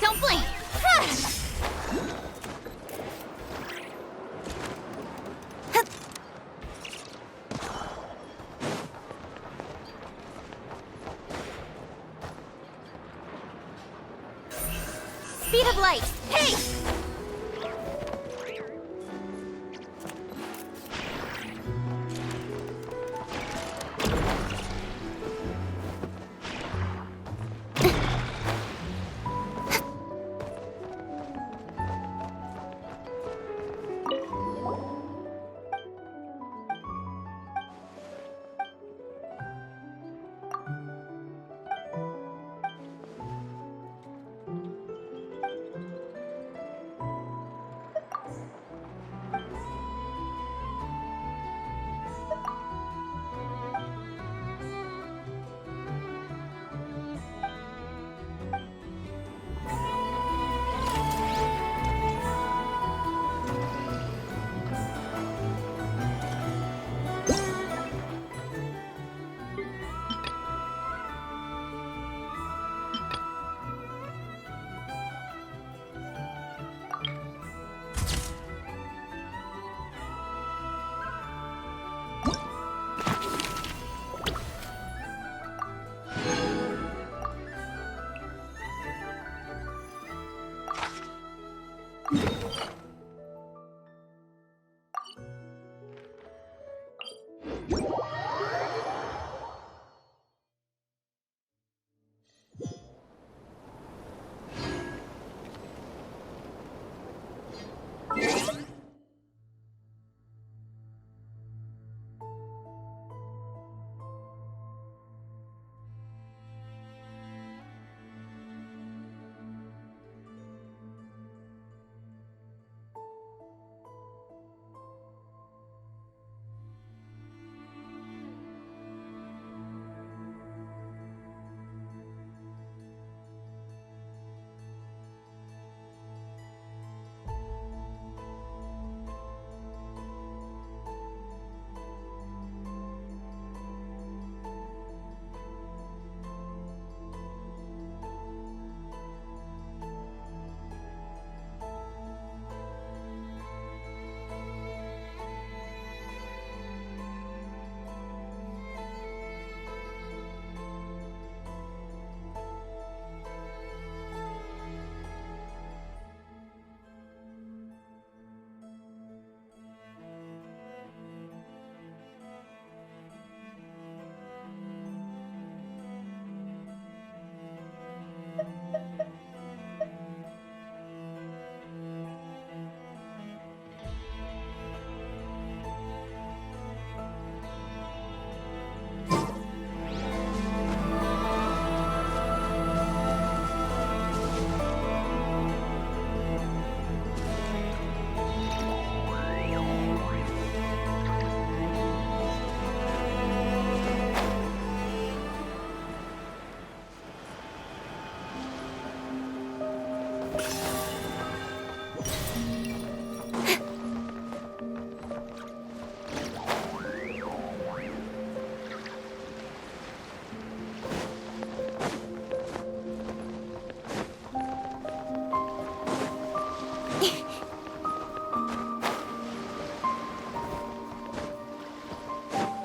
Don't blink! Speed of light! Hey!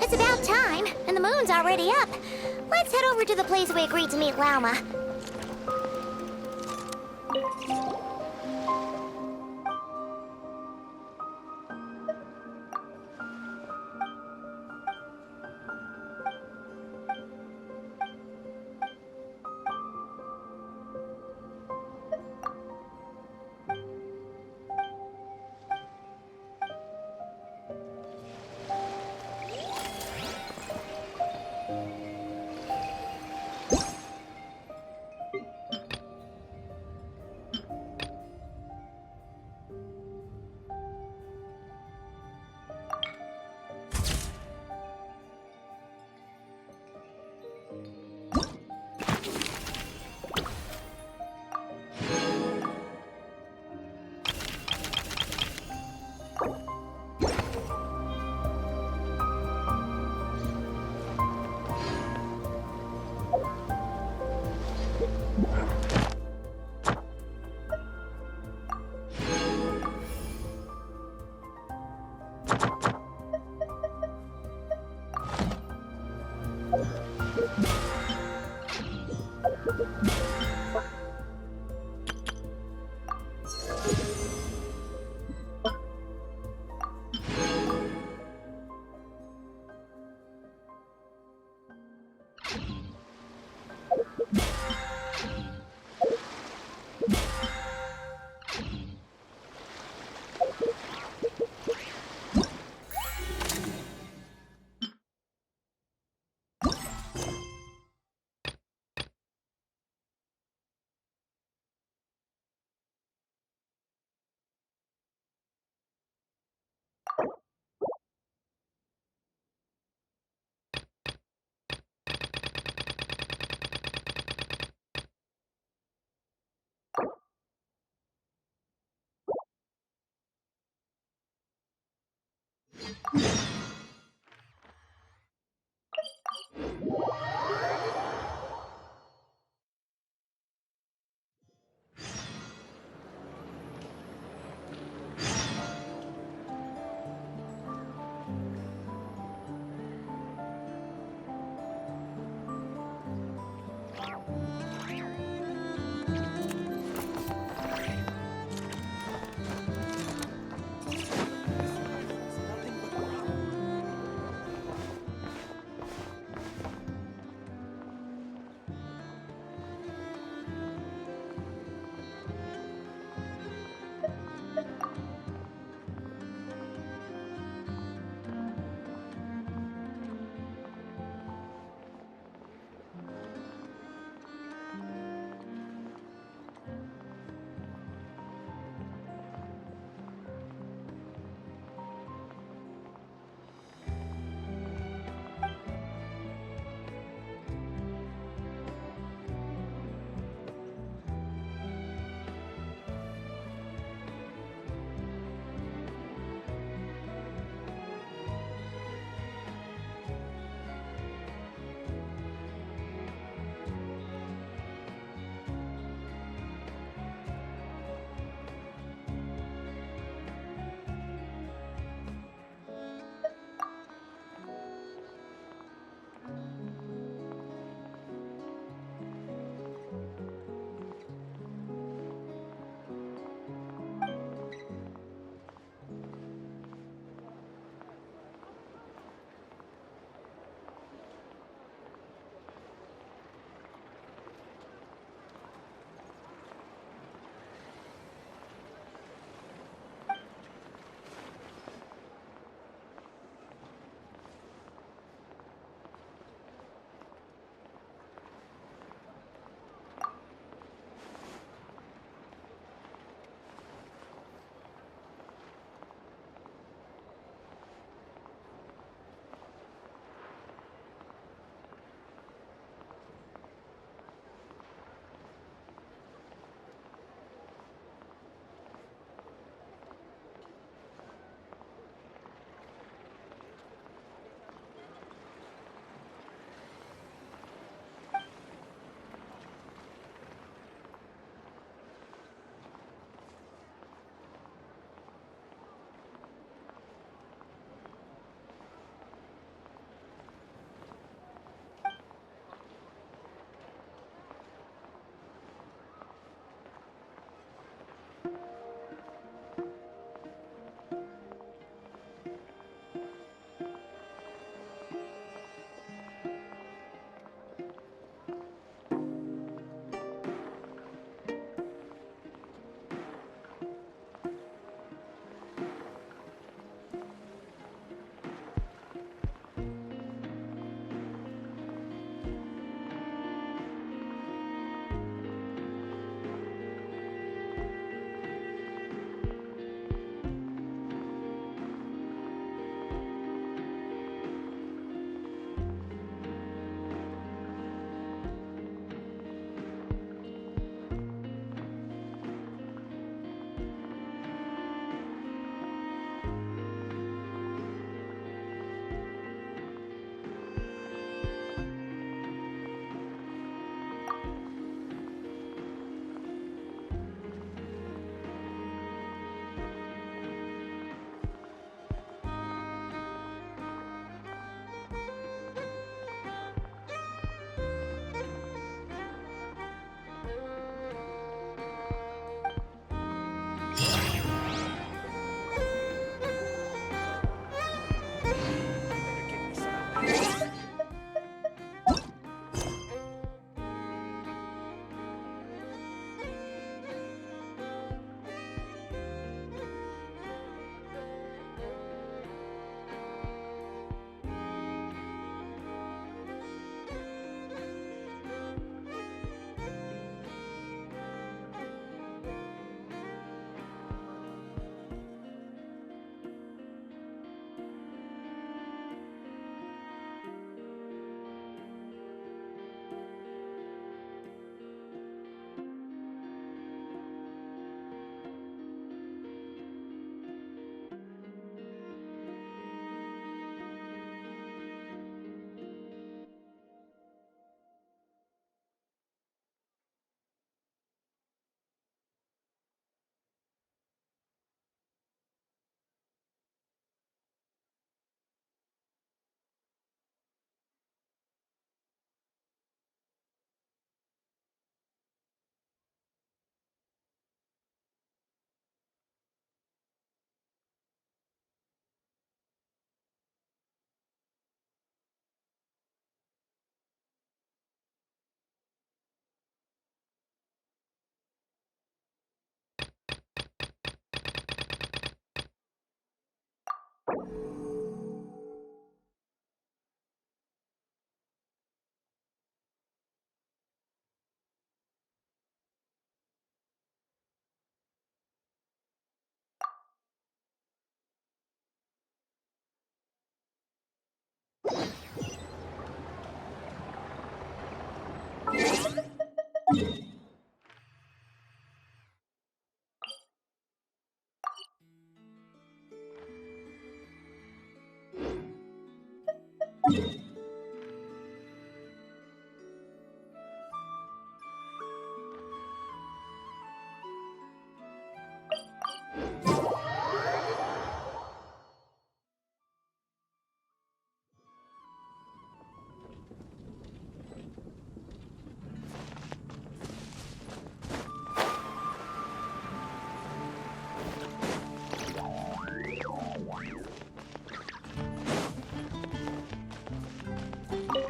It's about time, and the moon's already up. Let's head over to the place we agreed to meet Lauma.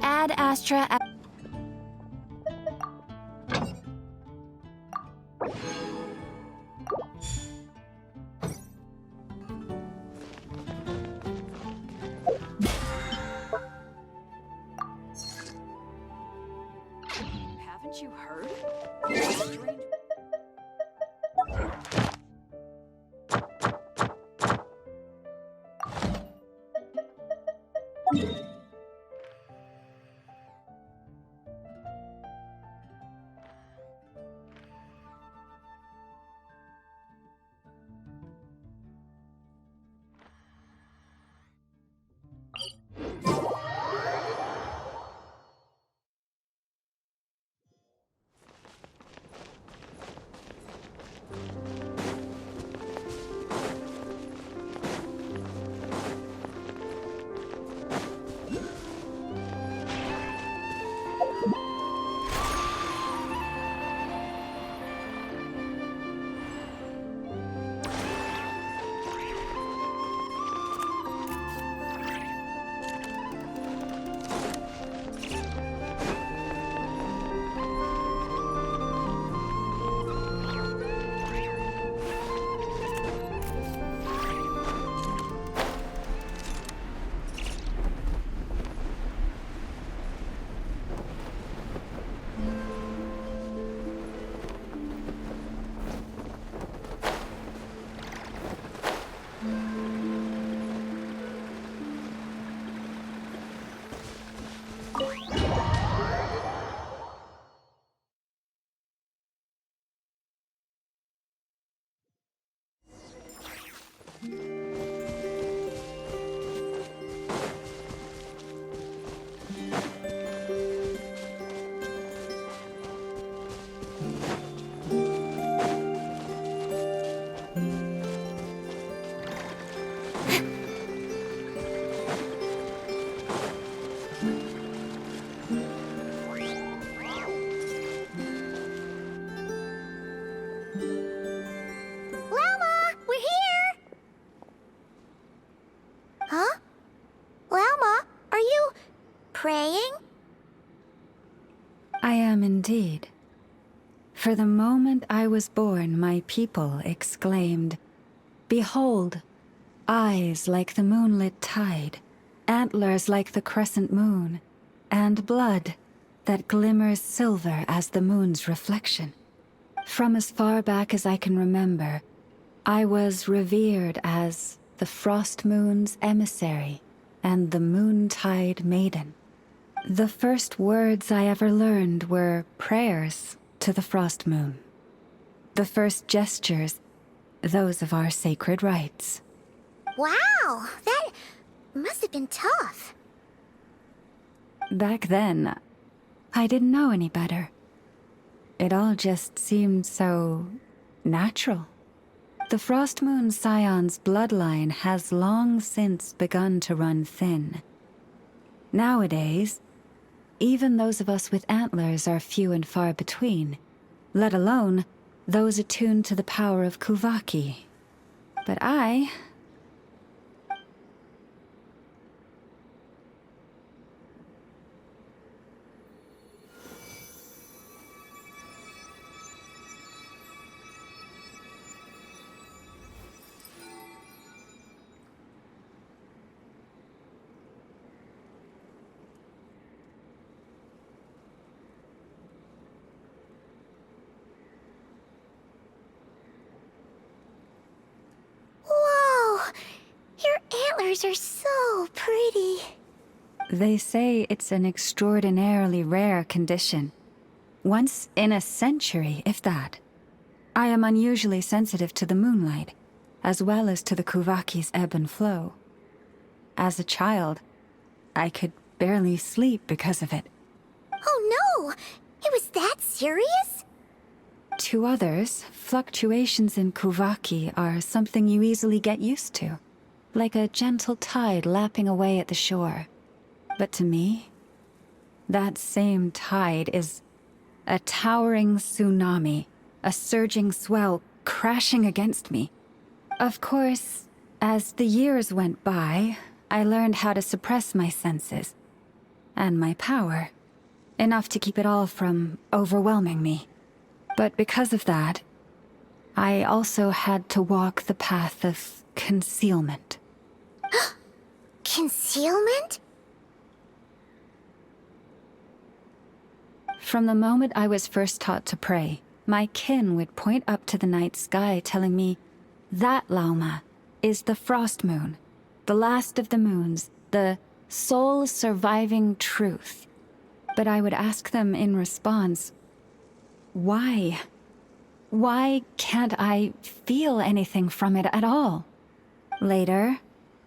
Ad Astra. Haven't you heard? Strange. Llama, we're here! Huh? Llama, are you praying? I am indeed. For the moment I was born, my people exclaimed, "Behold, eyes like the moonlit tide, antlers like the crescent moon, and blood that glimmers silver as the moon's reflection." From as far back as I can remember, I was revered as the Frost Moon's emissary and the Moontide Maiden. The first words I ever learned were prayers to the Frost Moon. The first gestures, those of our sacred rites. Wow, that must have been tough. Back then, I didn't know any better. It all just seemed so natural. The Frost Moon Scion's bloodline has long since begun to run thin. Nowadays, even those of us with antlers are few and far between, let alone those attuned to the power of Kuvaki. But I... Whoa! Your antlers are so pretty. They say it's an extraordinarily rare condition. Once in a century, if that. I am unusually sensitive to the moonlight, as well as to the Kuvaki's ebb and flow. As a child, I could barely sleep because of it. Oh no! It was that serious? To others, fluctuations in Kuvaki are something you easily get used to, like a gentle tide lapping away at the shore. But to me, that same tide is a towering tsunami, a surging swell crashing against me. Of course, as the years went by, I learned how to suppress my senses and my power, enough to keep it all from overwhelming me. But because of that, I also had to walk the path of concealment. Concealment? From the moment I was first taught to pray, my kin would point up to the night sky telling me, that Lauma is the frost moon, the last of the moons, the sole surviving truth. But I would ask them in response, why? Why can't I feel anything from it at all? Later,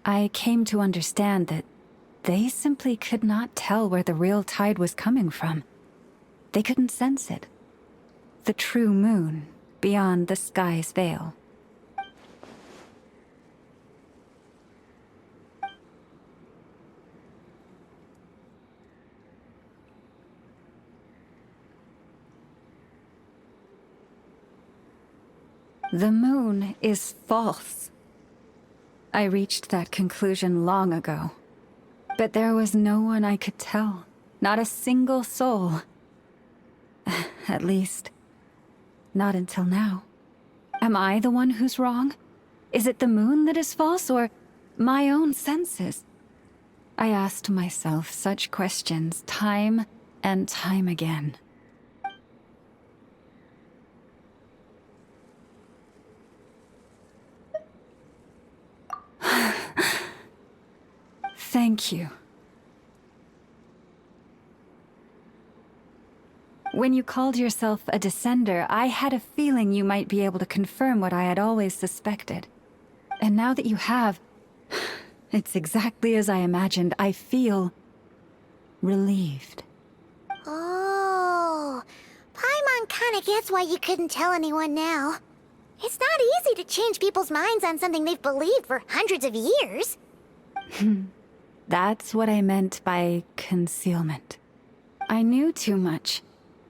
I came to understand that they simply could not tell where the real tide was coming from. They couldn't sense it. The true moon beyond the sky's veil. The moon is false. I reached that conclusion long ago. But there was no one I could tell. Not a single soul. At least, not until now. Am I the one who's wrong? Is it the moon that is false, or my own senses? I asked myself such questions time and time again. Thank you. When you called yourself a descender, I had a feeling you might be able to confirm what I had always suspected. And now that you have, it's exactly as I imagined. I feel relieved. Oh, Paimon kinda gets why you couldn't tell anyone now. It's not easy to change people's minds on something they've believed for hundreds of years. That's what I meant by concealment. I knew too much,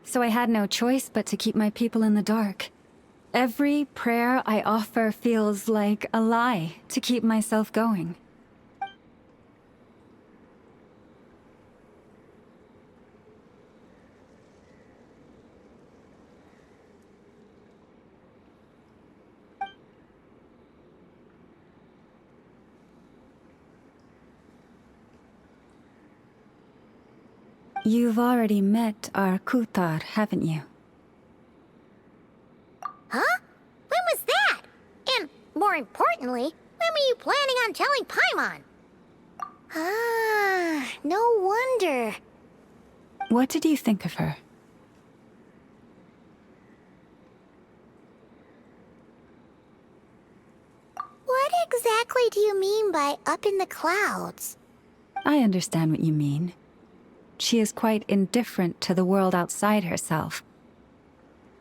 so I had no choice but to keep my people in the dark. Every prayer I offer feels like a lie to keep myself going. You've already met our Kutar, haven't you? Huh? When was that? And, more importantly, when were you planning on telling Paimon? Ah, no wonder. What did you think of her? What exactly do you mean by up in the clouds? I understand what you mean. She is quite indifferent to the world outside herself.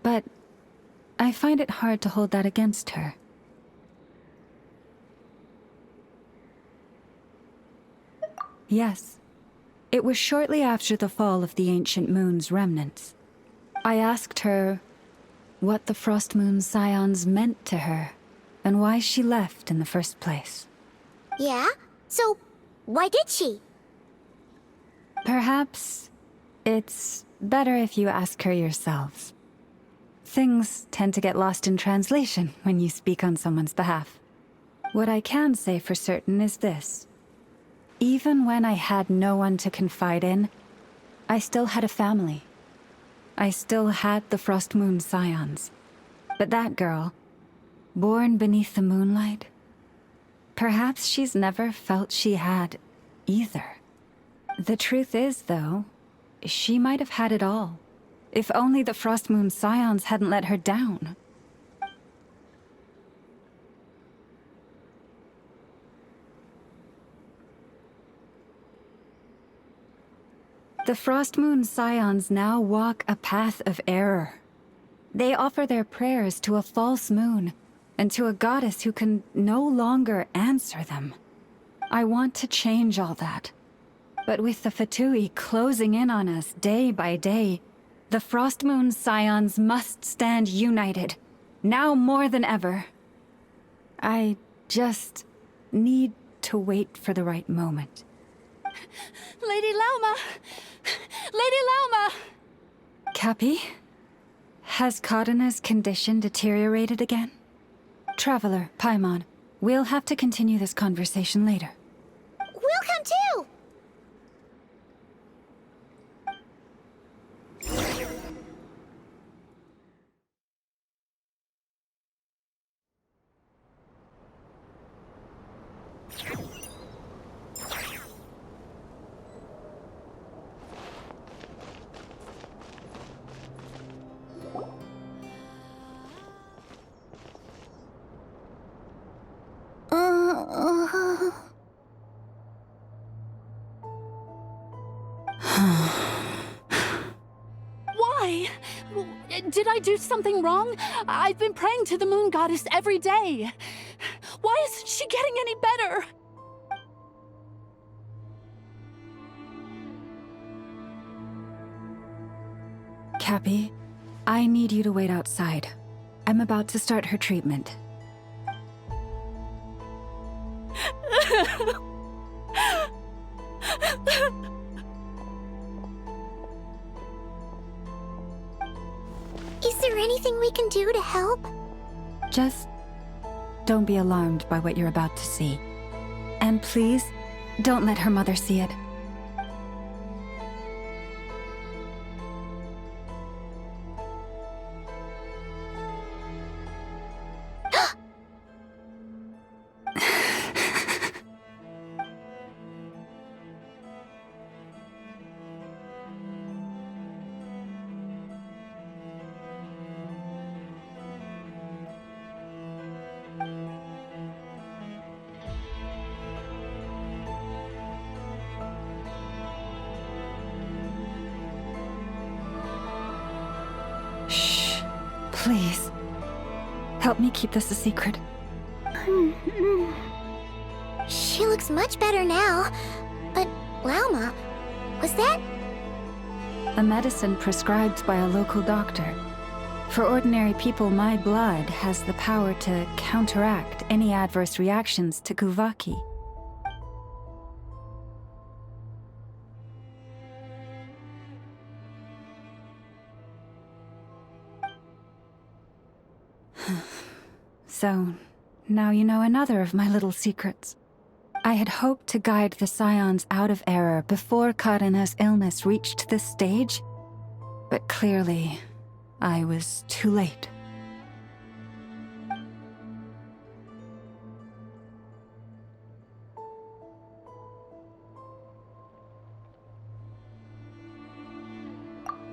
But I find it hard to hold that against her. Yes. It was shortly after the fall of the ancient moon's remnants. I asked her what the Frost Moon's scions meant to her, and why she left in the first place. Yeah? So, why did she? Perhaps it's better if you ask her yourselves. Things tend to get lost in translation when you speak on someone's behalf. What I can say for certain is this. Even when I had no one to confide in, I still had a family. I still had the Frost Moon scions. But that girl, born beneath the moonlight, perhaps she's never felt she had either. The truth is, though, she might have had it all, If only the Frost Moon Scions hadn't let her down. The Frost Moon Scions now walk a path of error. They offer their prayers to a false moon, and to a goddess who can no longer answer them. I want to change all that. But with the Fatui closing in on us day by day, the Frost Moon Scions must stand united, now more than ever. I just need to wait for the right moment. Lady Lauma! Lady Lauma! Cappy? Has Cardina's condition deteriorated again? Traveler, Paimon, we'll have to continue this conversation later. We'll come too! Why? Did I do something wrong? I've been praying to the moon goddess every day. Why isn't she getting any better? Cappy, I need you to wait outside. I'm about to start her treatment. Is there anything we can do to help? Just don't be alarmed by what you're about to see. And please, don't let her mother see it. Shh. Please. Help me keep this a secret. She looks much better now. But, Lauma, was that? A medicine prescribed by a local doctor. For ordinary people, my blood has the power to counteract any adverse reactions to Kuvaki. So, now you know another of my little secrets. I had hoped to guide the Scions out of error before Karina's illness reached this stage, but clearly, I was too late.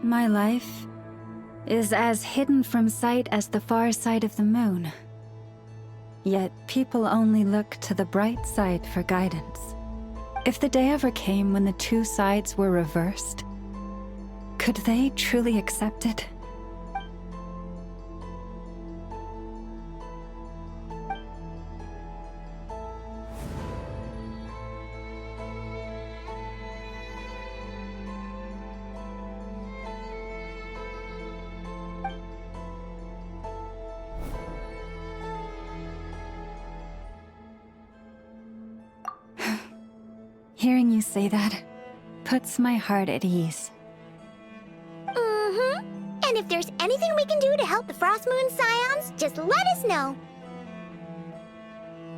My life is as hidden from sight as the far side of the moon. Yet people only look to the bright side for guidance. If the day ever came when the two sides were reversed, could they truly accept it? Hearing you say that puts my heart at ease. And if there's anything we can do to help the Frost Moon Scions, just let us know.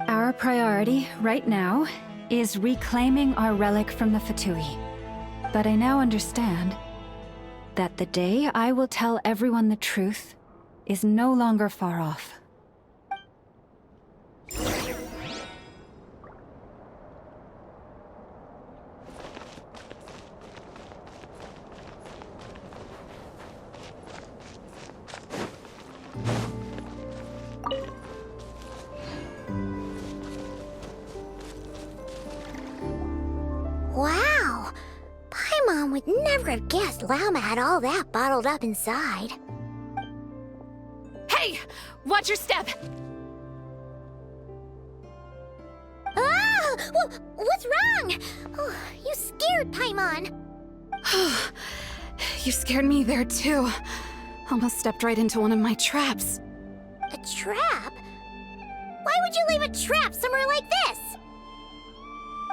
Our priority, right now, is reclaiming our relic from the Fatui. But I now understand that the day I will tell everyone the truth is no longer far off. Never guessed Llama had all that bottled up inside. Hey! Watch your step! Ah! What's wrong? Oh, you scared Paimon. You scared me there too. Almost stepped right into one of my traps. A trap? Why would you leave a trap somewhere like this?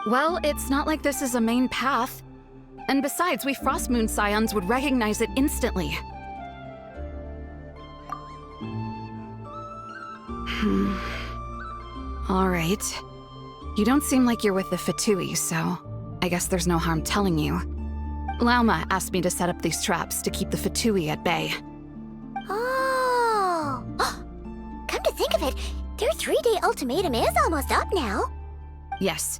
Well, it's not like this is a main path. And besides, we Frost Moon Scions would recognize it instantly. Alright. You don't seem like you're with the Fatui, so I guess there's no harm telling you. Lauma asked me to set up these traps to keep the Fatui at bay. Oh! Come to think of it, their 3-day ultimatum is almost up now. Yes.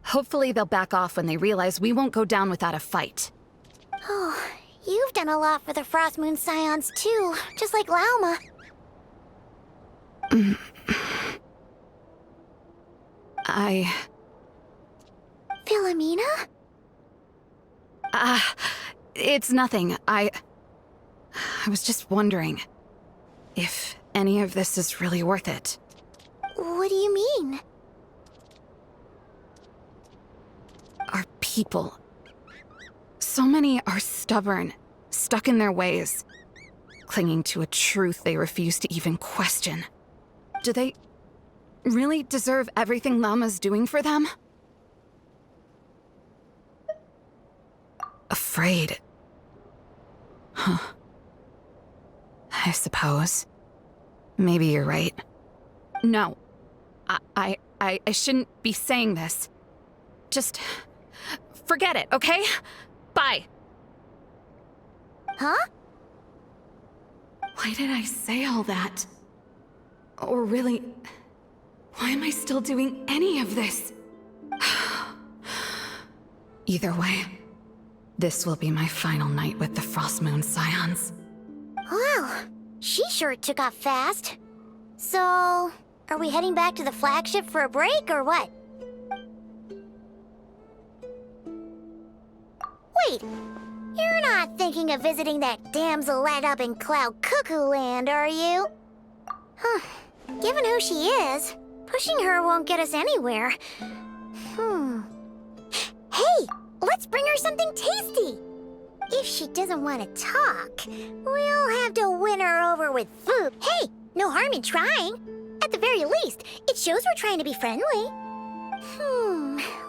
Hopefully they'll back off when they realize we won't go down without a fight. Oh, you've done a lot for the Frost Moon Scions too, just like Lauma. Philomena? It's nothing. I was just wondering if any of this is really worth it. What do you mean? Our people. So many are stubborn, stuck in their ways, clinging to a truth they refuse to even question. Do they really deserve everything Lama's doing for them? Afraid. Huh. I suppose. Maybe you're right. No. I shouldn't be saying this. Just forget it, okay? Bye. Huh? Why did I say all that? Or really, why am I still doing any of this? Either way, this will be my final night with the Frost Moon Scions. Wow, she sure took off fast. So, are we heading back to the flagship for a break or what? Wait, you're not thinking of visiting that damselette up in Cloud Cuckoo Land, are you? Huh, given who she is, pushing her won't get us anywhere. Hey, let's bring her something tasty. If she doesn't want to talk, we'll have to win her over with food. Hey, no harm in trying. At the very least, it shows we're trying to be friendly.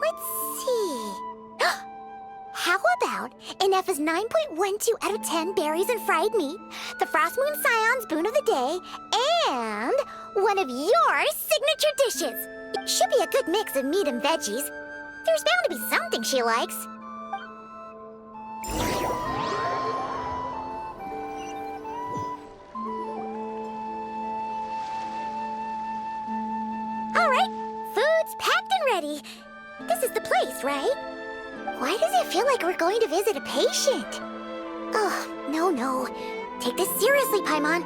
Let's see. How about Ineffa's 9.12 out of 10 berries and fried meat, the Frost Moon Scion's boon of the day, and one of your signature dishes. It should be a good mix of meat and veggies. There's bound to be something she likes. All right, food's packed and ready. This is the place, right? Why does it feel like we're going to visit a patient? Oh, no. Take this seriously, Paimon.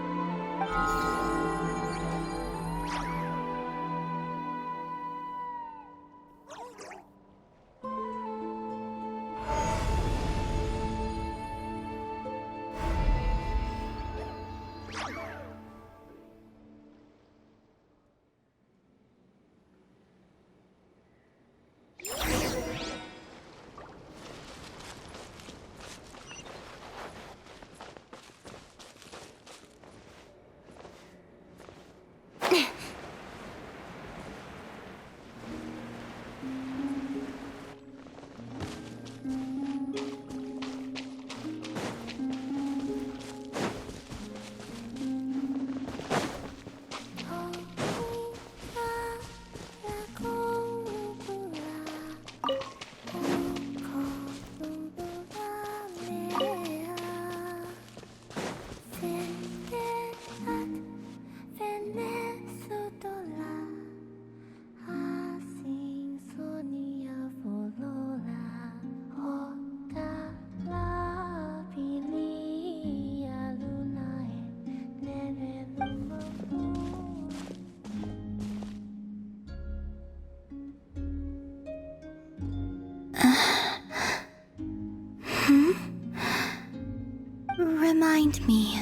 Remind me,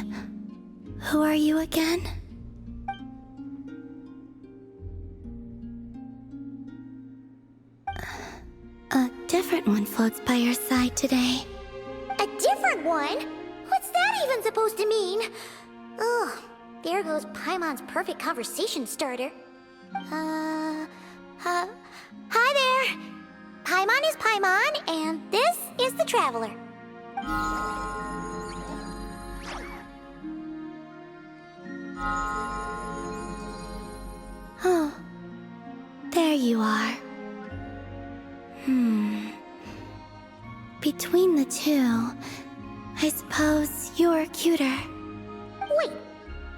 who are you again? A different one floats by your side today. A different one? What's that even supposed to mean? Ugh, there goes Paimon's perfect conversation starter. Hi there! Paimon is Paimon, and this is the Traveler. Oh, there you are. Between the two, I suppose you're cuter. Wait,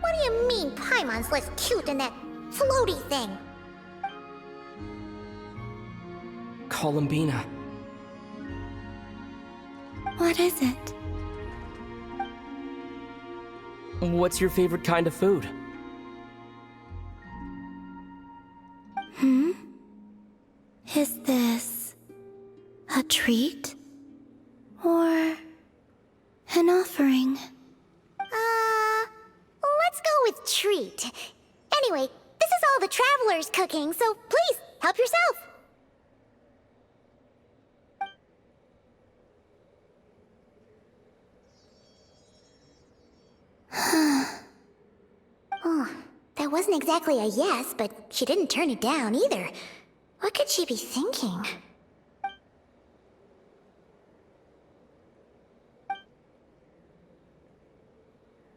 what do you mean Paimon's less cute than that floaty thing? Columbina. What is it? What's your favorite kind of food? Is this a treat? Or an offering? Let's go with treat. Anyway, this is all the Traveler's cooking, so please, help yourself. Oh, that wasn't exactly a yes, but she didn't turn it down either. What could she be thinking?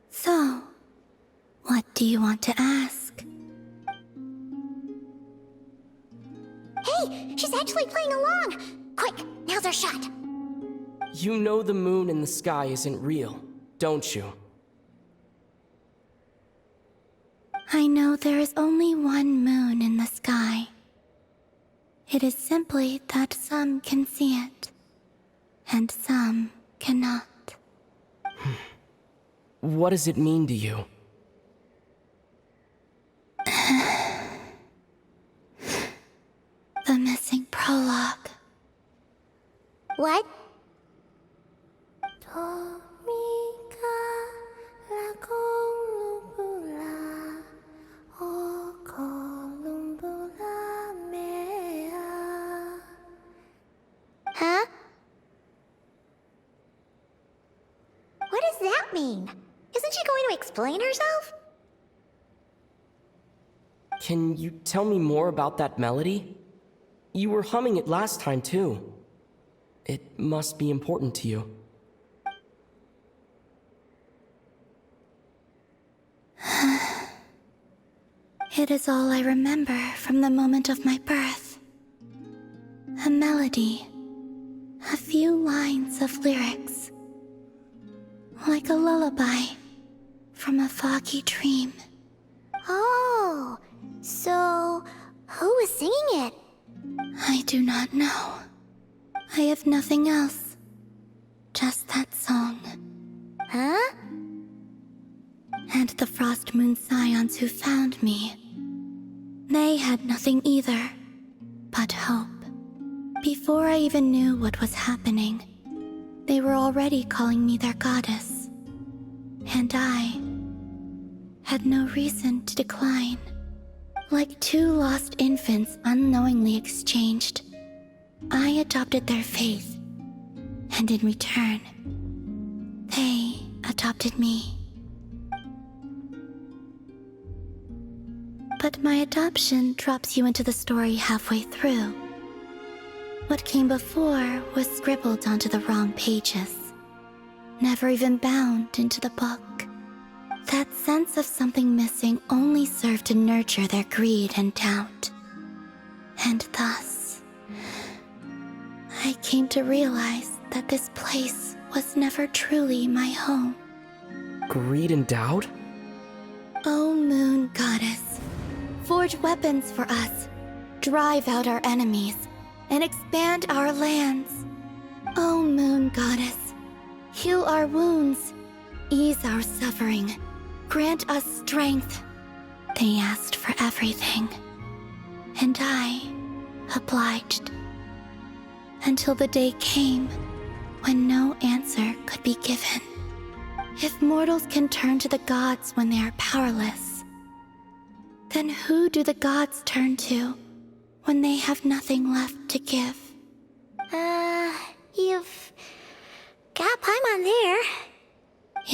So, what do you want to ask? Hey, she's actually playing along! Quick, now's our shot. You know the moon in the sky isn't real, don't you? I know there is only one moon in the sky. It is simply that some can see it, and some cannot. What does it mean to you? The missing prologue. What? Huh? What does that mean? Isn't she going to explain herself? Can you tell me more about that melody? You were humming it last time, too. It must be important to you. It is all I remember from the moment of my birth. A melody. A few lines of lyrics. Like a lullaby from a foggy dream. Oh, so who was singing it? I do not know. I have nothing else. Just that song. Huh? And the Frost Moon Scions who found me. They had nothing either, but hope. Before I even knew what was happening, they were already calling me their goddess. And I had no reason to decline. Like two lost infants unknowingly exchanged, I adopted their faith. And in return, they adopted me. But my adoption drops you into the story halfway through. What came before was scribbled onto the wrong pages, never even bound into the book. That sense of something missing only served to nurture their greed and doubt. And thus, I came to realize that this place was never truly my home. Greed and doubt? O Moon Goddess, forge weapons for us, drive out our enemies, and expand our lands. O Moon Goddess, heal our wounds, ease our suffering, grant us strength. They asked for everything, and I obliged. Until the day came when no answer could be given. If mortals can turn to the gods when they are powerless, then who do the gods turn to when they have nothing left to give? You've got Paimon there.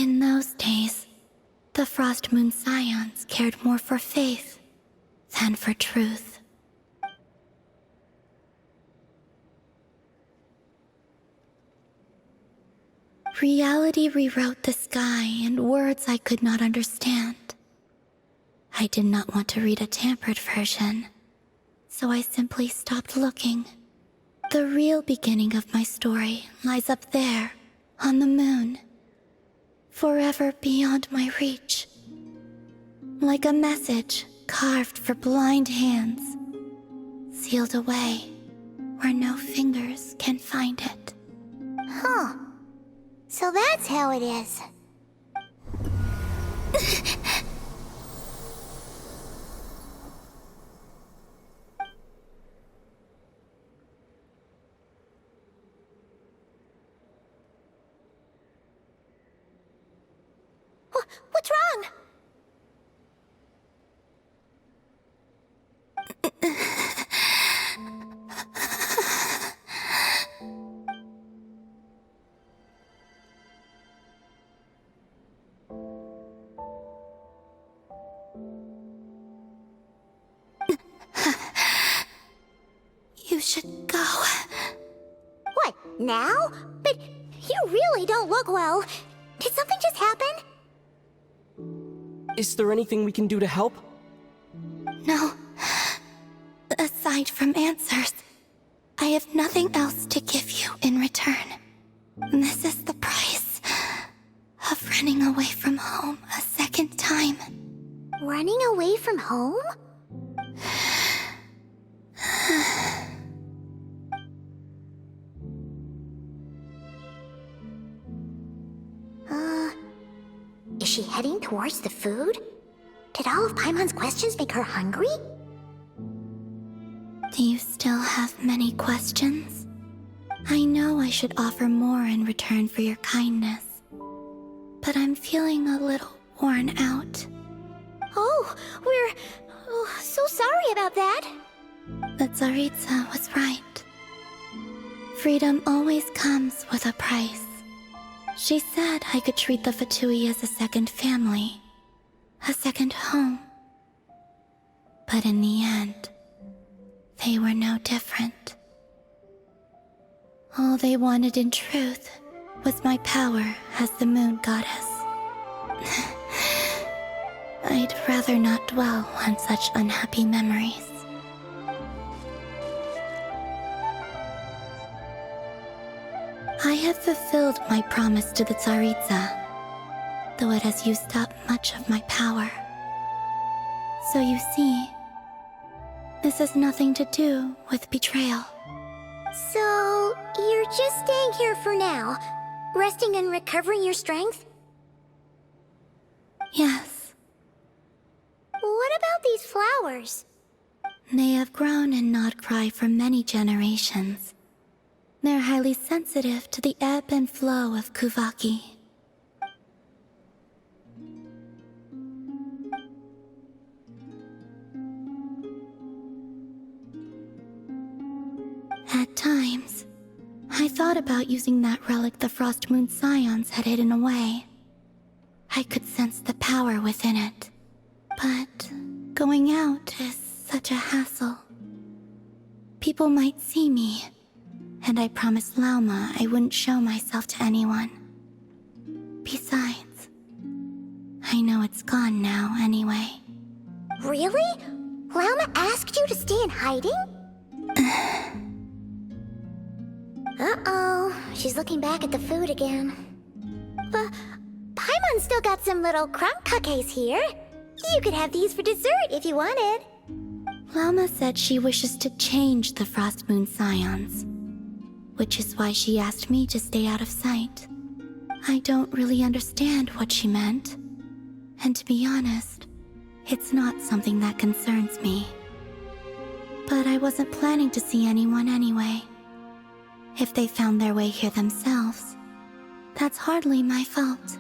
In those days, the Frost Moon Scions cared more for faith than for truth. Reality rewrote the sky in words I could not understand. I did not want to read a tampered version, so I simply stopped looking. The real beginning of my story lies up there, on the moon, forever beyond my reach. Like a message carved for blind hands, sealed away where no fingers can find it. Huh. So that's how it is. What's wrong? You should go. What, now? But you really don't look well. Did something just happen? Is there anything we can do to help? No. Aside from answers, I have nothing else to give you in return. This is the price of running away from home a second time. Running away from home? Is she heading towards the food? Did all of Paimon's questions make her hungry? Do you still have many questions? I know I should offer more in return for your kindness, but I'm feeling a little worn out. Oh, we're so sorry about that. The Tsaritsa was right. Freedom always comes with a price. She said I could treat the Fatui as a second family, a second home. But in the end, they were no different. All they wanted in truth was my power as the moon goddess. I'd rather not dwell on such unhappy memories. I have fulfilled my promise to the Tsaritsa, though it has used up much of my power. So you see, this has nothing to do with betrayal. So, you're just staying here for now, resting and recovering your strength? Yes, What about these flowers? they have grown in Nodcry for many generations. They're highly sensitive to the ebb and flow of Kuvaki. At times, I thought about using that relic the Frost Moon Scions had hidden away. I could sense the power within it. But going out is such a hassle. People might see me, and I promised Lauma I wouldn't show myself to anyone. Besides, I know it's gone now anyway. Really? Lauma asked you to stay in hiding? Uh-oh, she's looking back at the food again. But Paimon's still got some little crumb cookies here. You could have these for dessert if you wanted. Lauma said she wishes to change the Frost Moon Scions, which is why she asked me to stay out of sight. I don't really understand what she meant, and to be honest, it's not something that concerns me. But I wasn't planning to see anyone anyway. If they found their way here themselves, that's hardly my fault.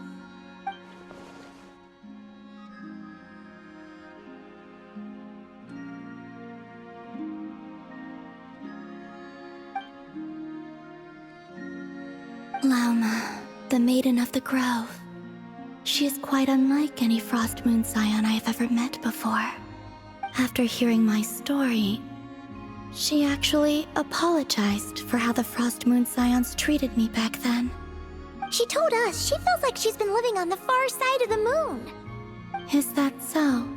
Lauma, the Maiden of the Grove. She is quite unlike any Frost Moon Scion I have ever met before. After hearing my story, she actually apologized for how the Frost Moon Scions treated me back then. She told us she feels like she's been living on the far side of the moon. Is that so?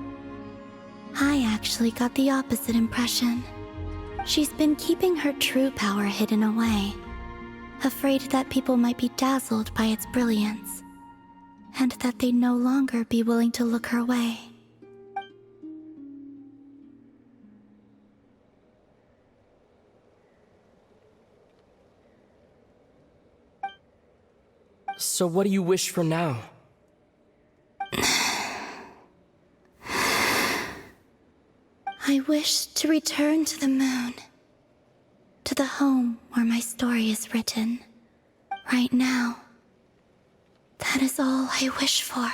I actually got the opposite impression. She's been keeping her true power hidden away, afraid that people might be dazzled by its brilliance, and that they'd no longer be willing to look her way. So what do you wish for now? I wish to return to the moon, to the home where my story is written. Right now, that is all I wish for.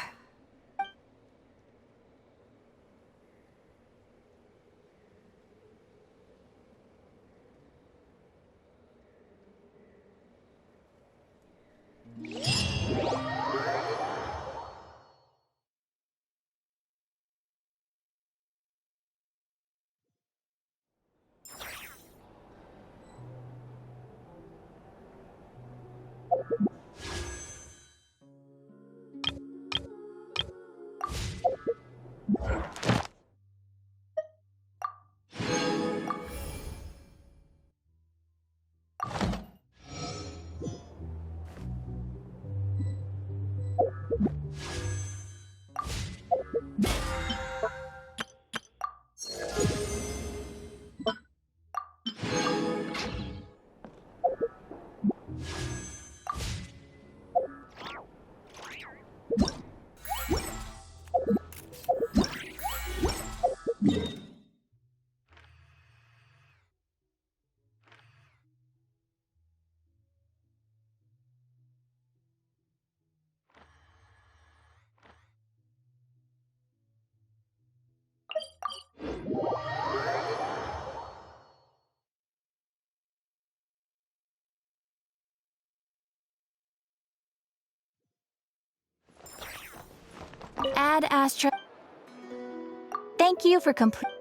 Add Astra. Thank you for complete.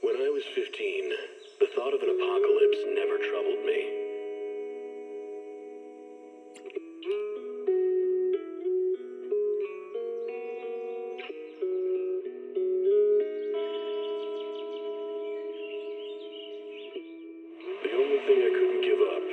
When I was 15, the thought of an apocalypse never troubled me. The only thing I couldn't give up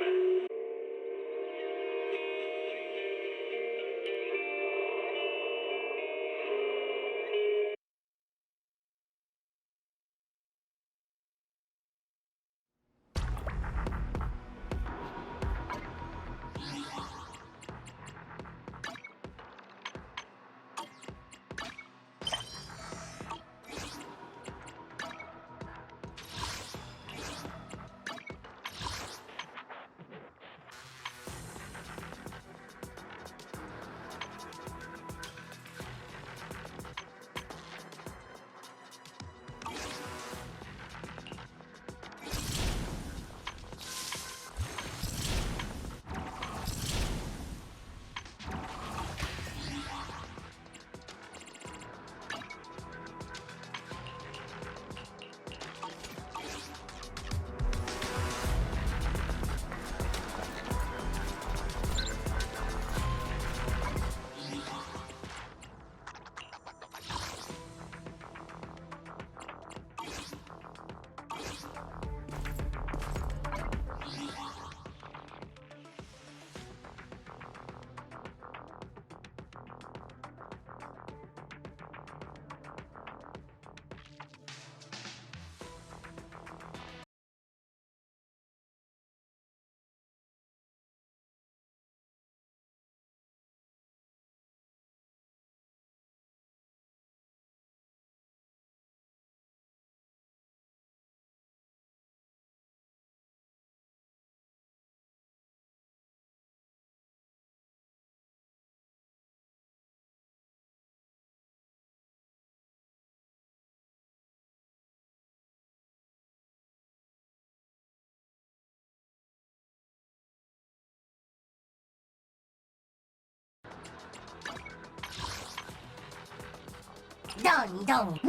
Dong dong.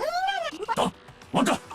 あ、待った。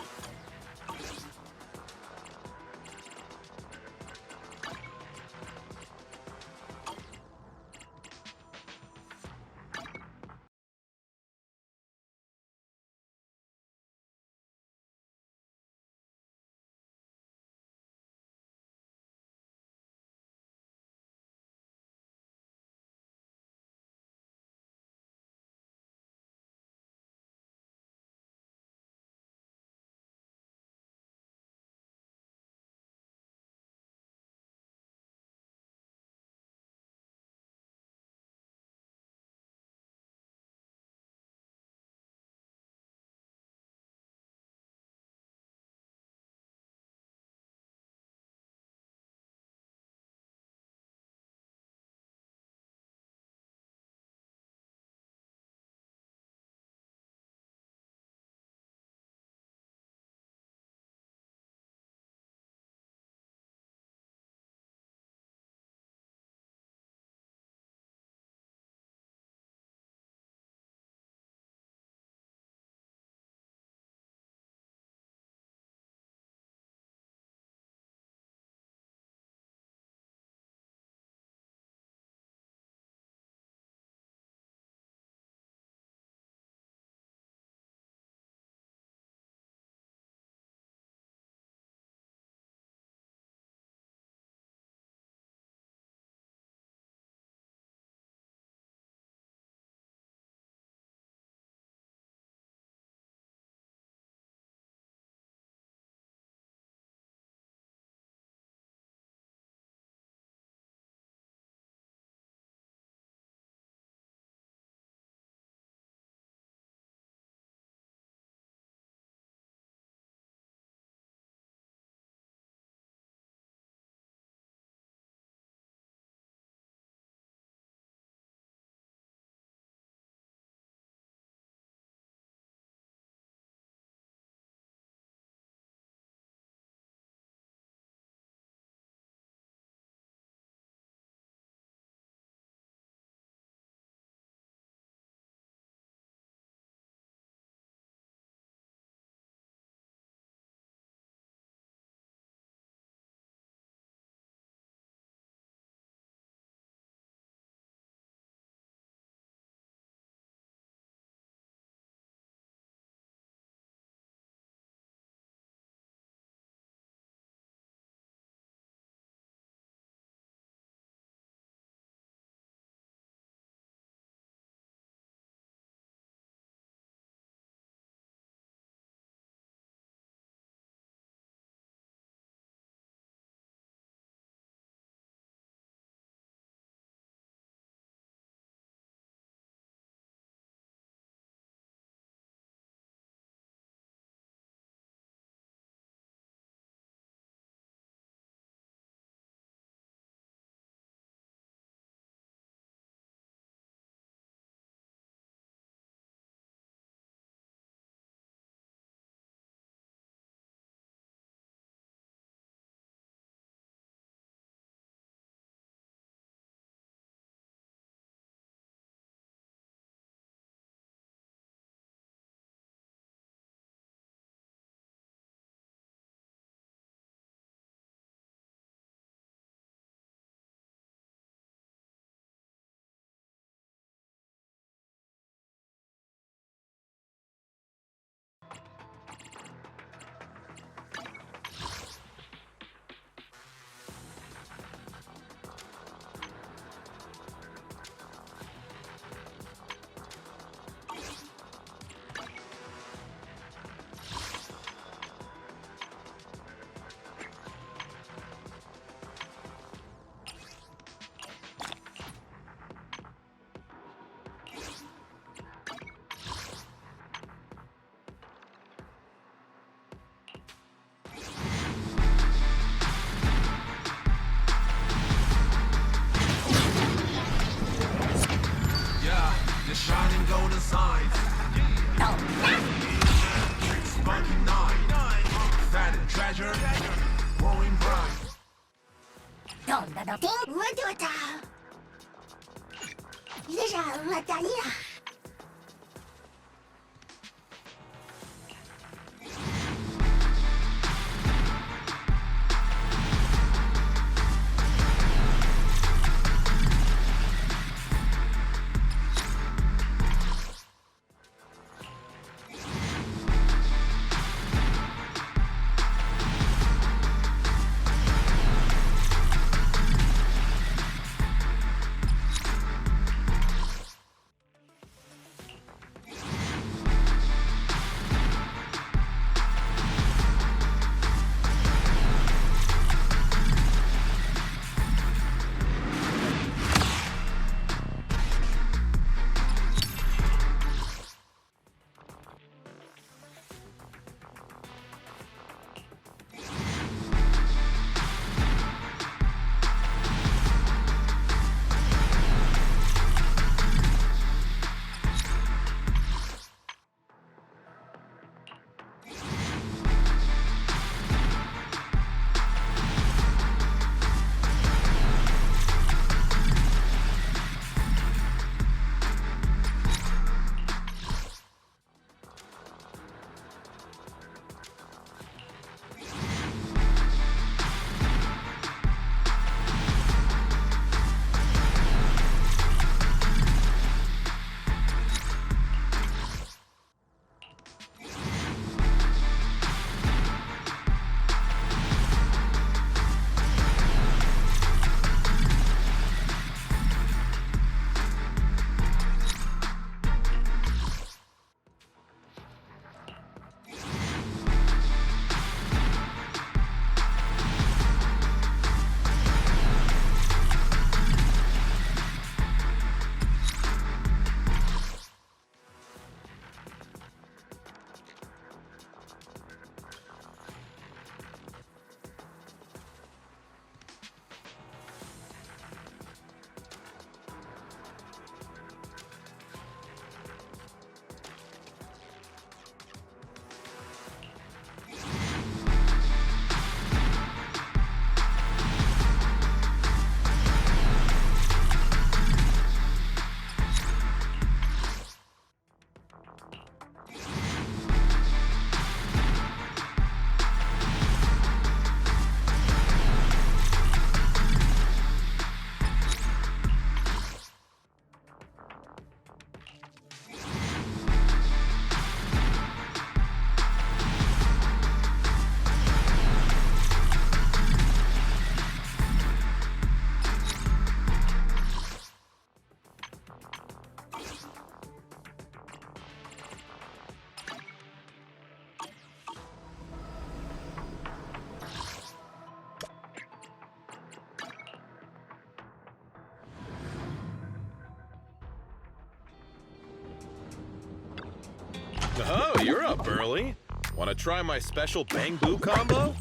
You're up early. Want to try my special Bang Boo combo?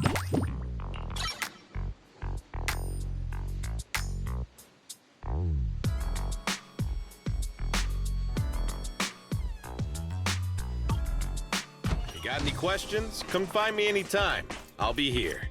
You got any questions? Come find me anytime. I'll be here.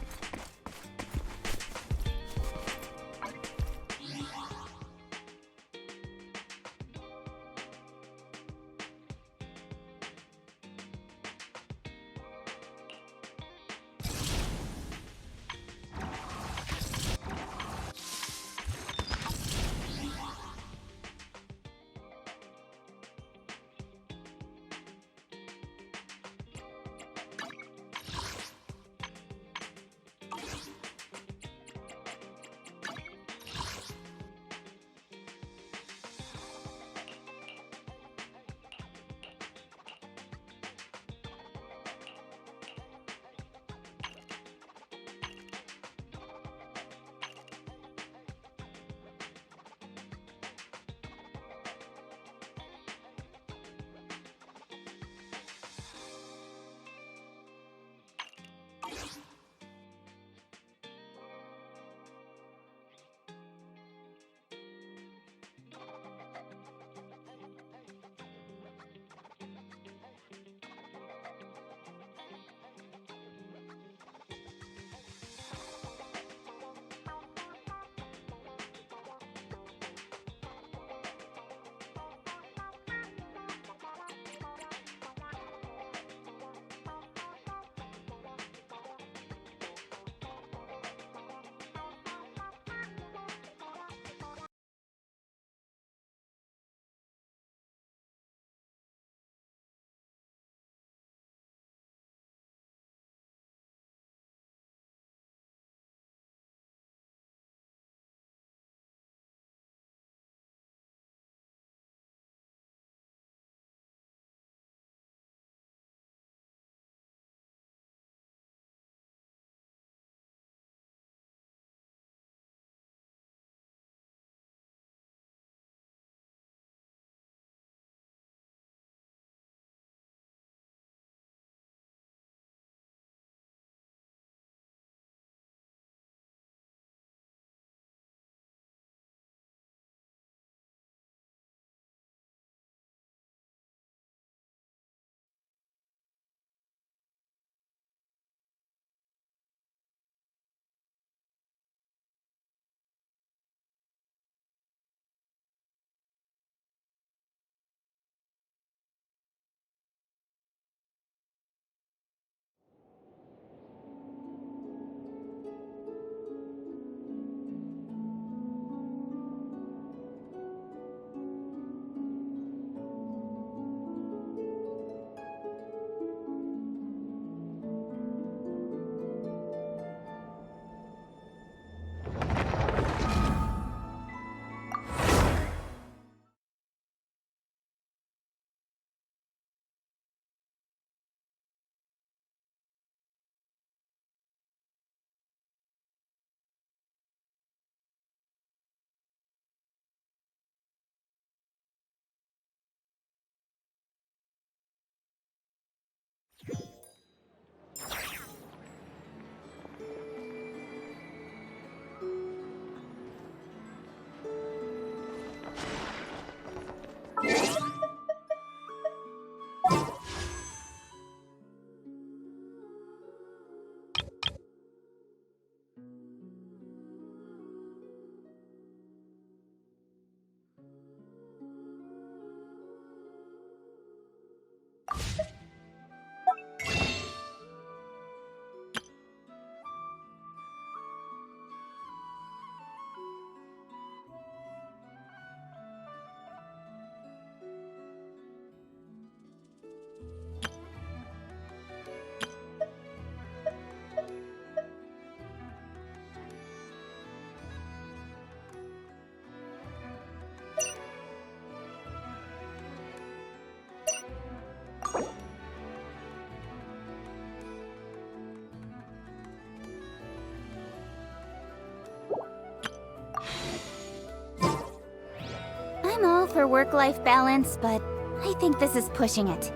I'm all for work-life balance, but I think this is pushing it.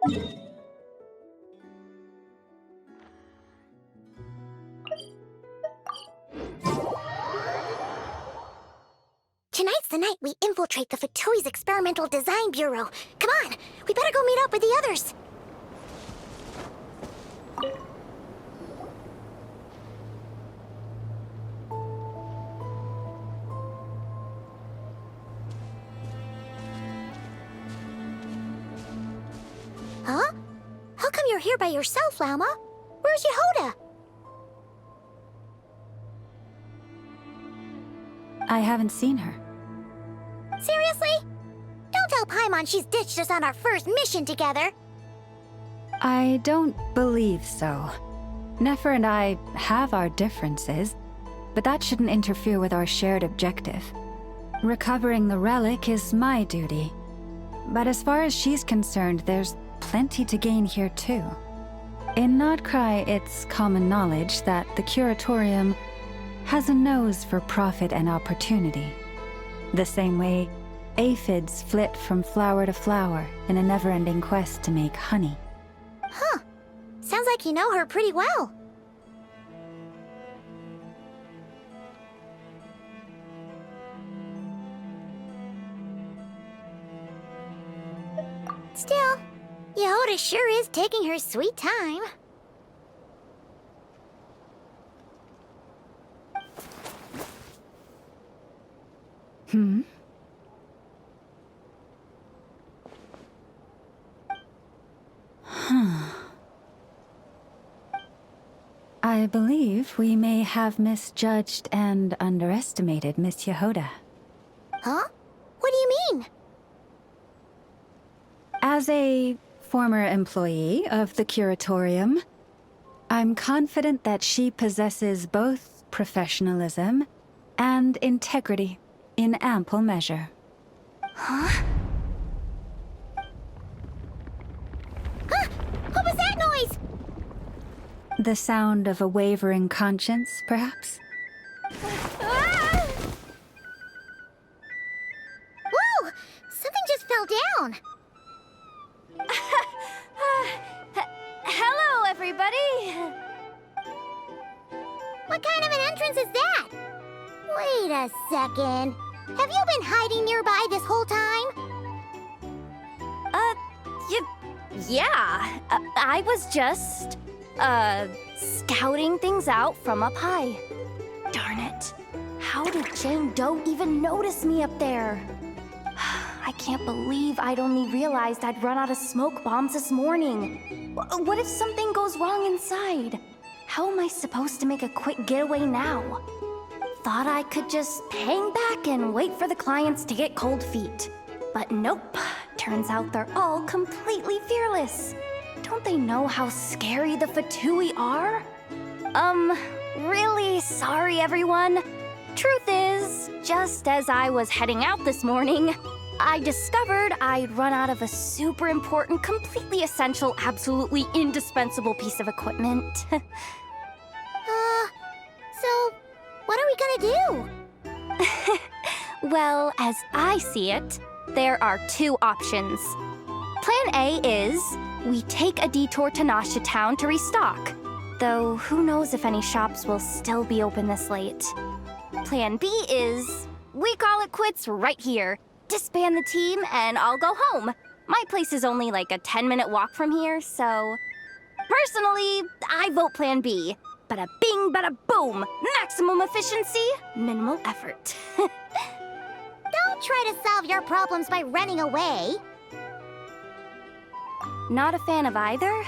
Tonight's the night we infiltrate the Fatui's Experimental Design Bureau. Come on, we better go meet up with the others. Huh? How come you're here by yourself, Lauma? Where's Yehoda? I haven't seen her. Seriously? Don't tell Paimon she's ditched us on our first mission together. I don't believe so. Nefer and I have our differences, but that shouldn't interfere with our shared objective. Recovering the relic is my duty. But as far as she's concerned, there's plenty to gain here too. In Nodcry, it's common knowledge that the Curatorium has a nose for profit and opportunity. The same way aphids flit from flower to flower in a never-ending quest to make honey. Huh. Sounds like you know her pretty well. Still, Yehoda sure is taking her sweet time. I believe we may have misjudged and underestimated Miss Yehoda. Huh? What do you mean? As a former employee of the Curatorium, I'm confident that she possesses both professionalism and integrity in ample measure. Huh? Huh? What was that noise? The sound of a wavering conscience, perhaps? Ah! Whoa! Something just fell down. Hello, everybody! What kind of an entrance is that? Wait a second. Have you been hiding nearby this whole time? Yeah. I was just, scouting things out from up high. Darn it. How did Jane Doe even notice me up there? I can't believe I'd only realized I'd run out of smoke bombs this morning. What if something goes wrong inside? How am I supposed to make a quick getaway now? Thought I could just hang back and wait for the clients to get cold feet. But nope. Turns out they're all completely fearless. Don't they know how scary the Fatui are? Really sorry, everyone. Truth is, just as I was heading out this morning, I discovered I'd run out of a super important, completely essential, absolutely indispensable piece of equipment. So, what are we gonna do? Well, as I see it, there are two options. Plan A is we take a detour to Nasha Town to restock, though who knows if any shops will still be open this late. Plan B is we call it quits right here, disband the team, and I'll go home. My place is only like a 10-minute walk from here, so... Personally, I vote Plan B. Bada bing, bada boom! Maximum efficiency, minimal effort. Don't try to solve your problems by running away. Not a fan of either?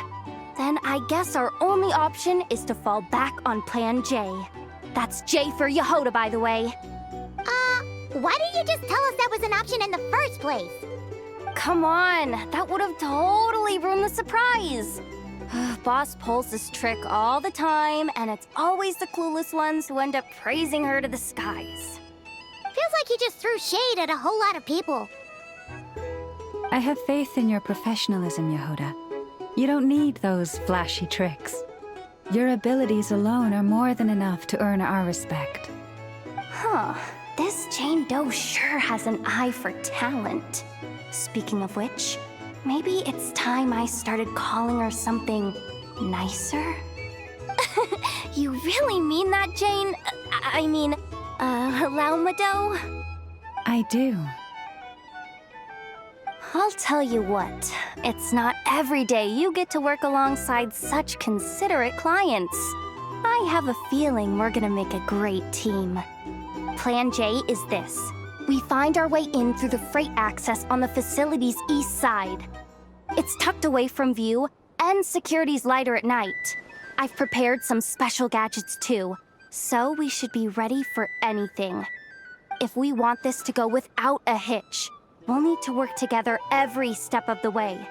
Then I guess our only option is to fall back on Plan J. That's J for Yehoda, by the way. Why didn't you just tell us that was an option in the first place? Come on, that would have totally ruined the surprise. Boss pulls this trick all the time, and it's always the clueless ones who end up praising her to the skies. Feels like you just threw shade at a whole lot of people. I have faith in your professionalism, Yehoda. You don't need those flashy tricks. Your abilities alone are more than enough to earn our respect. Huh. This Jane Doe sure has an eye for talent. Speaking of which, maybe it's time I started calling her something nicer? You really mean that, Jane? Laumado? I do. I'll tell you what, it's not every day you get to work alongside such considerate clients. I have a feeling we're gonna make a great team. Plan J is this. We find our way in through the freight access on the facility's east side. It's tucked away from view, and security's lighter at night. I've prepared some special gadgets too, so we should be ready for anything. If we want this to go without a hitch, we'll need to work together every step of the way.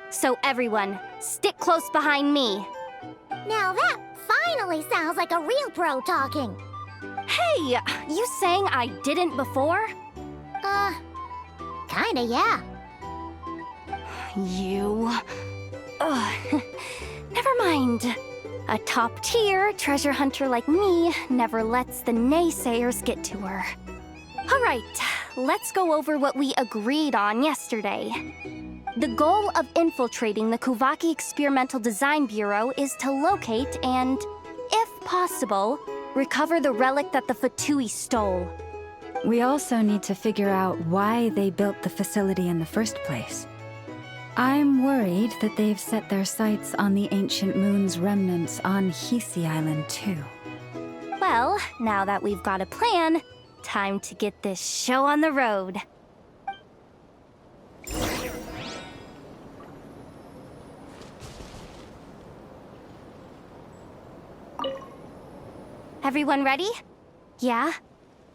So everyone, stick close behind me. Now that finally sounds like a real pro talking. Hey, you saying I didn't before? Kinda, yeah. You... Ugh. Never mind. A top-tier treasure hunter like me never lets the naysayers get to her. All right, let's go over what we agreed on yesterday. The goal of infiltrating the Kuvaki Experimental Design Bureau is to locate and, if possible, recover the relic that the Fatui stole. We also need to figure out why they built the facility in the first place. I'm worried that they've set their sights on the ancient moon's remnants on Hisi Island too. Well, now that we've got a plan, time to get this show on the road. Everyone ready? Yeah?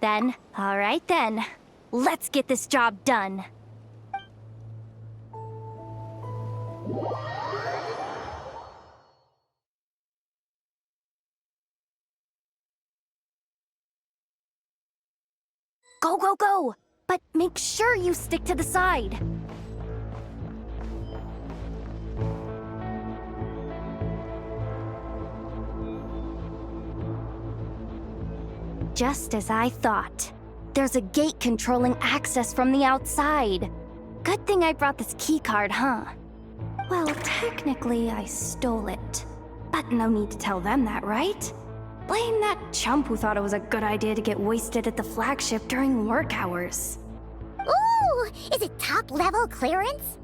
Then, all right then. Let's get this job done. Go, go, go! But make sure you stick to the side. Just as I thought. There's a gate controlling access from the outside. Good thing I brought this keycard, huh? Well, technically I stole it. But no need to tell them that, right? Blame that chump who thought it was a good idea to get wasted at the flagship during work hours. Ooh, is it top-level clearance?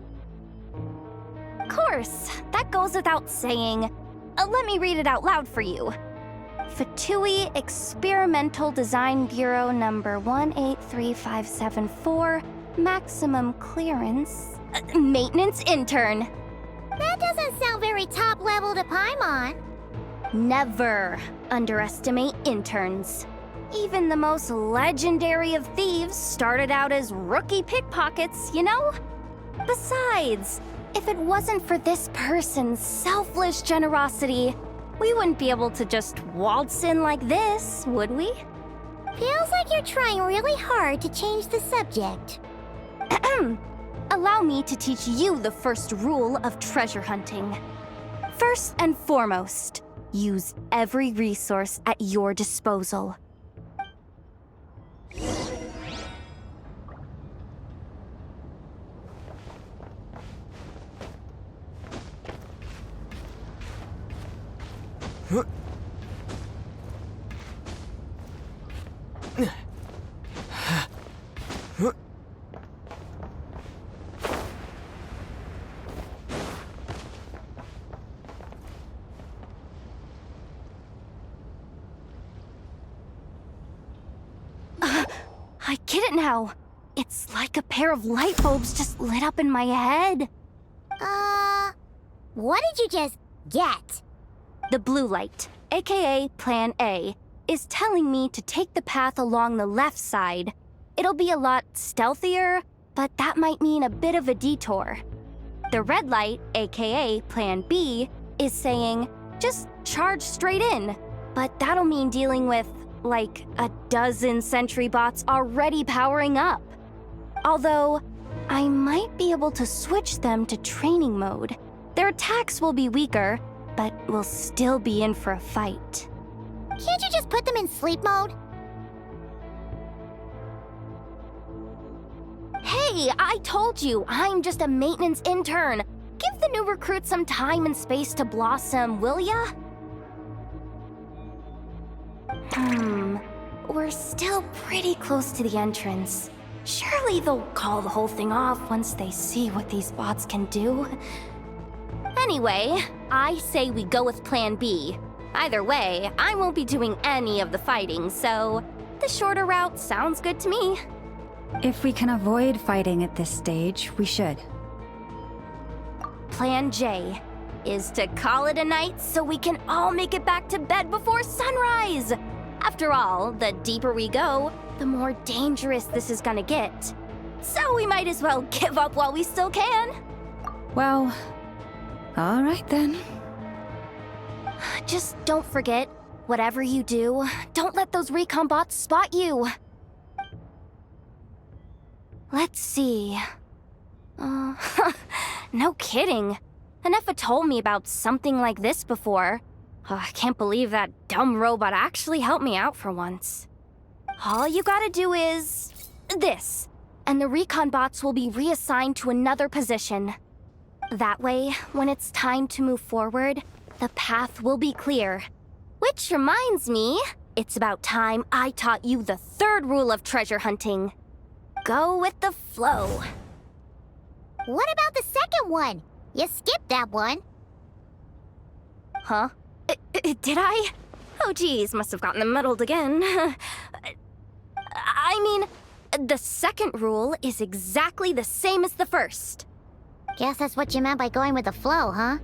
Of course, that goes without saying. Let me read it out loud for you. Fatui Experimental Design Bureau number 183574, maximum clearance, maintenance intern. That doesn't sound very top-level to Paimon. Never underestimate interns. Even the most legendary of thieves started out as rookie pickpockets, you know? Besides, if it wasn't for this person's selfless generosity, we wouldn't be able to just waltz in like this, would we? Feels like you're trying really hard to change the subject. Allow me to teach you the first rule of treasure hunting. First and foremost, use every resource at your disposal. I get it now. It's like a pair of light bulbs just lit up in my head. What did you just get? The blue light, aka Plan A, is telling me to take the path along the left side. It'll be a lot stealthier, but that might mean a bit of a detour. The red light, aka Plan B, is saying, just charge straight in. But that'll mean dealing with, like, a dozen sentry bots already powering up. Although, I might be able to switch them to training mode. Their attacks will be weaker, but we'll still be in for a fight. Can't you just put them in sleep mode? Hey, Hey, I told you, I'm just a maintenance intern. Give the new recruits some time and space to blossom, will ya? We're still pretty close to the entrance. Surely they'll call the whole thing off once they see what these bots can do. Anyway, I say we go with Plan B. Either way, I won't be doing any of the fighting, so the shorter route sounds good to me. If we can avoid fighting at this stage, we should. Plan J is to call it a night so we can all make it back to bed before sunrise. After all, the deeper we go, the more dangerous this is gonna get. So we might as well give up while we still can. Well, all right then. Just don't forget, whatever you do, don't let those recon bots spot you. Let's see. No kidding. Anefa told me about something like this before. I can't believe that dumb robot actually helped me out for once. All you gotta do is this, and the recon bots will be reassigned to another position. That way, when it's time to move forward, the path will be clear. Which reminds me, it's about time I taught you the third rule of treasure hunting. Go with the flow. What about the second one? You skipped that one. Huh? Did I? Oh geez, must have gotten them muddled again. I mean, the second rule is exactly the same as the first. Guess that's what you meant by going with the flow, huh?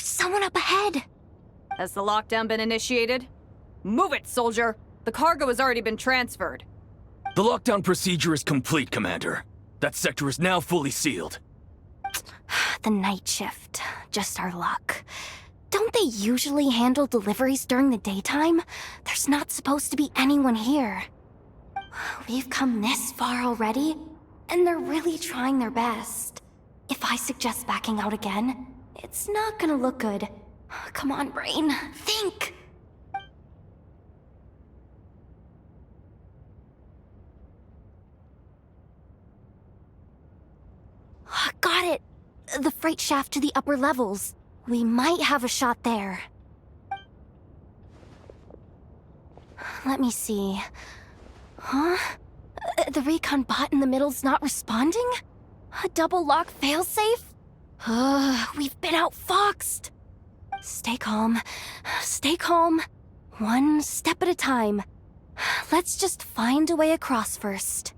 Someone up ahead! Has the lockdown been initiated? Move it, soldier! The cargo has already been transferred. The lockdown procedure is complete, Commander. That sector is now fully sealed. The night shift. Just our luck. Don't they usually handle deliveries during the daytime? There's not supposed to be anyone here. We've come this far already, and they're really trying their best. If I suggest backing out again, it's not gonna look good. Come on, brain. Think! Got it! The freight shaft to the upper levels. We might have a shot there. Let me see. Huh? The recon bot in the middle's not responding? A double lock failsafe? We've been outfoxed! Stay calm. Stay calm. One step at a time. Let's just find a way across first.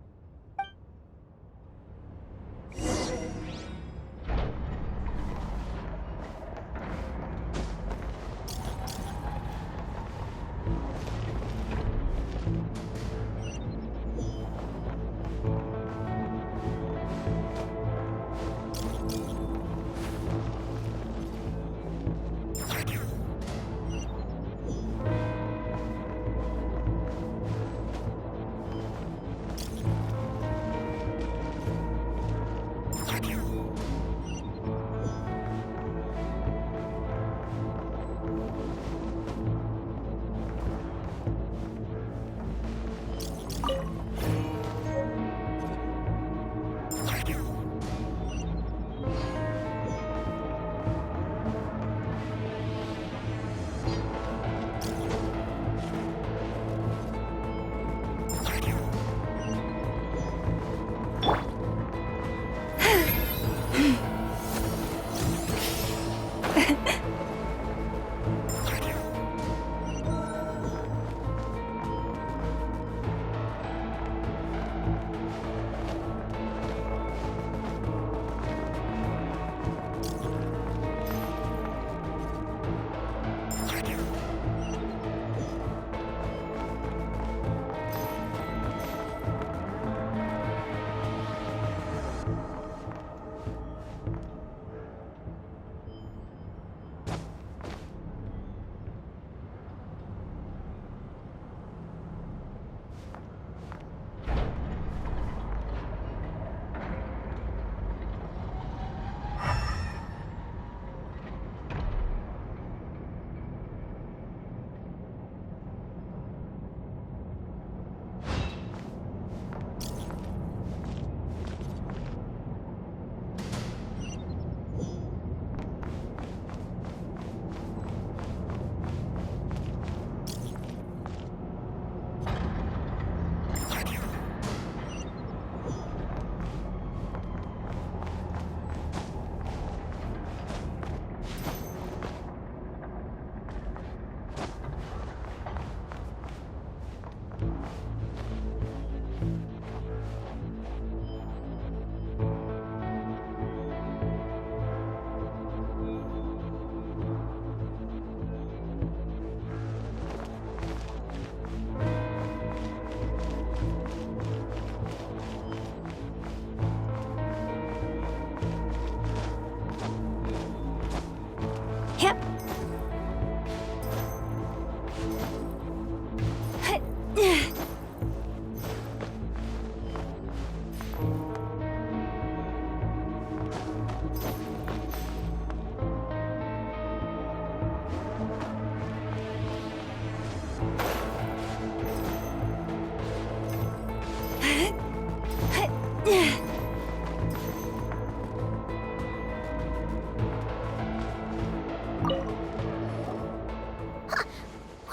What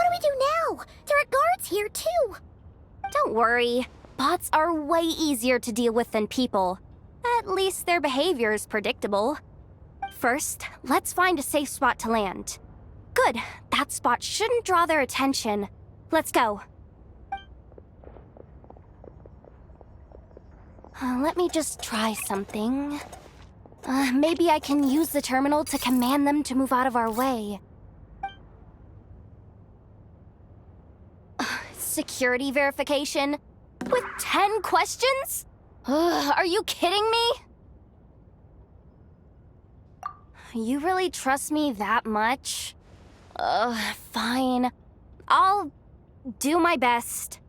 do we do now? There are guards here, too. Don't worry. Bots are way easier to deal with than people. At least their behavior is predictable. First, let's find a safe spot to land. Good. That spot shouldn't draw their attention. Let's go. Let me just try something. Maybe I can use the terminal to command them to move out of our way. Security verification? With 10 questions? Are you kidding me? You really trust me that much? Fine. I'll do my best.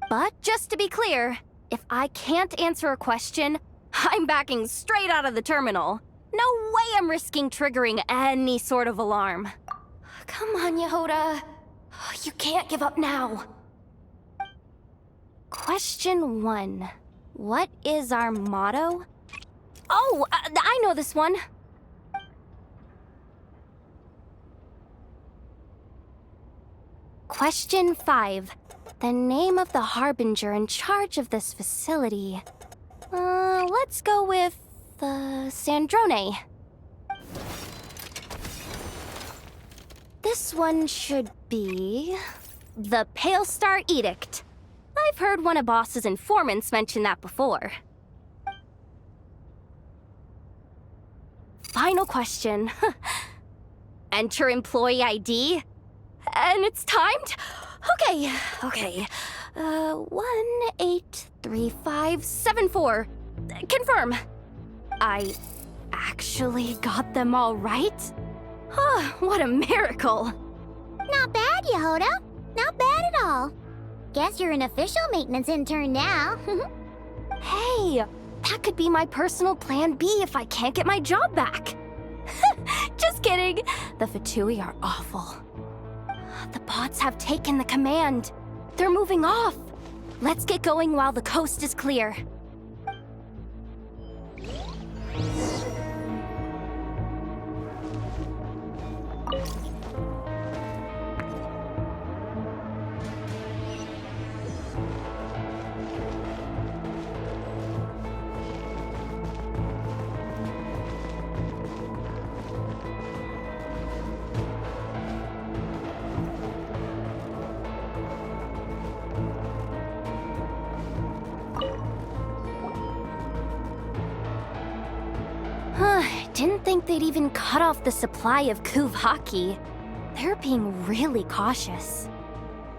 But just to be clear, if I can't answer a question, I'm backing straight out of the terminal. No way I'm risking triggering any sort of alarm. Come on, Yehoda. You can't give up now. Question 1. What is our motto? Oh, I know this one. Question 5. The name of the harbinger in charge of this facility. Let's go with, Sandrone. This one should be... the Pale Star Edict. I've heard one of Boss's informants mention that before. Final question. Enter employee ID. And it's timed? Okay. 183574. Confirm. I actually got them all right? What a miracle. Not bad, Yehoda. Not bad at all. Guess you're an official maintenance intern now. Hey, that could be my personal plan B if I can't get my job back. Just kidding. The Fatui are awful. The bots have taken the command. They're moving off. Let's get going while the coast is clear. Didn't think they'd even cut off the supply of Kuvaki. They're being really cautious.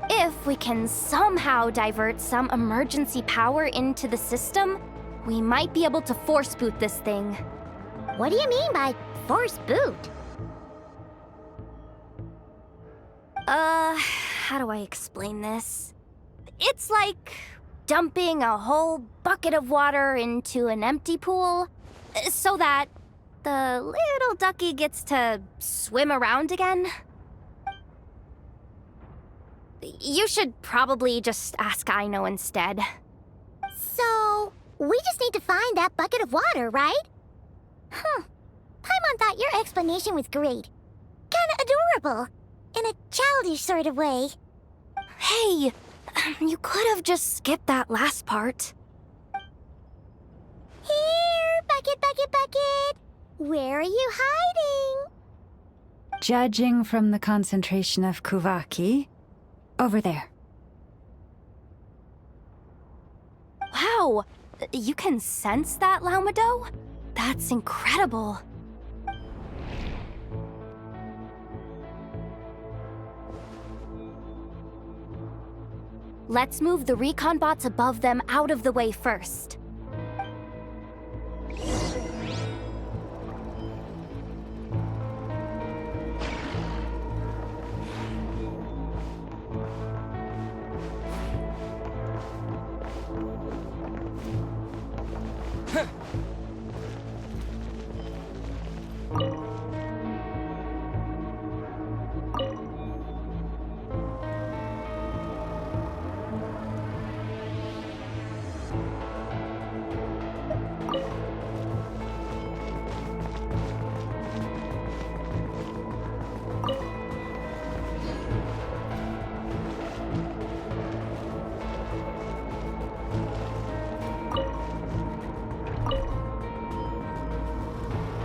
If we can somehow divert some emergency power into the system, we might be able to force boot this thing. What do you mean by force boot? How do I explain this? It's like dumping a whole bucket of water into an empty pool, so that the little ducky gets to swim around again. You should probably just ask Aino instead. So, we just need to find that bucket of water, right? Paimon thought your explanation was great. Kinda adorable. In a childish sort of way. Hey, you could have just skipped that last part. Here, bucket, bucket, bucket. Where are you hiding? Judging from the concentration of Kuvaki, over there. Wow, you can sense that, Laumado? That's incredible. Let's move the recon bots above them out of the way first.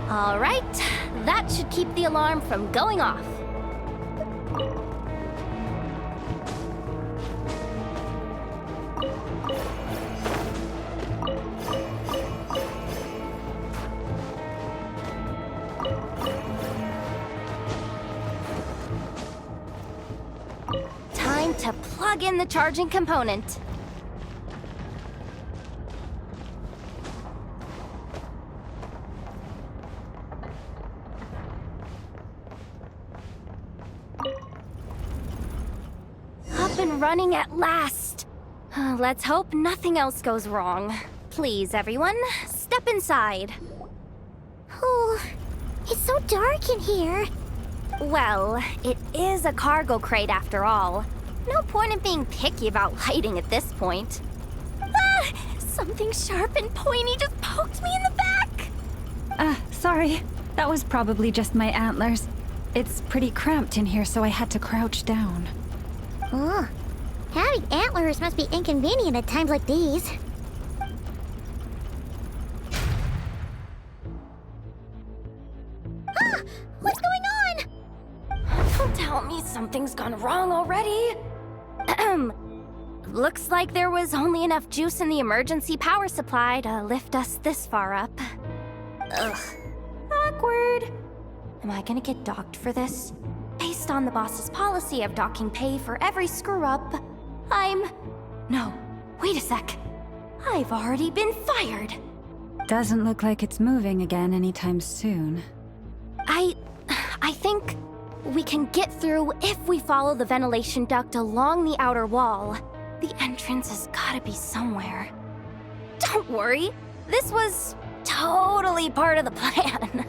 All right, that should keep the alarm from going off. Time to plug in the charging component. Up and running at last. Let's hope nothing else goes wrong. Please, everyone, step inside. Oh, it's so dark in here. Well, it is a cargo crate after all. No point in being picky about lighting at this point. Ah! Something sharp and pointy just poked me in the back! Sorry. That was probably just my antlers. It's pretty cramped in here, so I had to crouch down. Oh, having antlers must be inconvenient at times like these. Ah! What's going on? Don't tell me something's gone wrong already. Looks like there was only enough juice in the emergency power supply to lift us this far up. Ugh. Awkward. Am I gonna get docked for this? Based on the boss's policy of docking pay for every screw-up, No, wait a sec. I've already been fired. Doesn't look like it's moving again anytime soon. I think we can get through if we follow the ventilation duct along the outer wall. The entrance has gotta be somewhere. Don't worry, this was totally part of the plan.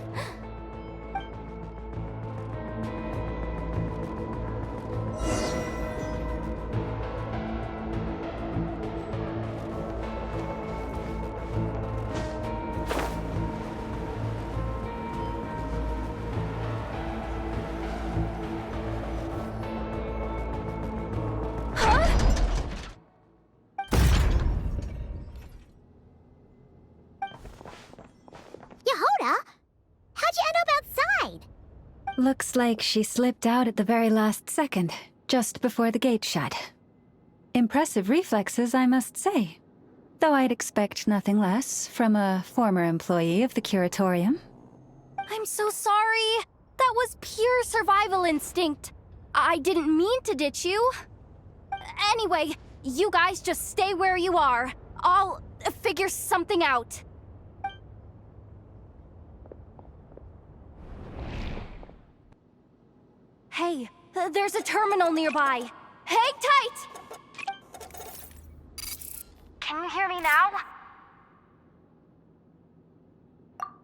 Yehoda? How'd you end up outside? Looks like she slipped out at the very last second, just before the gate shut. Impressive reflexes, I must say. Though I'd expect nothing less from a former employee of the Curatorium. I'm so sorry. That was pure survival instinct. I didn't mean to ditch you. Anyway, you guys just stay where you are. I'll figure something out. Hey, there's a terminal nearby. Hang tight! Can you hear me now?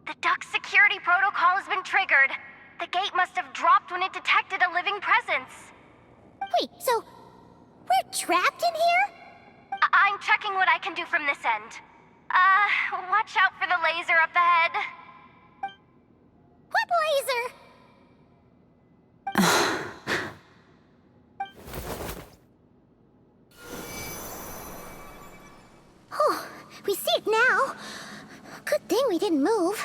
The duct security protocol has been triggered. The gate must have dropped when it detected a living presence. Wait, so we're trapped in here? I'm checking what I can do from this end. Watch out for the laser up ahead. What laser? Oh, we see it now. Good thing we didn't move.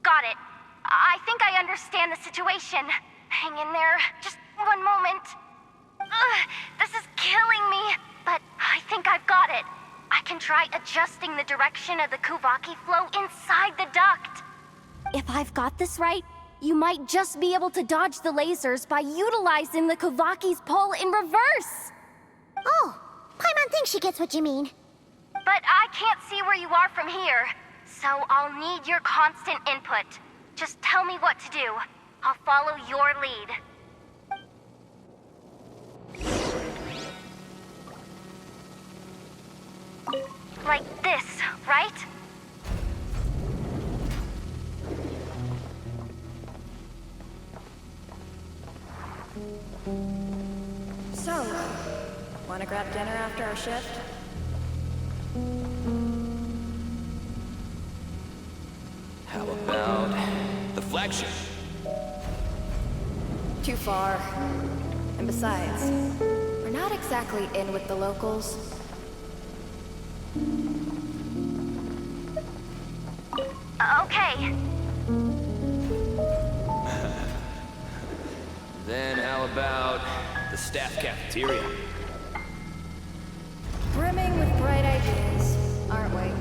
Got it. I think I understand the situation. Hang in there. Just one moment. This is killing me, but I think I've got it. I can try adjusting the direction of the Kuvaki flow inside the duct. If I've got this right, you might just be able to dodge the lasers by utilizing the Kuvaki's pull in reverse. Oh, Paimon thinks she gets what you mean. But I can't see where you are from here, so I'll need your constant input. Just tell me what to do. I'll follow your lead. Like this, right? So, wanna grab dinner after our shift? How about the flagship? Too far. And besides, we're not exactly in with the locals. Okay. Then how about the staff cafeteria? Brimming with bright ideas, aren't we?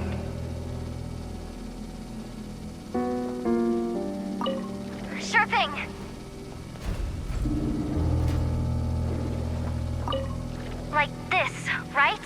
Sure thing. Like this, right?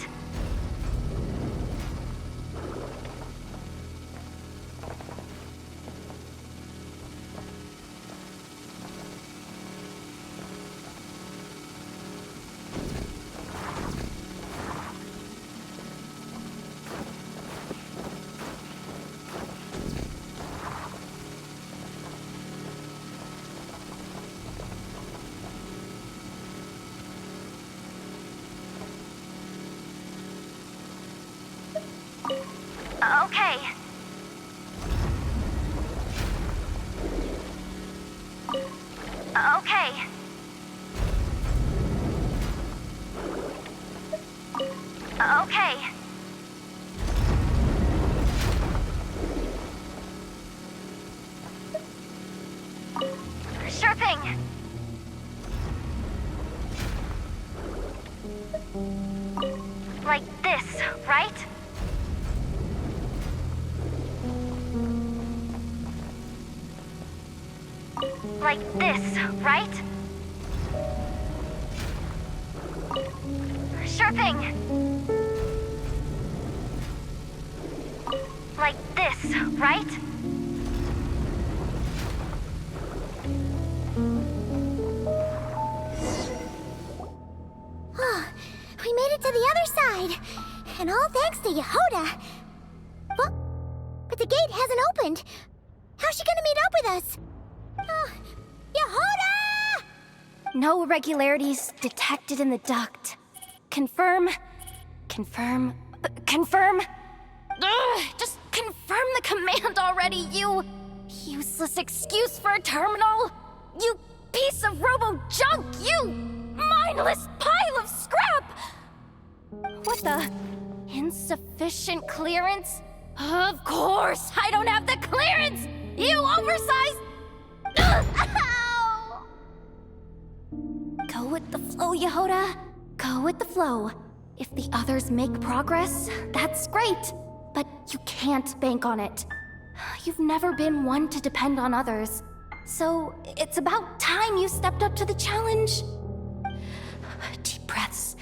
Okay. Okay. Okay. Sure thing. Like this, right? Like this, right? Sure thing. Like this, right? We made it to the other side. And all thanks to Yehoda. But the gate hasn't opened. How's she gonna meet up with us? Yehoda! No irregularities detected in the duct. Confirm. Confirm. Confirm. Ugh, just confirm the command already, you useless excuse for a terminal. You piece of robo-junk, you mindless pile of scrap! What the? Insufficient clearance? Of course, I don't have the clearance! You oversized... Ow! Go with the flow, Yehoda. Go with the flow. If the others make progress, that's great. But you can't bank on it. You've never been one to depend on others. So it's about time you stepped up to the challenge. Deep breaths.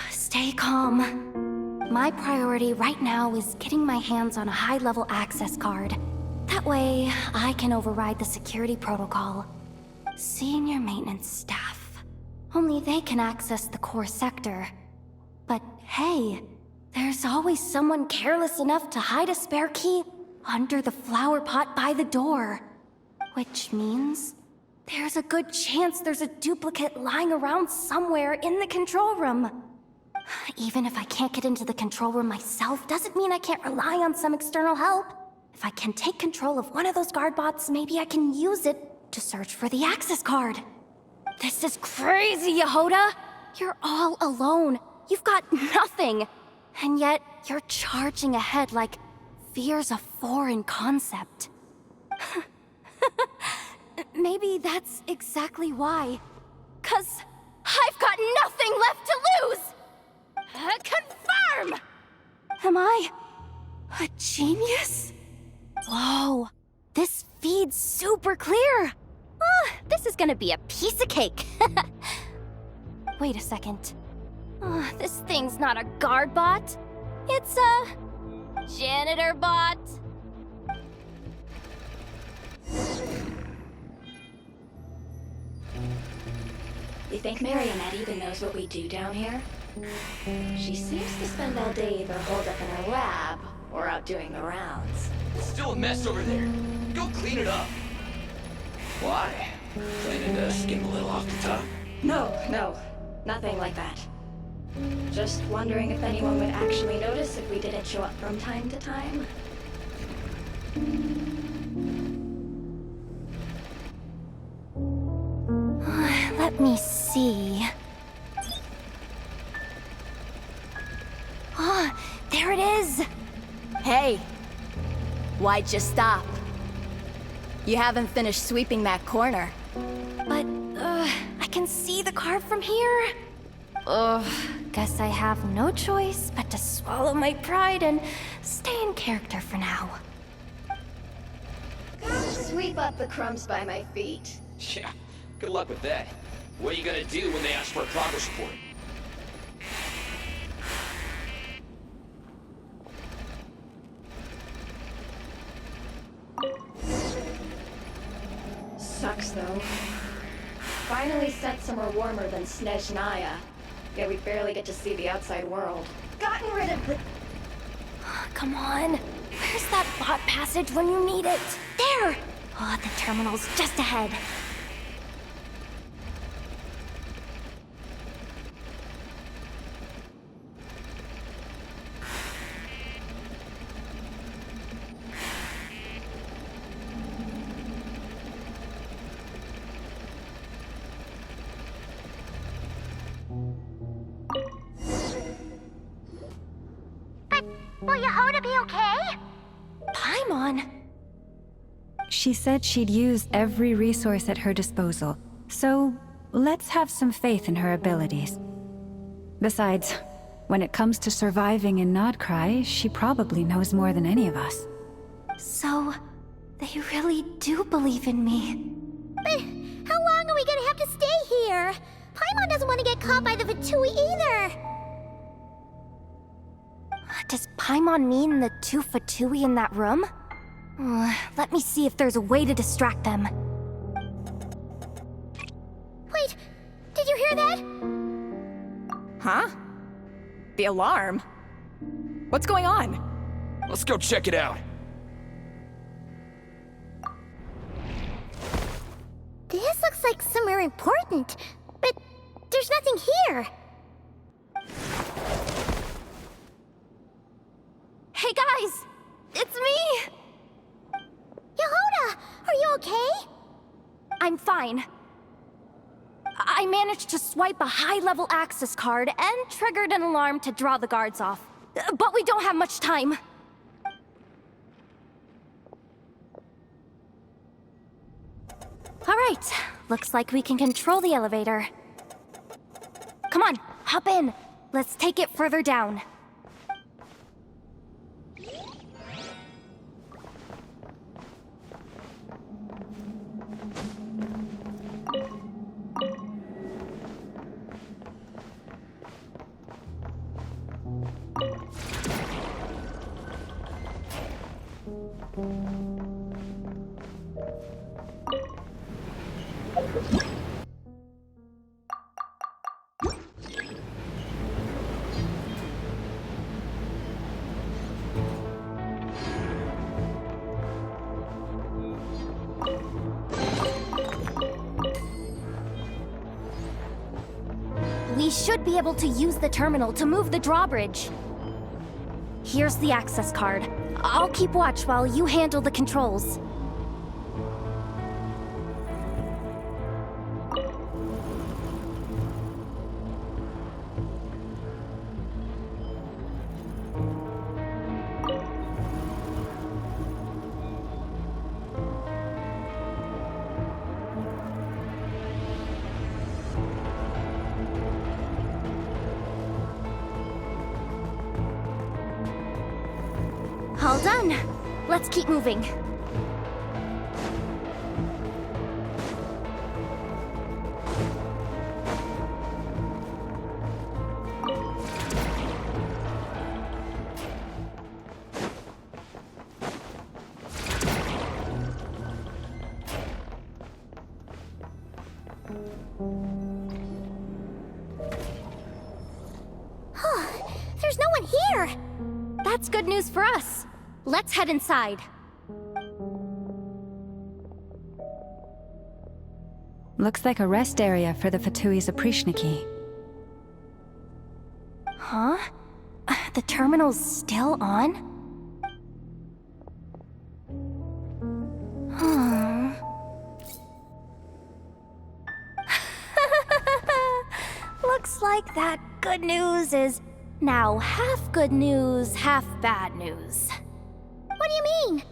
Stay calm. My priority right now is getting my hands on a high-level access card. That way, I can override the security protocol. Senior maintenance staff. Only they can access the core sector. But hey, there's always someone careless enough to hide a spare key under the flower pot by the door. Which means there's a good chance there's a duplicate lying around somewhere in the control room. Even if I can't get into the control room myself, doesn't mean I can't rely on some external help. If I can take control of one of those guard bots, maybe I can use it to search for the access card. This is crazy, Yehoda! You're all alone. You've got nothing. And yet, you're charging ahead like fear's a foreign concept. Maybe that's exactly why. 'Cause I've got nothing left to lose! Confirm! Am I a genius? Whoa, this feed's super clear. Oh, this is gonna be a piece of cake. Wait a second. Oh, this thing's not a guard bot. It's a janitor bot. You think Marionette even knows what we do down here? She seems to spend all day either holed up in her lab or out doing the rounds. It's still a mess over there. Go clean it up. Why? Planning to skim a little off the top? No, nothing like that. Just wondering if anyone would actually notice if we didn't show up from time to time. Let me see. Ah, there it is! Hey! Why'd you stop? You haven't finished sweeping that corner. But, I can see the card from here. Ugh, guess I have no choice but to swallow my pride and stay in character for now. Sweep up the crumbs by my feet. Yeah, good luck with that. What are you gonna do when they ask for a progress report? Sucks though. Finally sent somewhere warmer than Snezhnaya. Yet we barely get to see the outside world. Gotten rid of the... Come on. Where's that bot passage when you need it? There! Oh, the terminal's just ahead. Will Yehoda be okay? Paimon? She said she'd use every resource at her disposal, so let's have some faith in her abilities. Besides, when it comes to surviving in Nodcry, she probably knows more than any of us. So, they really do believe in me. But how long are we gonna have to stay here? Paimon doesn't want to get caught by the Fatui either. Does Paimon mean the two Fatui in that room? Let me see if there's a way to distract them. Wait, did you hear that? Huh? The alarm? What's going on? Let's go check it out. This looks like somewhere important, but there's nothing here. Hey guys! It's me! Yehoda, are you okay? I'm fine. I managed to swipe a high-level access card and triggered an alarm to draw the guards off. But we don't have much time. Alright, looks like we can control the elevator. Come on, hop in. Let's take it further down. We should be able to use the terminal to move the drawbridge. Here's the access card. I'll keep watch while you handle the controls. All done. Let's keep moving. here. That's good news for us. Let's head inside. Looks like a rest area for the Fatui's Oprishniki. Huh? The terminal's still on? Hmm. Looks like that good news is now half good news, half bad news. What do you mean?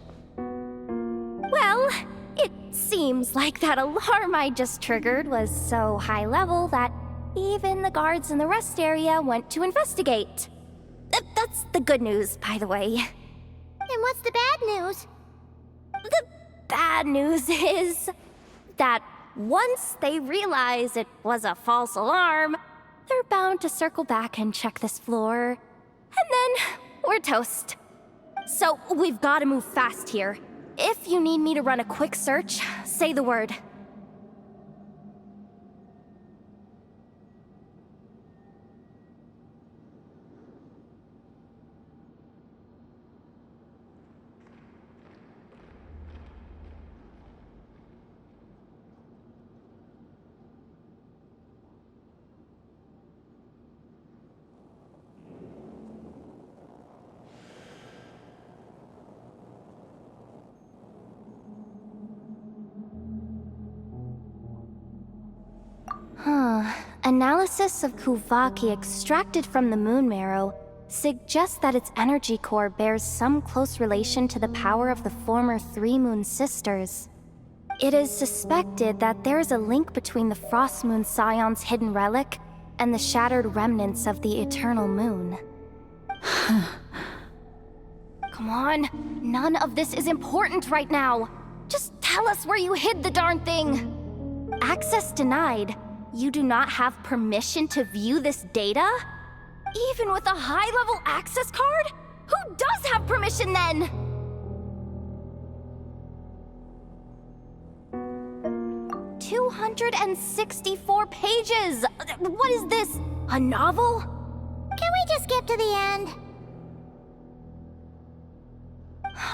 Well, it seems like that alarm I just triggered was so high level that even the guards in the rest area went to investigate. That's the good news, by the way. And what's the bad news? The bad news is that once they realize it was a false alarm, they're bound to circle back and check this floor. And then we're toast. So we've got to move fast here. If you need me to run a quick search, say the word. Analysis of Kuvaki extracted from the moon marrow suggests that its energy core bears some close relation to the power of the former Three Moon Sisters. It is suspected that there is a link between the Frost Moon Scion's hidden relic and the shattered remnants of the Eternal Moon. Come on, none of this is important right now. Just tell us where you hid the darn thing. Access denied. You do not have permission to view this data? Even with a high-level access card? Who does have permission then? "264 pages! What is this? A novel? Can we just skip to the end?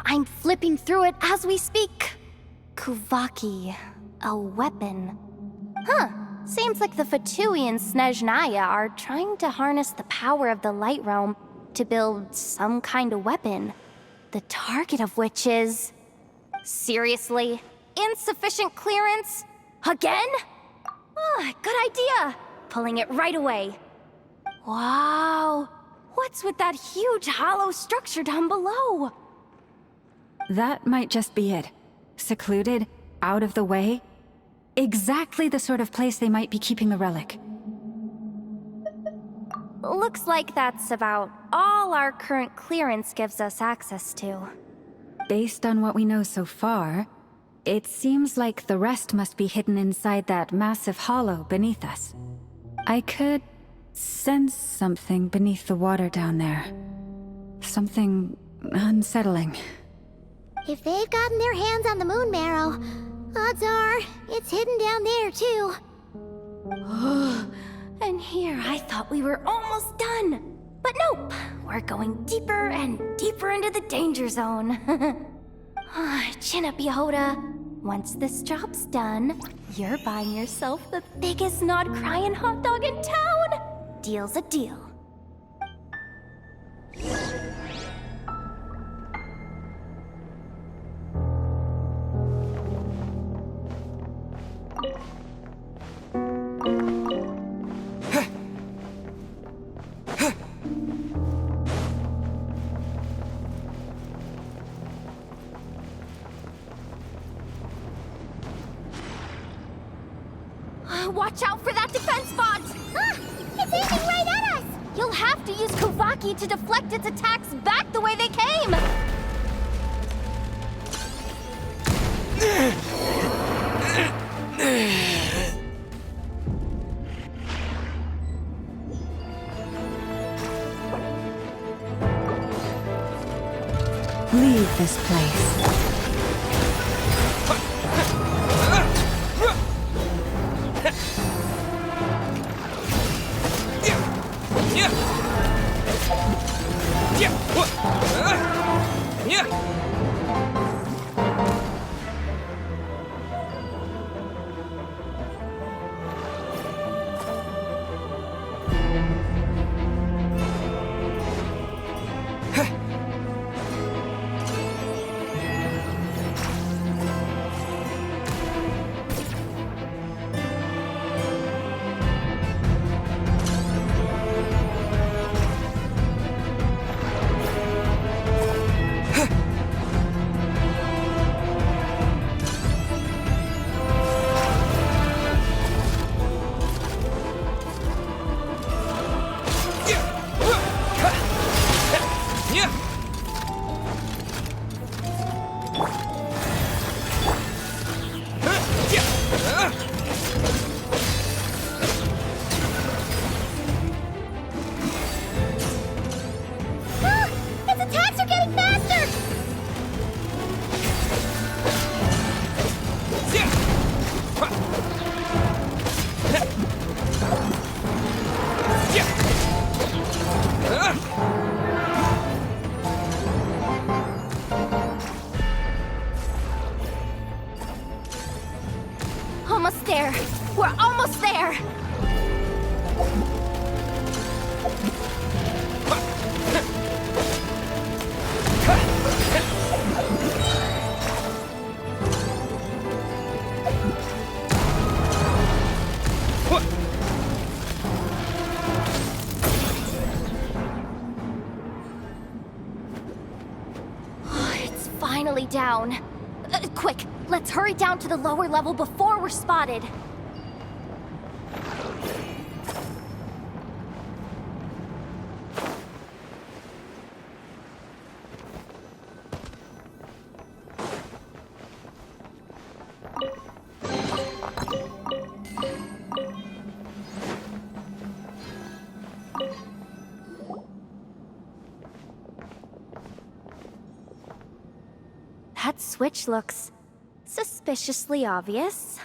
I'm flipping through it as we speak. Kuvaki, a weapon. Huh. Seems like the Fatui and Snezhnaya are trying to harness the power of the Light Realm to build some kind of weapon, the target of which is... Seriously? Insufficient clearance? Again? Good idea! Pulling it right away. Wow! What's with that huge hollow structure down below? That might just be it. Secluded, out of the way. Exactly the sort of place they might be keeping the relic. Looks like that's about all our current clearance gives us access to. Based on what we know so far, it seems like the rest must be hidden inside that massive hollow beneath us. I could sense something beneath the water down there. Something unsettling. If they've gotten their hands on the moon marrow, odds are it's hidden down there too. And here I thought we were almost done. But nope, we're going deeper and deeper into the danger zone. Chin up, Yehoda. Once this job's done, you're buying yourself the biggest nod-crying hot dog in town. Deal's a deal. Watch out for that defense bot! It's aiming right at us! You'll have to use Kuvaki to deflect its attacks back the way they came! Leave this place. Its attacks are getting faster! Almost there. We're almost there. It's finally down. Quick, let's hurry down to the lower level before we're spotted. That switch looks suspiciously obvious.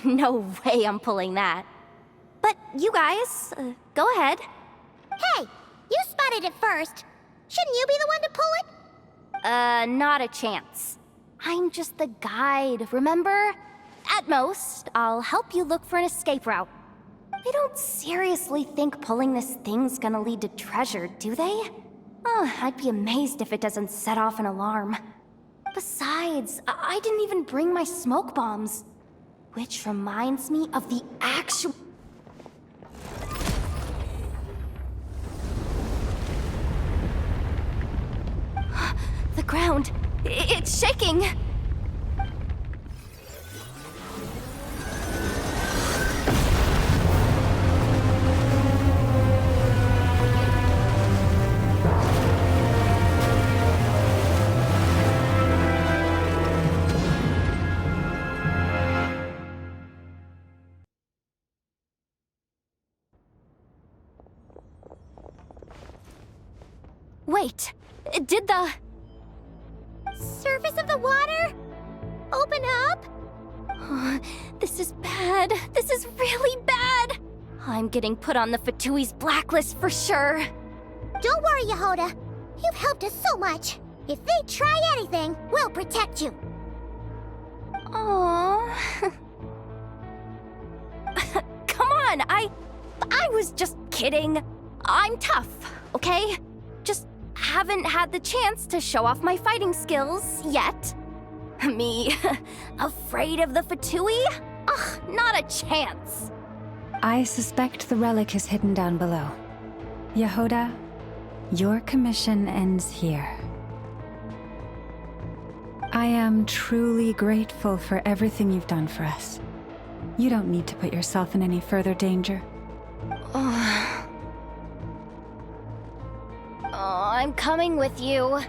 No way I'm pulling that. But you guys, go ahead. Hey, you spotted it first. Shouldn't you be the one to pull it? Not a chance. I'm just the guide, remember? At most, I'll help you look for an escape route. They don't seriously think pulling this thing's gonna lead to treasure, do they? I'd be amazed if it doesn't set off an alarm. Besides, I didn't even bring my smoke bombs. Which reminds me of the actual... The ground, it's shaking! Wait, did the... Surface of the water? Open up? This is bad. This is really bad. I'm getting put on the Fatui's blacklist for sure. Don't worry, Yehoda. You've helped us so much. If they try anything, we'll protect you. Aww. Come on, I was just kidding. I'm tough, okay? Just haven't had the chance to show off my fighting skills yet. Me, afraid of the Fatui? Ugh, not a chance. I suspect the relic is hidden down below. Yehoda, your commission ends here. I am truly grateful for everything you've done for us. You don't need to put yourself in any further danger. I'm coming with you.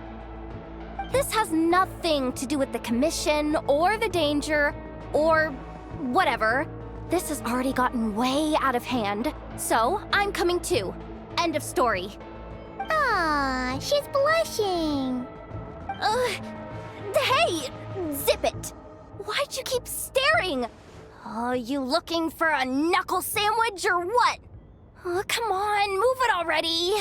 This has nothing to do with the commission or the danger or whatever. This has already gotten way out of hand, so I'm coming too. End of story. Ah, she's blushing. Hey, zip it. Why'd you keep staring? You looking for a knuckle sandwich or what? Come on, move it already.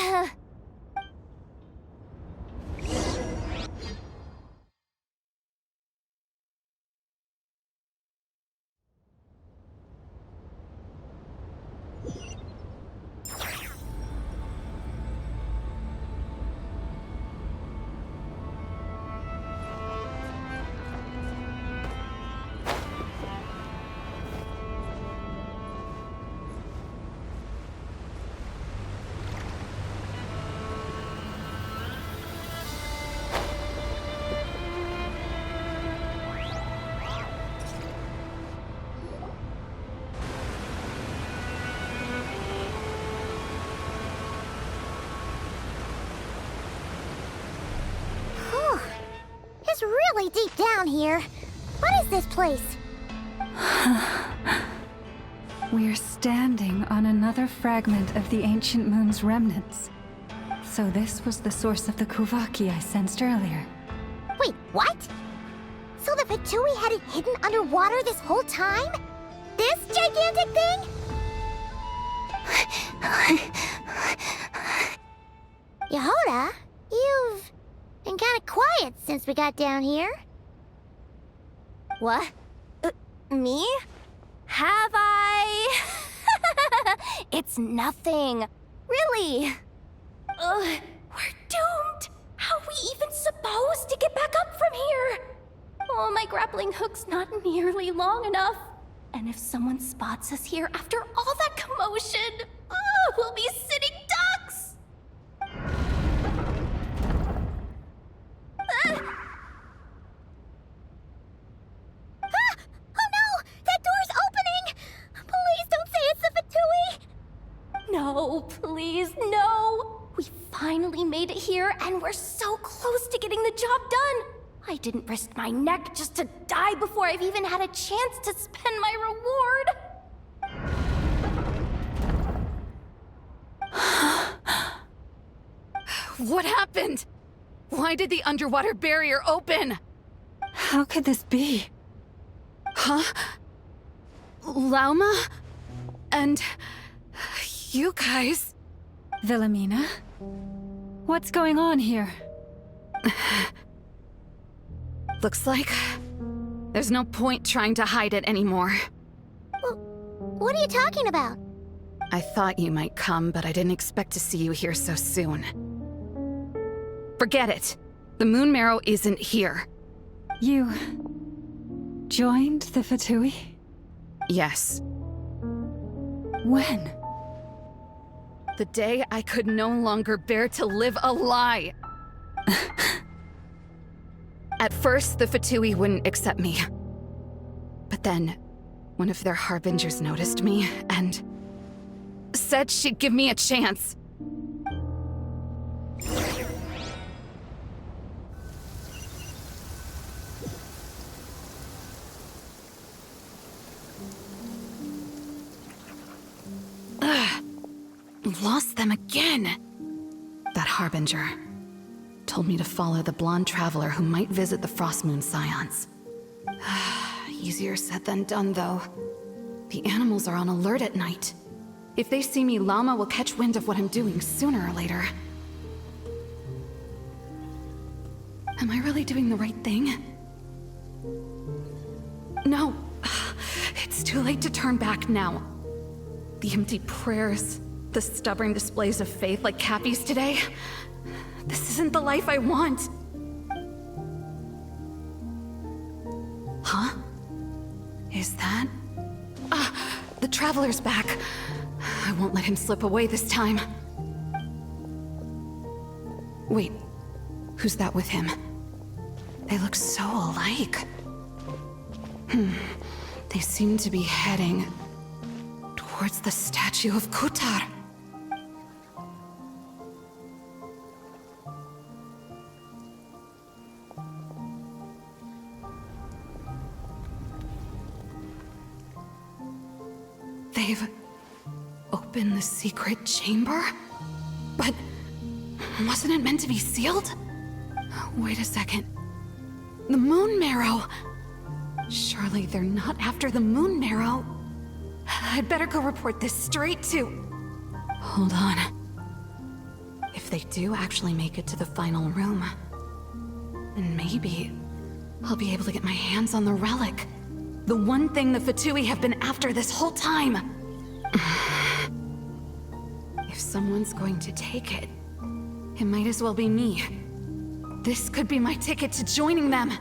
is really deep down here. What is this place? We're standing on another fragment of the ancient moon's remnants. So this was the source of the Kuvaki I sensed earlier. Wait, what? So the Fatui had it hidden underwater this whole time? This gigantic thing? Yehoda, you've been kind of quiet since we got down here. What? Me? Have I? It's nothing. Really. We're doomed. How are we even supposed to get back up from here? Oh, my grappling hook's not nearly long enough. And if someone spots us here after all that commotion, we'll be sitting ducks! Oh no! That door's opening! Please don't say it's the Fatui! No, please, no! We finally made it here, and we're so close to getting the job done! I didn't risk my neck just to die before I've even had a chance to spend my reward! What happened? Why did the underwater barrier open? How could this be? Huh? Lauma? And... you guys... Wilhelmina? What's going on here? Looks like... there's no point trying to hide it anymore. What are you talking about? I thought you might come, but I didn't expect to see you here so soon. Forget it. The Moon Marrow isn't here. You... joined the Fatui? Yes. When? The day I could no longer bear to live a lie. At first, the Fatui wouldn't accept me. But then, one of their harbingers noticed me and said she'd give me a chance. Lost them again. That harbinger told me to follow the blonde traveler who might visit the Frostmoon Scions. Easier said than done, though. The animals are on alert at night. If they see me, Llama will catch wind of what I'm doing sooner or later. Am I really doing the right thing? No. It's too late to turn back now. The empty prayers, the stubborn displays of faith like Cappy's today. This isn't the life I want. Huh? Is that... the Traveler's back. I won't let him slip away this time. Wait, who's that with him? They look so alike. They seem to be heading towards the statue of Kutar. They've opened the secret chamber? But wasn't it meant to be sealed? Wait a second. The Moon Marrow! Surely they're not after the Moon Marrow. I'd better go report this straight to... Hold on. If they do actually make it to the final room, then maybe I'll be able to get my hands on the relic. The one thing the Fatui have been after this whole time. If someone's going to take it, it might as well be me. This could be my ticket to joining them.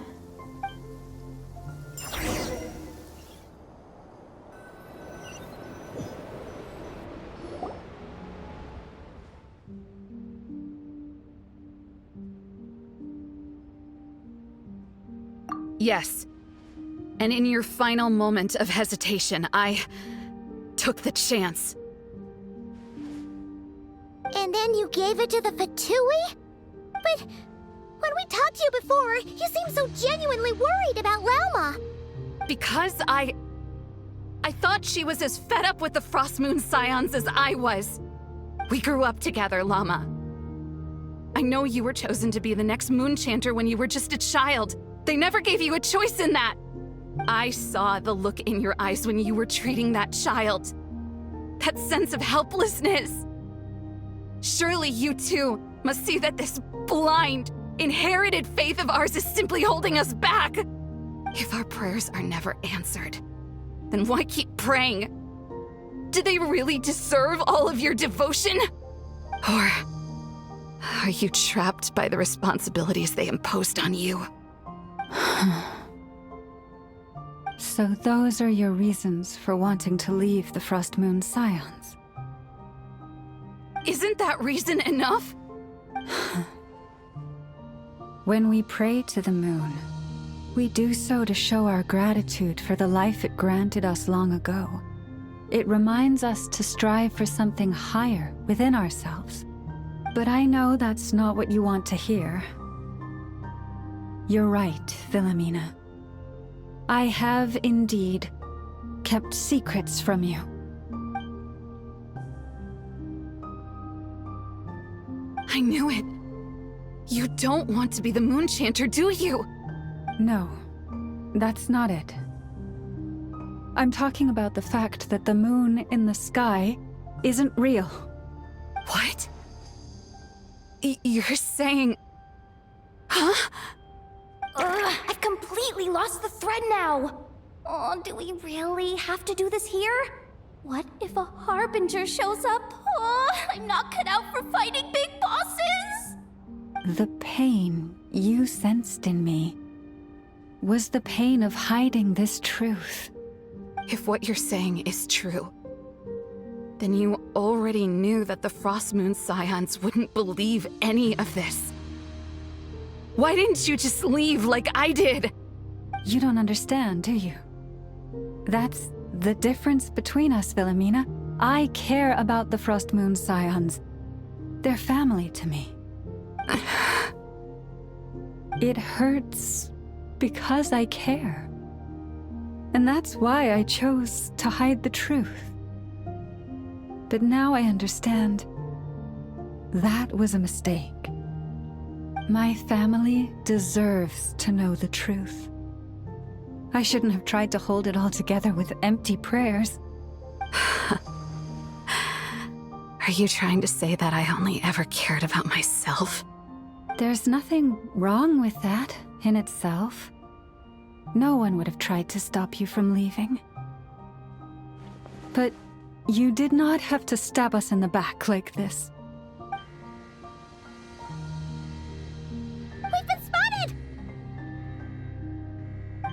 Yes. And in your final moment of hesitation, I took the chance. And then you gave it to the Fatui? But When we talked to you before, you seemed so genuinely worried about Lauma. Because I thought she was as fed up with the Frost Moon Scions as I was. We grew up together, Llama. I know you were chosen to be the next Moon Chanter when you were just a child. They never gave you a choice in that. I saw the look in your eyes when you were treating that child. That sense of helplessness. Surely you too must see that this blind, inherited faith of ours is simply holding us back. If our prayers are never answered, then why keep praying? Do they really deserve all of your devotion? Or are you trapped by the responsibilities they imposed on you? So those are your reasons for wanting to leave the Frost Moon Scions? Isn't that reason enough? When we pray to the moon, we do so to show our gratitude for the life it granted us long ago. It reminds us to strive for something higher within ourselves. But I know that's not what you want to hear. You're right, Philomena. I have indeed kept secrets from you. I knew it. You don't want to be the Moon Chanter, do you? No, that's not it. I'm talking about the fact that the moon in the sky isn't real. What? You're saying... Huh? I've completely lost the thread now. Oh, do we really have to do this here? What if a Harbinger shows up? Oh, I'm not cut out for fighting big bosses! The pain you sensed in me was the pain of hiding this truth. If what you're saying is true, then you already knew that the Frost Moon Scions wouldn't believe any of this. Why didn't you just leave like I did? You don't understand, do you? That's the difference between us, Philomena. I care about the Frost Moon Scions. They're family to me. It hurts because I care. And that's why I chose to hide the truth. But now I understand. That was a mistake. My family deserves to know the truth. I shouldn't have tried to hold it all together with empty prayers. Are you trying to say that I only ever cared about myself? There's nothing wrong with that in itself. No one would have tried to stop you from leaving. But you did not have to stab us in the back like this. We've been spotted!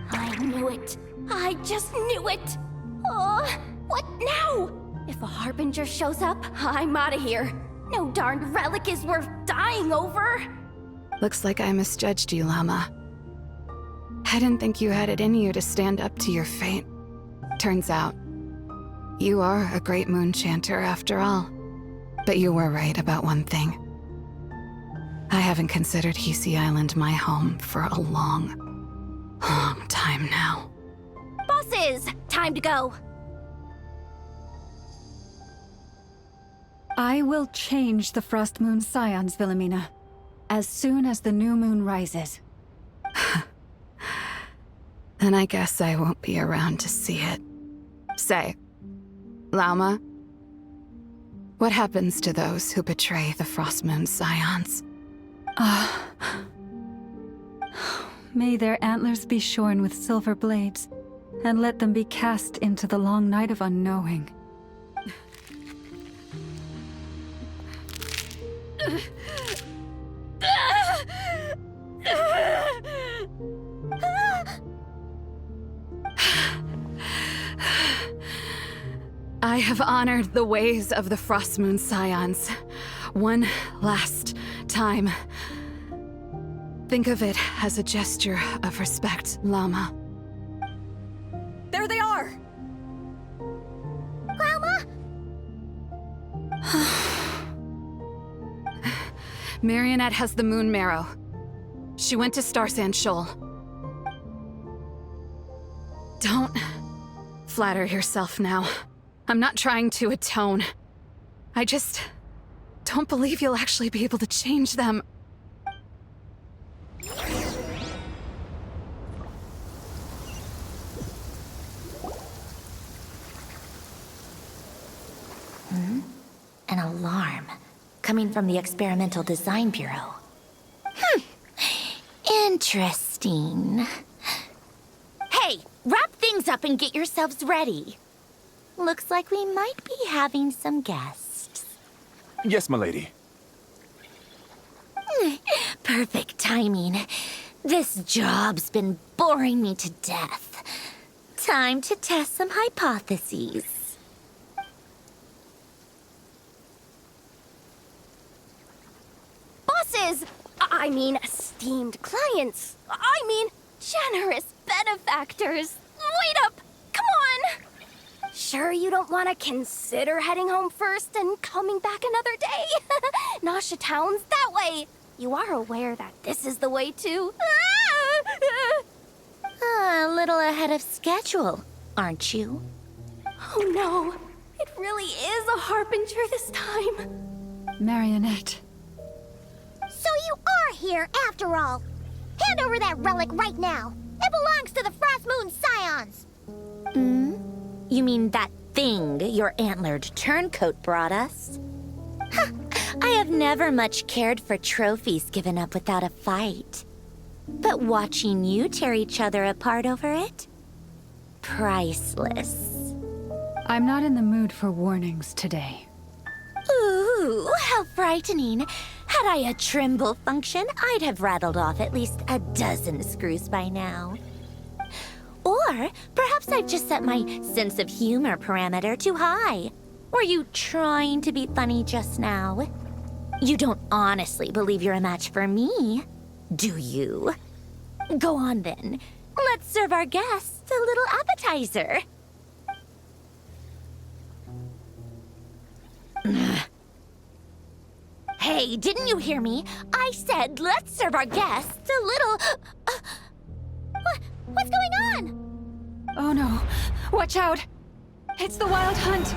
I knew it. I just knew it. Oh, what now? If a Harbinger shows up, I'm out of here. No darned relic is worth dying over. Looks like I misjudged you, Llama. I didn't think you had it in you to stand up to your fate. Turns out, you are a great Moon Chanter after all. But you were right about one thing. I haven't considered Hisi Island my home for a long, long time now. Bosses, time to go. I will change the Frost Moon Scions, Philomena, as soon as the new moon rises. Then I guess I won't be around to see it. Say, Lauma, what happens to those who betray the Frost Moon Scions? May their antlers be shorn with silver blades, and let them be cast into the long night of unknowing. I have honored the ways of the Frost Moon Scions one last time. Think of it as a gesture of respect, Llama. There they are! Lauma? Marionette has the moon marrow. She went to Star Sand Shoal. Don't flatter yourself now. I'm not trying to atone. I just don't believe you'll actually be able to change them. An alarm coming from the Experimental Design Bureau. Interesting. Hey, wrap things up and get yourselves ready. Looks like we might be having some guests. Yes, milady. Perfect timing. This job's been boring me to death. Time to test some hypotheses. Bosses! I mean, esteemed clients. I mean, generous benefactors. Wait up! Come on! Sure you don't want to consider heading home first and coming back another day? Nasha Town's that way. You are aware that this is the way to... A little ahead of schedule, aren't you? Oh no, it really is a harbinger this time. Marionette. So you are here after all. Hand over that relic right now. It belongs to the Frost Moon Scions. You mean that thing your antlered turncoat brought us? I have never much cared for trophies given up without a fight. But watching you tear each other apart over it? Priceless. I'm not in the mood for warnings today. Ooh, how frightening. Had I a Trimble function, I'd have rattled off at least a dozen screws by now. Or perhaps I've just set my sense of humor parameter too high. Were you trying to be funny just now? You don't honestly believe you're a match for me, do you? Go on then. Let's serve our guests a little appetizer. Hey, didn't you hear me? I said let's serve our guests a little... What's going on? Oh no. Watch out! It's the Wild Hunt!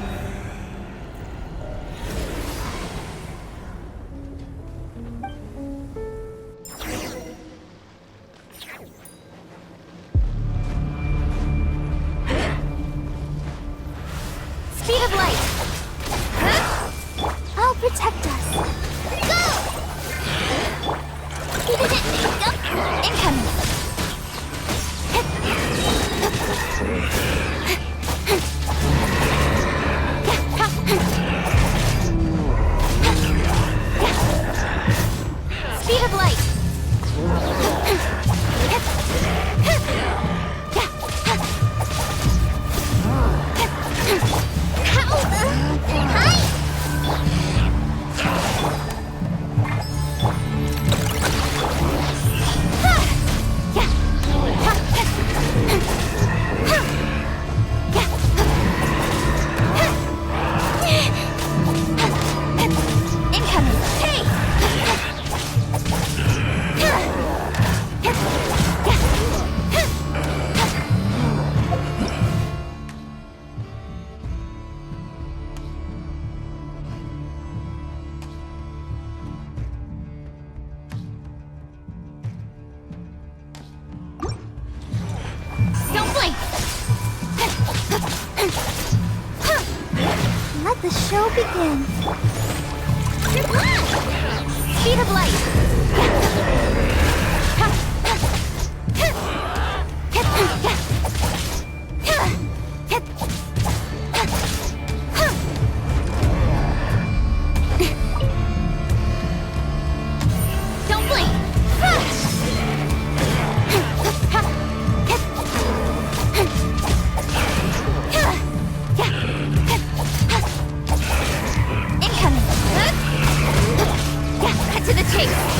Speed of light! I'll protect us. Go! Incoming! Speed of light! Let the show begin. Speed of light. Don't blink. Incoming. Cut to the chase.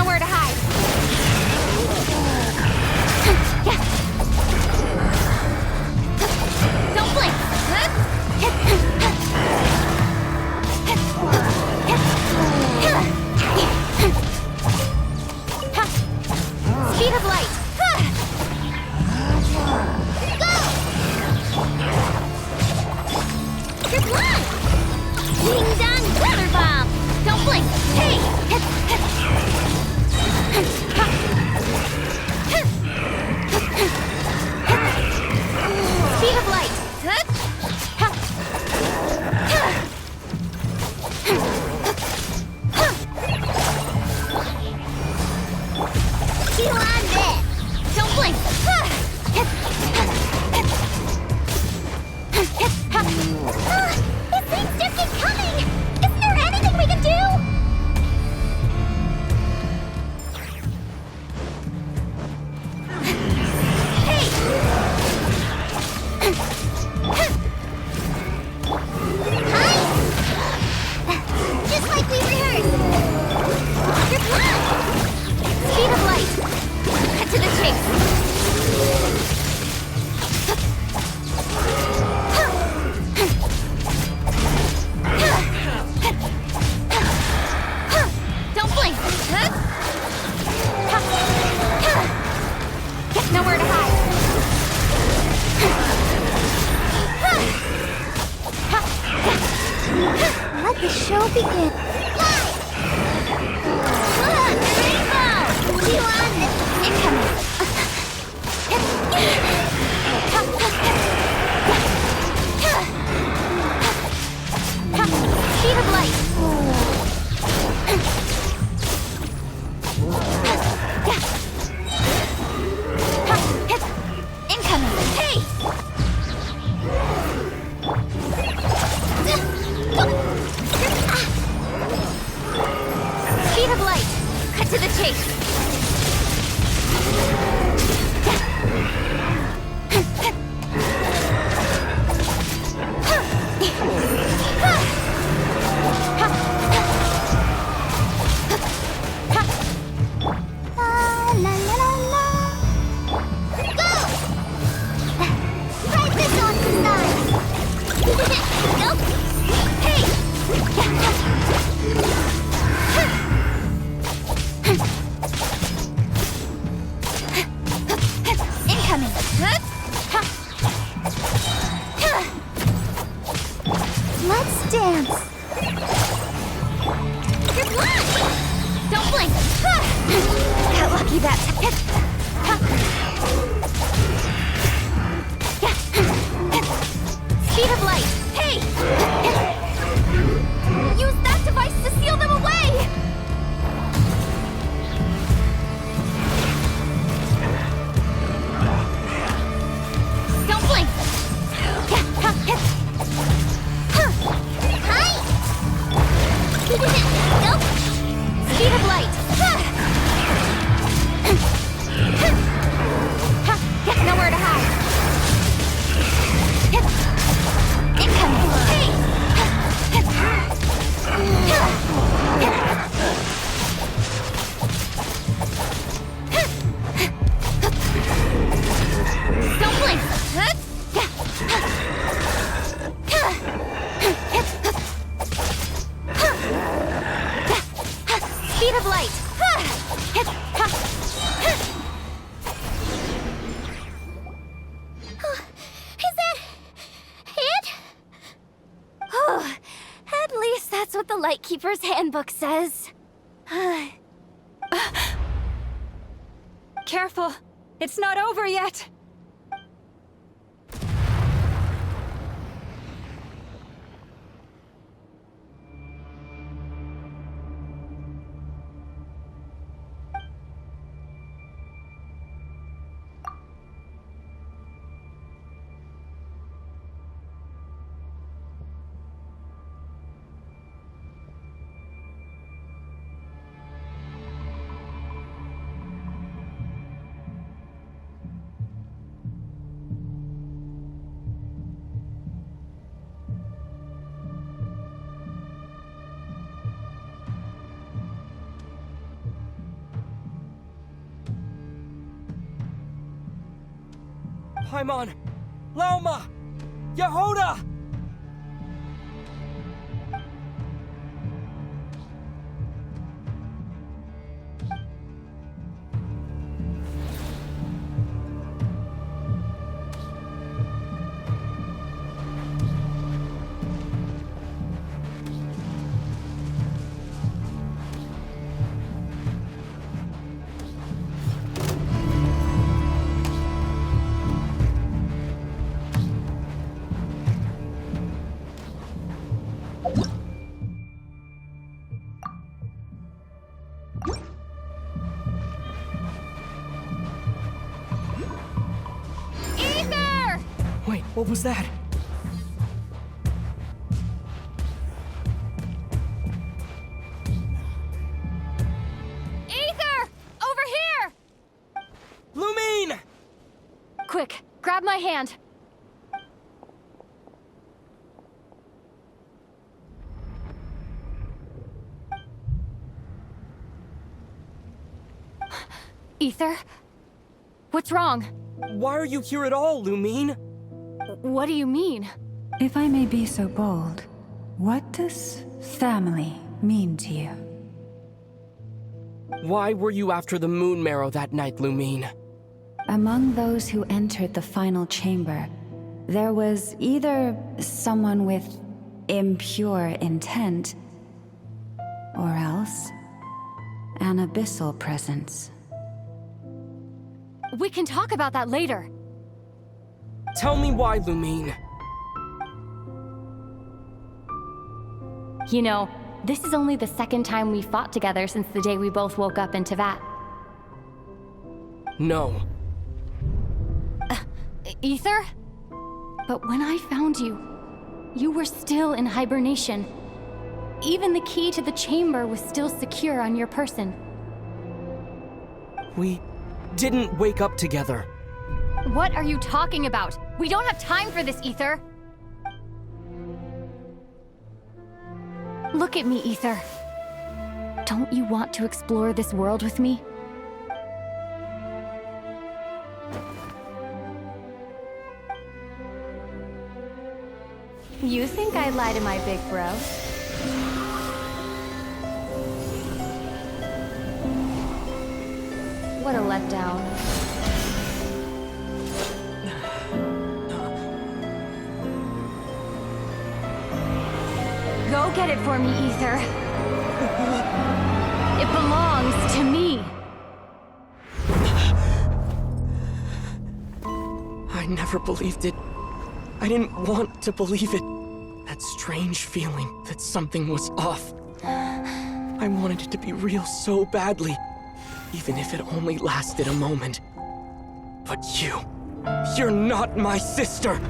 nowhere to hide. Don't blink. Speed of light. Go! You're blind! Ding dong, weather bomb! Don't blink! Hey! Speed of light! Feel on this! Don't blink! These things just keep coming! Isn't there anything we can do? Hey! Hi! Just like we rehearsed! You're blind! Speed of light! Cut to the chase! Don't blink! Nowhere to hide! Let the show begin! Live! Look! Rainbow! You on this? Incoming! Speed of light! Incoming! Hey! Speed of light! Cut to the chase! La la la la. Go! Ride this on the side. Nope. Hey! Incoming. Let's dance. You're blind. Don't blink. Got lucky that time. Speed of light. Hey! Use that device to seal them away! Don't blink! Hi! Nope! Speed of light! Nowhere to hide! Incoming! Hey! Don't blink! Speed of light! Is that it? Oh, at least that's what the Lightkeeper's Handbook says. Careful! It's not over yet! Paimon! Laoma! Yehoda! Wait, what was that? Ether! Over here! Lumine! Quick, grab my hand. Ether? What's wrong? Why are you here at all, Lumine? What do you mean? If I may be so bold, what does family mean to you? Why were you after the Moon Marrow that night, Lumine? Among those who entered the final chamber, there was either someone with impure intent, or else an abyssal presence. We can talk about that later. Tell me why, Lumine. You know, this is only the second time we fought together since the day we both woke up in Teyvat. No. Ether? But when I found you, you were still in hibernation. Even the key to the chamber was still secure on your person. We didn't wake up together. What are you talking about? We don't have time for this, Ether! Look at me, Ether. Don't you want to explore this world with me? You think I'd lie to my big bro? What a letdown. Go get it for me, Ether. It belongs to me. I never believed it. I didn't want to believe it. That strange feeling that something was off. I wanted it to be real so badly, even if it only lasted a moment. But you're not my sister!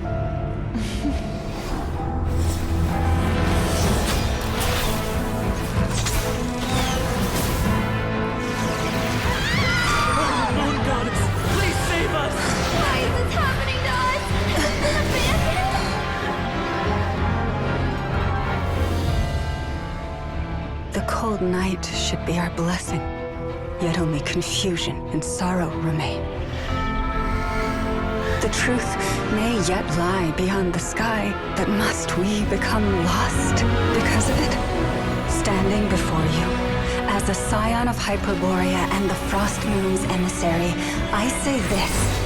The cold night should be our blessing, yet only confusion and sorrow remain. The truth may yet lie beyond the sky, but must we become lost because of it? Standing before you, as a scion of Hyperborea and the Frost Moon's emissary, I say this.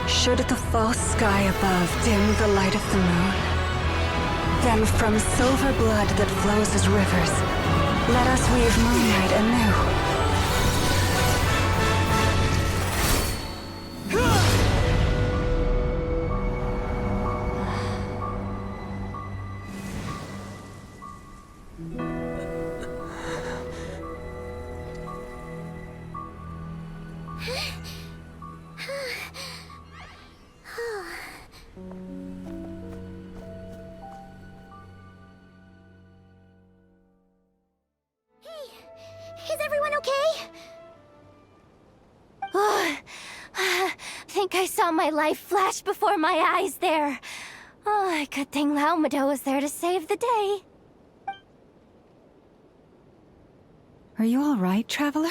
Should the false sky above dim the light of the moon, then from silver blood that flows as rivers, let us weave moonlight anew. Is everyone okay? Think I saw my life flash before my eyes there. Oh, good thing Laomado was there to save the day. Are you all right, traveler?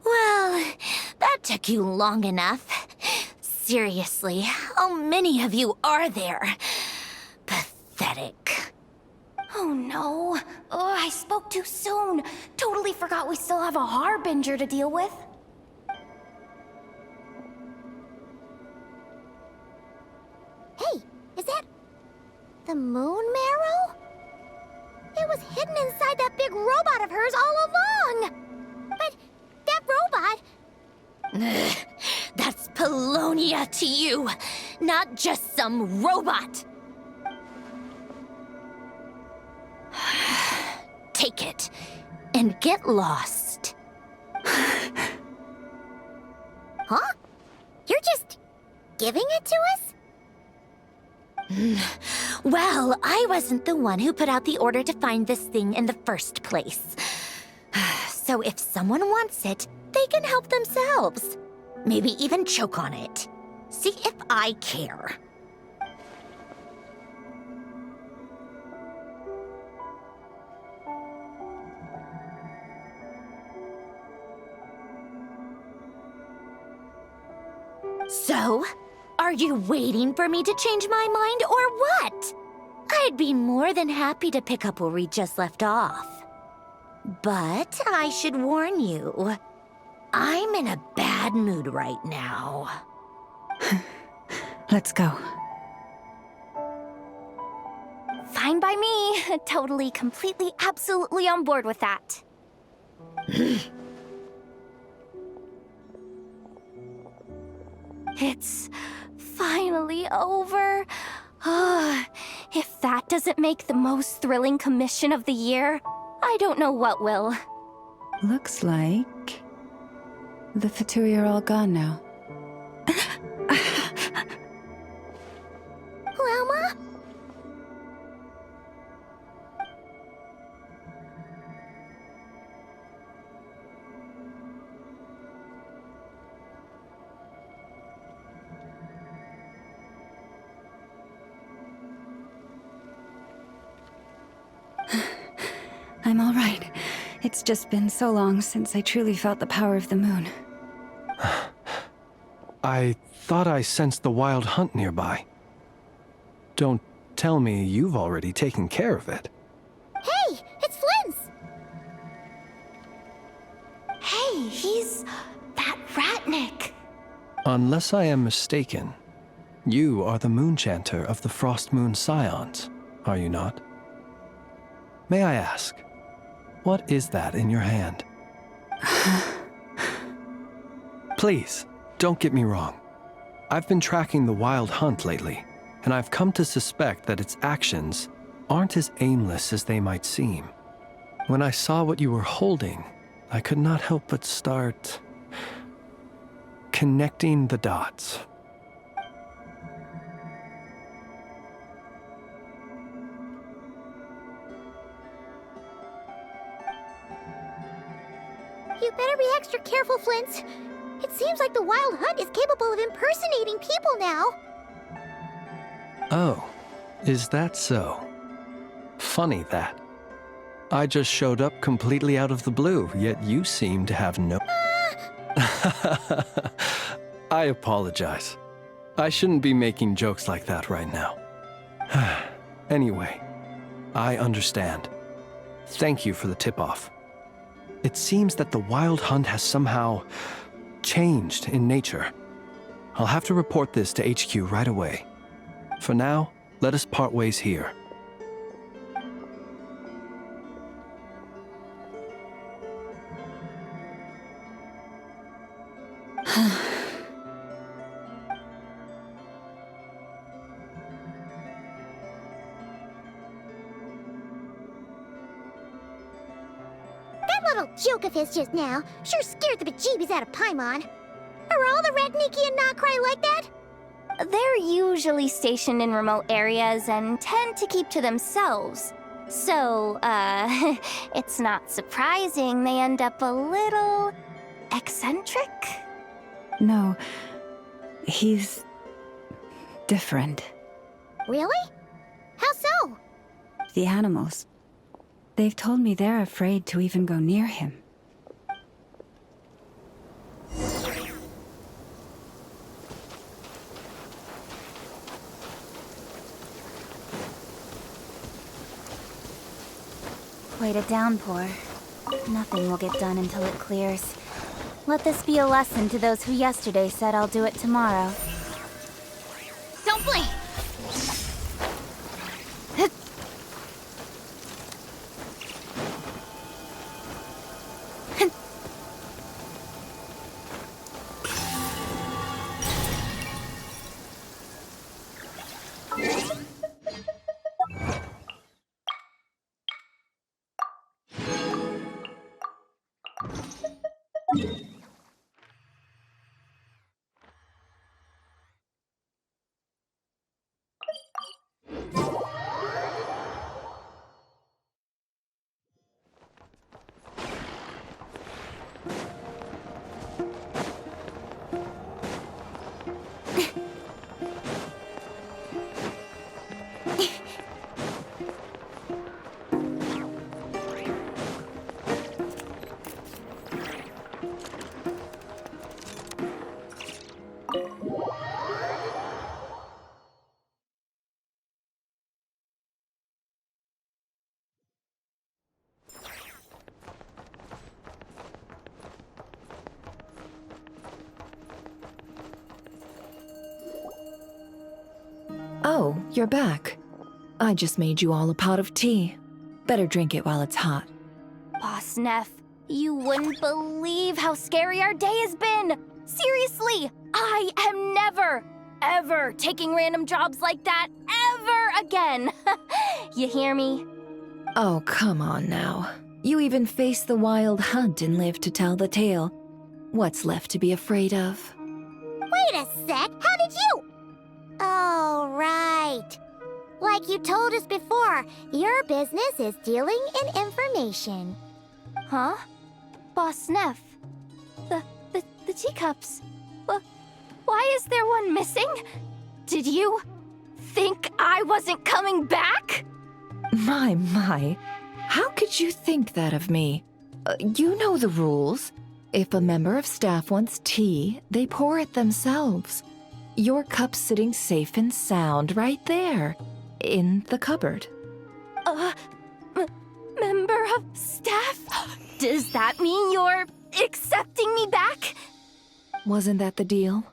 Well, that took you long enough. Seriously, how many of you are there? Pathetic. Oh no. Oh, I spoke too soon. Totally forgot we still have a harbinger to deal with. Hey, is that the moon marrow? It was hidden inside that big robot of hers all along. But that robot... That's Polonia to you, not just some robot. Take it and get lost. Huh? You're just giving it to us? Well, I wasn't the one who put out the order to find this thing in the first place. So if someone wants it, they can help themselves. Maybe even choke on it. See if I care. So, are you waiting for me to change my mind or what? I'd be more than happy to pick up where we just left off. But I should warn you, I'm in a bad mood right now. Let's go. Fine by me. Totally, completely, absolutely on board with that. It's finally over. If that doesn't make the most thrilling commission of the year, I don't know what will. Looks like the Fatui are all gone now. Lelma? I'm all right. It's just been so long since I truly felt the power of the moon. I thought I sensed the wild hunt nearby. Don't tell me you've already taken care of it. Hey, it's Flint's! Hey, he's that Ratnik. Unless I am mistaken, you are the Moonchanter of the Frost Moon Scions, are you not? May I ask, what is that in your hand? Please, don't get me wrong. I've been tracking the wild hunt lately, and I've come to suspect that its actions aren't as aimless as they might seem. When I saw what you were holding, I could not help but start connecting the dots. You better be extra careful, Flint. It seems like the Wild Hunt is capable of impersonating people now. Oh, is that so? Funny that. I just showed up completely out of the blue, yet you seem to have no... I apologize. I shouldn't be making jokes like that right now. Anyway, I understand. Thank you for the tip-off. It seems that the Wild Hunt has somehow changed in nature. I'll have to report this to HQ right away. For now, let us part ways here. That little joke of his just now sure scared the bejeebies out of Paimon. Are all the Ratniki and Nokrai like that? They're usually stationed in remote areas and tend to keep to themselves. So, it's not surprising they end up a little eccentric. No, he's different. Really? How so? The animals. They've told me they're afraid to even go near him. Quite a downpour. Nothing will get done until it clears. Let this be a lesson to those who yesterday said I'll do it tomorrow. Don't blink! Oh, you're back. I just made you all a pot of tea. Better drink it while it's hot. Boss Neff, you wouldn't believe how scary our day has been! Seriously, I am never, ever taking random jobs like that ever again! You hear me? Oh, come on now. You even faced the wild hunt and lived to tell the tale. What's left to be afraid of? Wait a sec, how did you? Oh, right. Like you told us before, your business is dealing in information. Huh? Boss Neff? The teacups. Why is there one missing? Did you think I wasn't coming back? My. How could you think that of me? You know the rules. If a member of staff wants tea, they pour it themselves. Your cup's sitting safe and sound right there, in the cupboard. Member of staff? Does that mean you're accepting me back? Wasn't that the deal?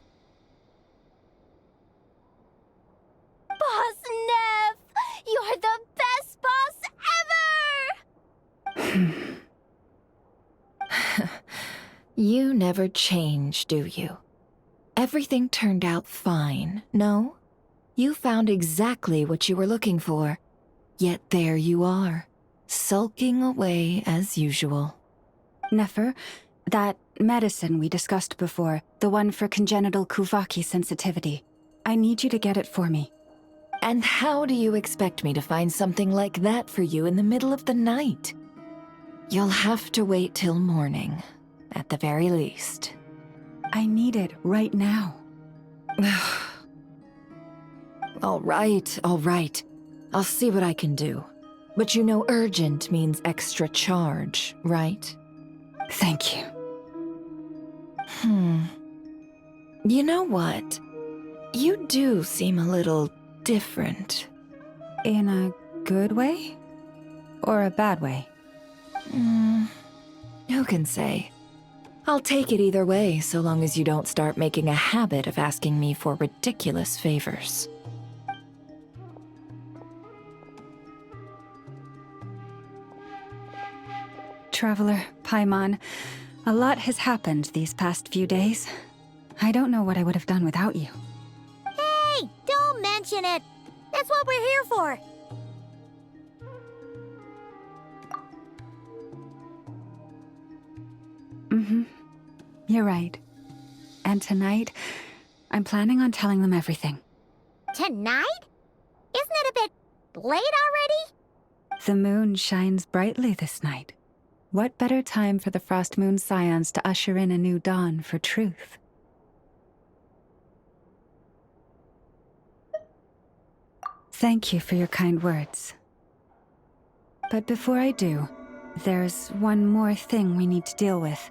Boss Neff! You're the best boss ever! You never change, do you? Everything turned out fine, no? You found exactly what you were looking for. Yet there you are, sulking away as usual. Nefer, that medicine we discussed before, the one for congenital Kuvaki sensitivity. I need you to get it for me. And how do you expect me to find something like that for you in the middle of the night? You'll have to wait till morning, at the very least. I need it right now. All right. I'll see what I can do. But you know urgent means extra charge, right? Thank you. You know what? You do seem a little different. In a good way? Or a bad way? Who can say? I'll take it either way, so long as you don't start making a habit of asking me for ridiculous favors. Traveler, Paimon, a lot has happened these past few days. I don't know what I would have done without you. Hey, don't mention it. That's what we're here for. You're right. And tonight, I'm planning on telling them everything. Tonight? Isn't it a bit late already? The moon shines brightly this night. What better time for the Frost Moon Scions to usher in a new dawn for truth? Thank you for your kind words. But before I do, there's one more thing we need to deal with.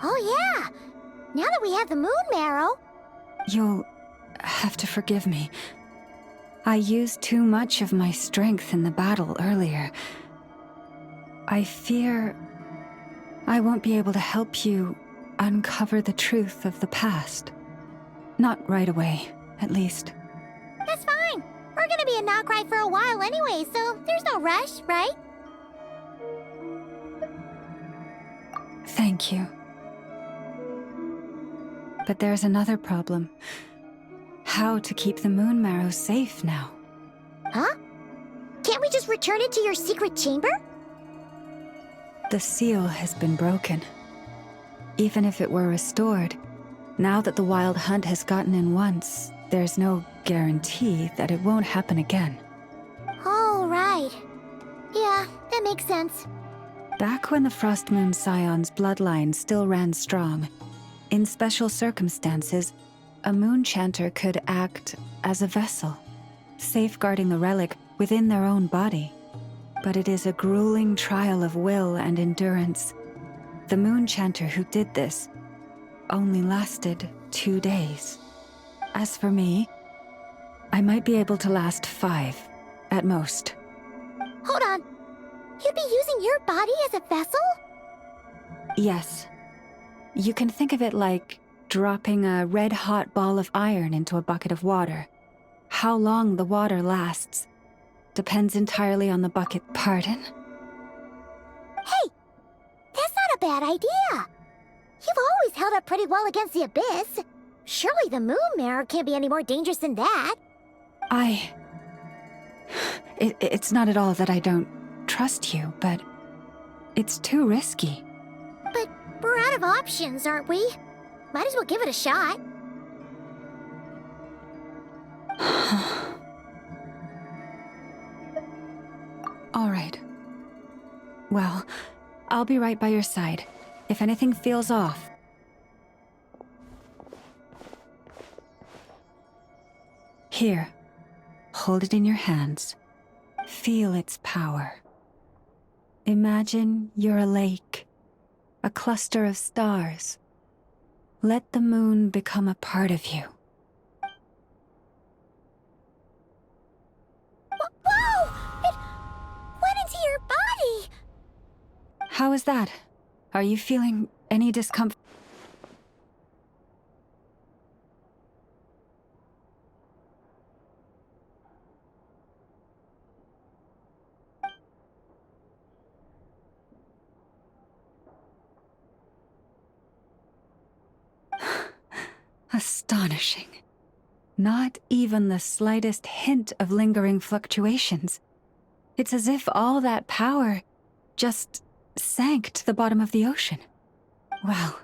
Oh yeah! Now that we have the moon marrow... You'll have to forgive me. I used too much of my strength in the battle earlier. I fear I won't be able to help you uncover the truth of the past. Not right away, at least. That's fine. We're gonna be in Nokrai for a while anyway, so there's no rush, right? Thank you. But there's another problem. How to keep the moon marrow safe now? Huh? Can't we just return it to your secret chamber? The seal has been broken. Even if it were restored, now that the wild hunt has gotten in once, there's no guarantee that it won't happen again. Oh, right. Yeah, that makes sense. Back when the Frost Moon Scion's bloodline still ran strong, in special circumstances, a moon chanter could act as a vessel, safeguarding the relic within their own body. But it is a grueling trial of will and endurance. The moon chanter who did this only lasted 2 days. As for me, I might be able to last 5, at most. Hold on. You'd be using your body as a vessel? Yes. You can think of it like dropping a red-hot ball of iron into a bucket of water. How long the water lasts depends entirely on the bucket. Pardon? Hey! That's not a bad idea! You've always held up pretty well against the abyss. Surely the moon mirror can't be any more dangerous than that. It's not at all that I don't trust you, but it's too risky. But we're out of options, aren't we? Might as well give it a shot. All right. Well, I'll be right by your side. If anything feels off. Here. Hold it in your hands. Feel its power. Imagine you're a lake, a cluster of stars. Let the moon become a part of you. Whoa! It went into your body! How is that? Are you feeling any discomfort? Astonishing. Not even the slightest hint of lingering fluctuations. It's as if all that power just sank to the bottom of the ocean. Well,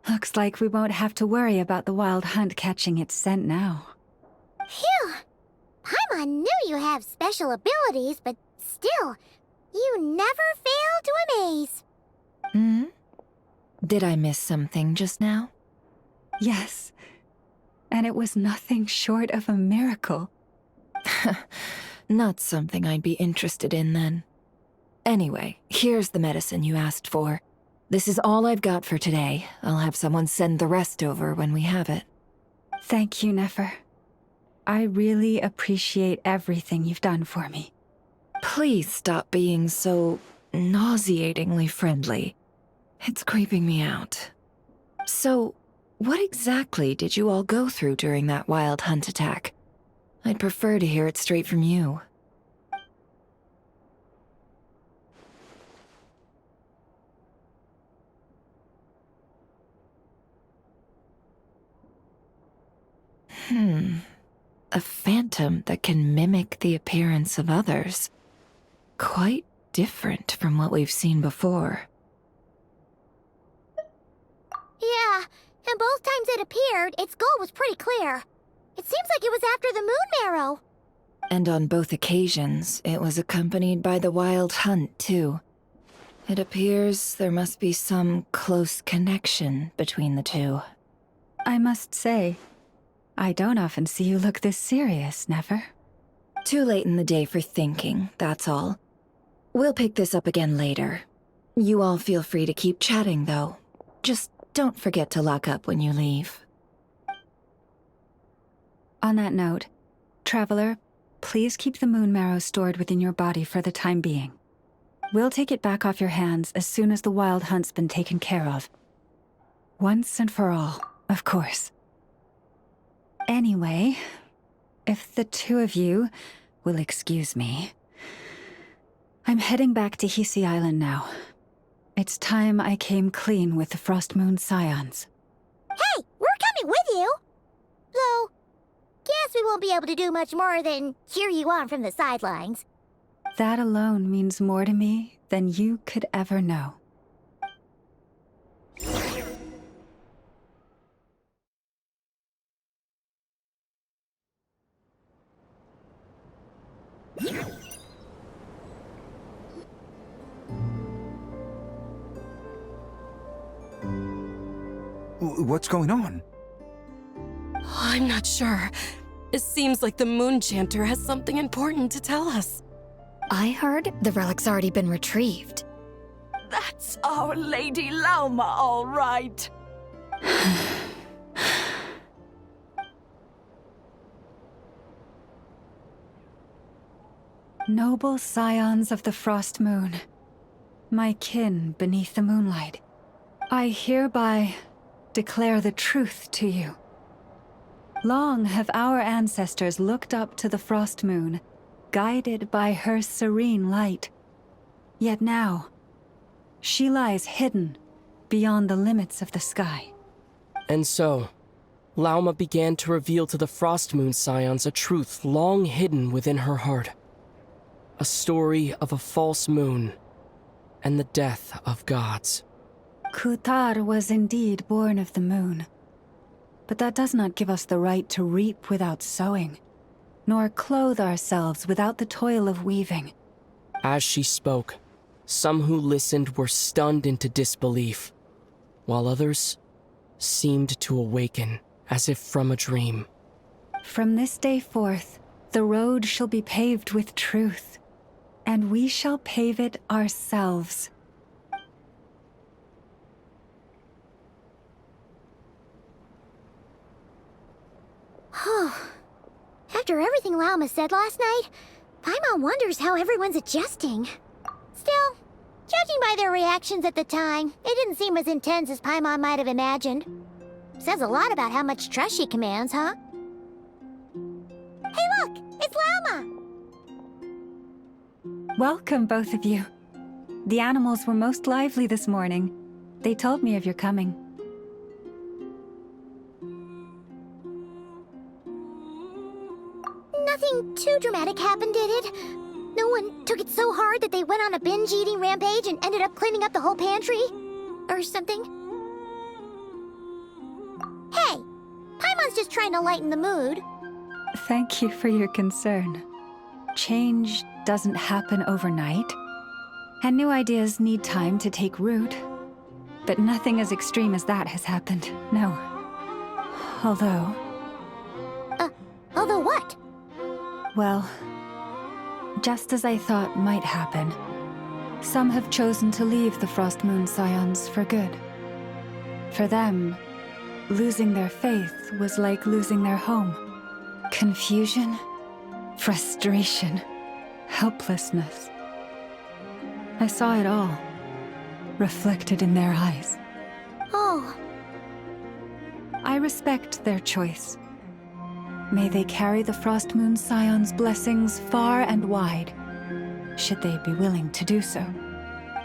looks like we won't have to worry about the wild hunt catching its scent now. Phew! Paimon knew you have special abilities, but still, you never fail to amaze. Hmm? Did I miss something just now? Yes, and it was nothing short of a miracle. Not something I'd be interested in then. Anyway, here's the medicine you asked for. This is all I've got for today. I'll have someone send the rest over when we have it. Thank you, Nefer. I really appreciate everything you've done for me. Please stop being so nauseatingly friendly. It's creeping me out. So, what exactly did you all go through during that wild hunt attack? I'd prefer to hear it straight from you. A phantom that can mimic the appearance of others. Quite different from what we've seen before. Yeah, and both times it appeared, its goal was pretty clear. It seems like it was after the moon marrow. And on both occasions, it was accompanied by the wild hunt, too. It appears there must be some close connection between the two. I must say, I don't often see you look this serious, Nefer. Too late in the day for thinking, that's all. We'll pick this up again later. You all feel free to keep chatting, though. Just don't forget to lock up when you leave. On that note, Traveler, please keep the moon marrow stored within your body for the time being. We'll take it back off your hands as soon as the wild hunt's been taken care of. Once and for all, of course. Anyway, if the two of you will excuse me, I'm heading back to Hisi Island now. It's time I came clean with the Frost Moon Scions. Hey, we're coming with you! Though, guess we won't be able to do much more than cheer you on from the sidelines. That alone means more to me than you could ever know. What's going on? I'm not sure. It seems like the Moon Chanter has something important to tell us. I heard the relic's already been retrieved. That's our Lady Lauma, all right. Noble scions of the Frost Moon, my kin beneath the moonlight, I hereby declare the truth to you. Long have our ancestors looked up to the Frost Moon, guided by her serene light. Yet now, she lies hidden beyond the limits of the sky. And so, Lauma began to reveal to the Frost Moon Scions a truth long hidden within her heart. A story of a false moon and the death of gods. Kutar was indeed born of the moon. But that does not give us the right to reap without sowing, nor clothe ourselves without the toil of weaving. As she spoke, some who listened were stunned into disbelief, while others seemed to awaken as if from a dream. From this day forth, the road shall be paved with truth, and we shall pave it ourselves. After everything Lauma said last night, Paimon wonders how everyone's adjusting. Still, judging by their reactions at the time, it didn't seem as intense as Paimon might have imagined. Says a lot about how much trust she commands, huh? Hey look! It's Lauma! Welcome, both of you. The animals were most lively this morning. They told me of your coming. Nothing too dramatic happened, did it? No one took it so hard that they went on a binge-eating rampage and ended up cleaning up the whole pantry? Or something? Hey! Paimon's just trying to lighten the mood. Thank you for your concern. Change doesn't happen overnight, and new ideas need time to take root. But nothing as extreme as that has happened, no. Although... Although what? Well, just as I thought might happen, some have chosen to leave the Frost Moon Scions for good. For them, losing their faith was like losing their home. Confusion, frustration, helplessness. I saw it all, reflected in their eyes. Oh. I respect their choice. May they carry the Frost Moon Scions' blessings far and wide, should they be willing to do so.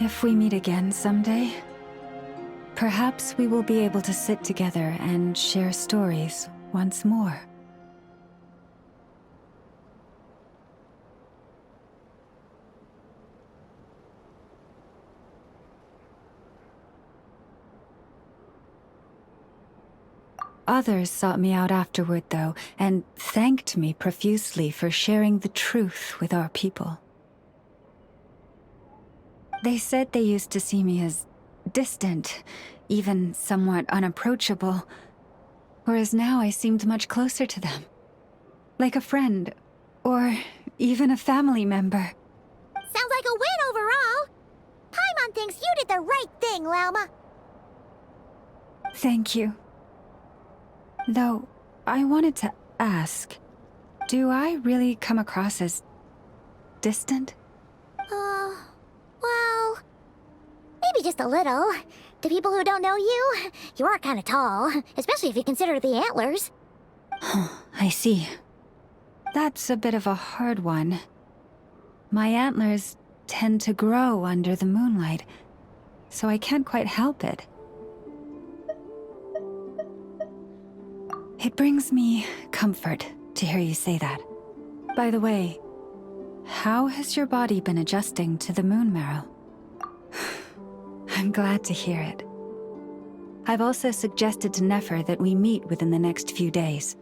If we meet again someday, perhaps we will be able to sit together and share stories once more. Others sought me out afterward, though, and thanked me profusely for sharing the truth with our people. They said they used to see me as distant, even somewhat unapproachable, whereas now I seemed much closer to them. Like a friend, or even a family member. Sounds like a win overall. Paimon thinks you did the right thing, Lauma. Thank you. Though, I wanted to ask, do I really come across as distant? Well, maybe just a little. To people who don't know you, you are kind of tall, especially if you consider the antlers. I see. That's a bit of a hard one. My antlers tend to grow under the moonlight, so I can't quite help it. It brings me comfort to hear you say that. By the way, how has your body been adjusting to the moon marrow? I'm glad to hear it. I've also suggested to Nefer that we meet within the next few days.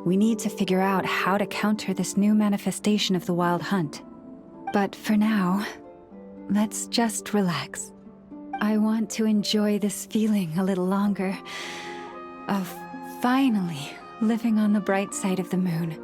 We need to figure out how to counter this new manifestation of the Wild Hunt. But for now, let's just relax. I want to enjoy this feeling a little longer of finally living on the bright side of the moon.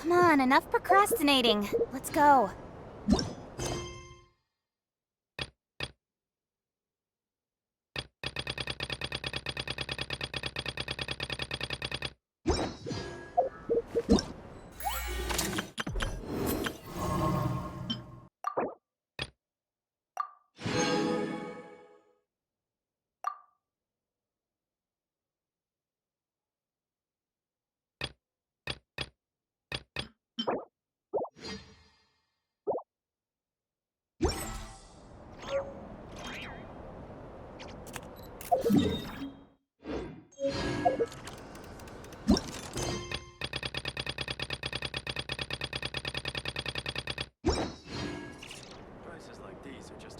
Come on, enough procrastinating. Let's go. Prices like these are just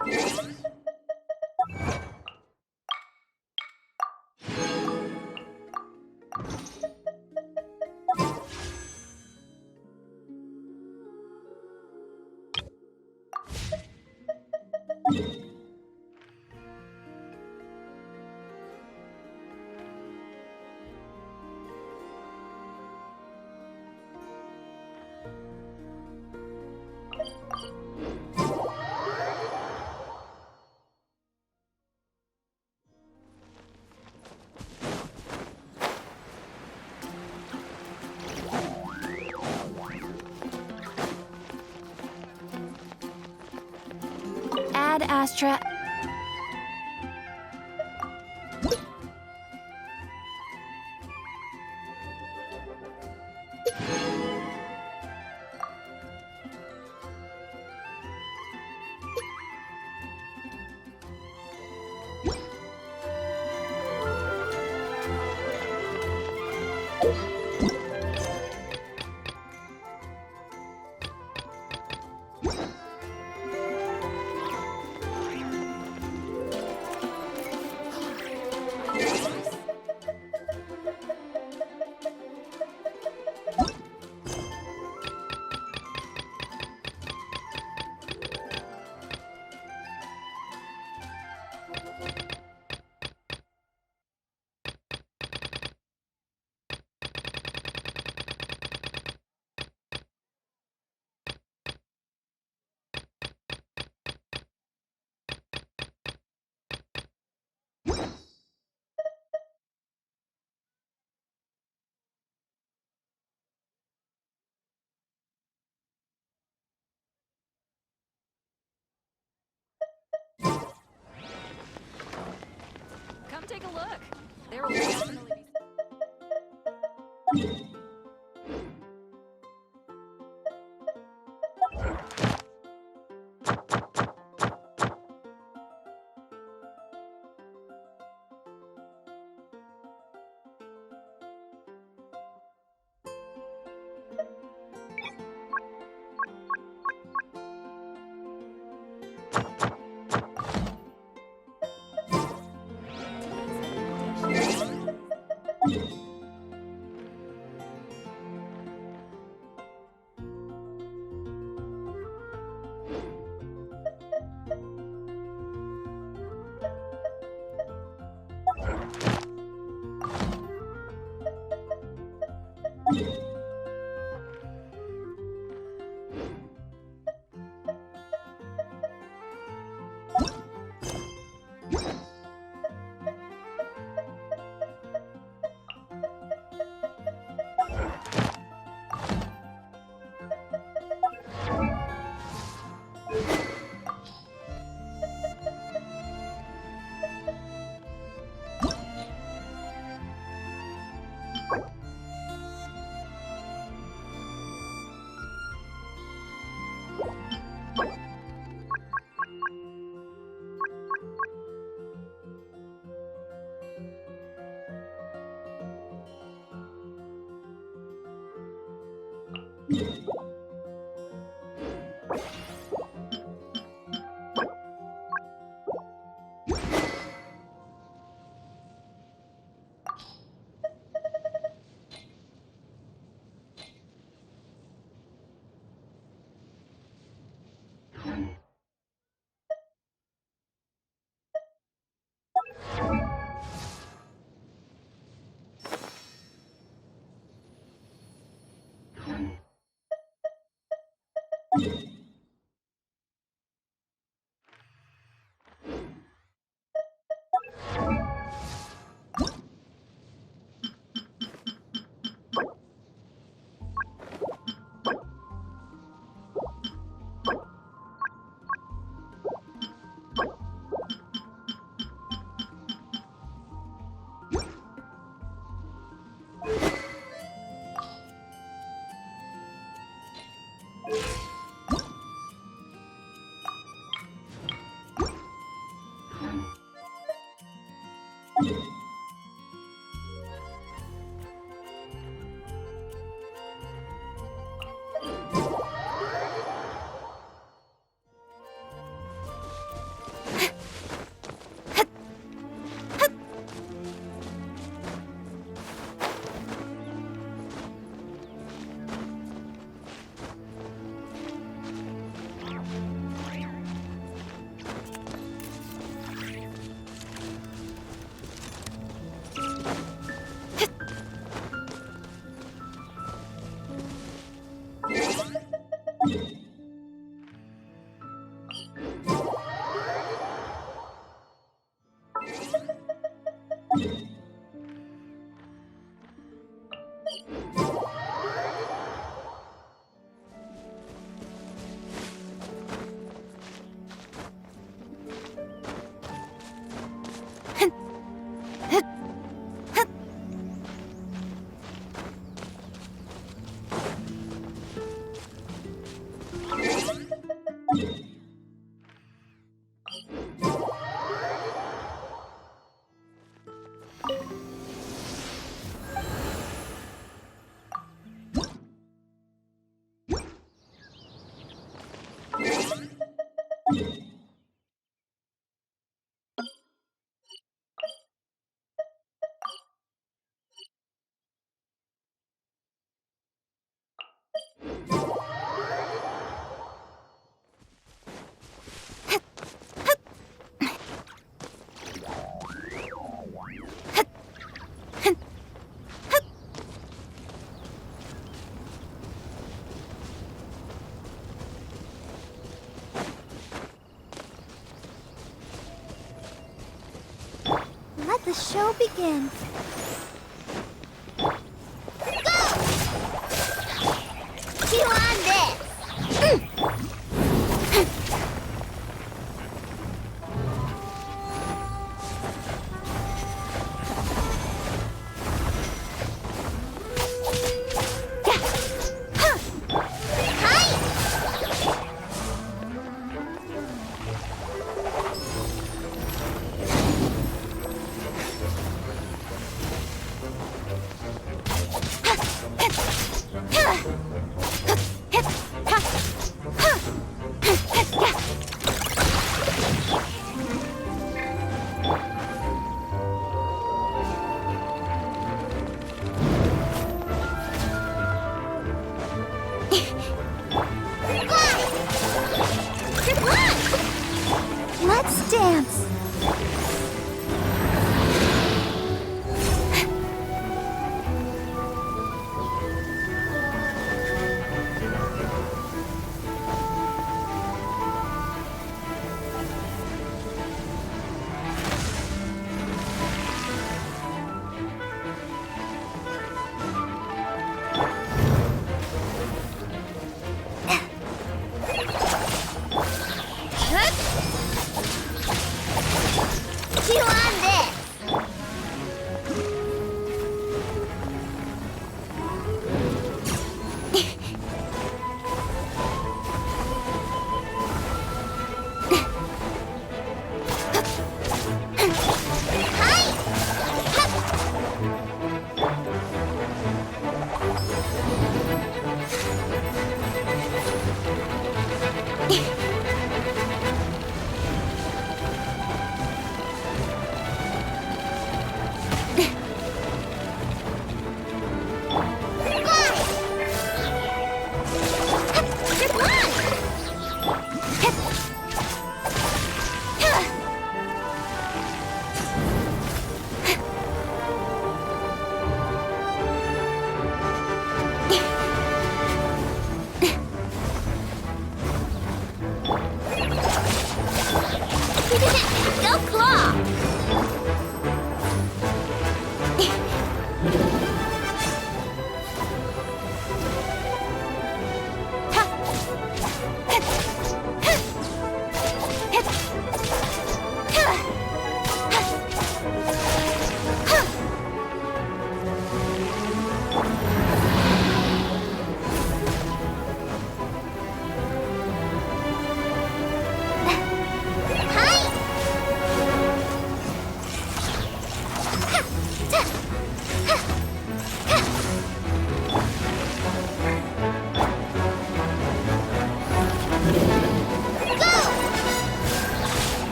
Ad Astra. look. There will definitely be... Let the show begin. Go! Chew on this!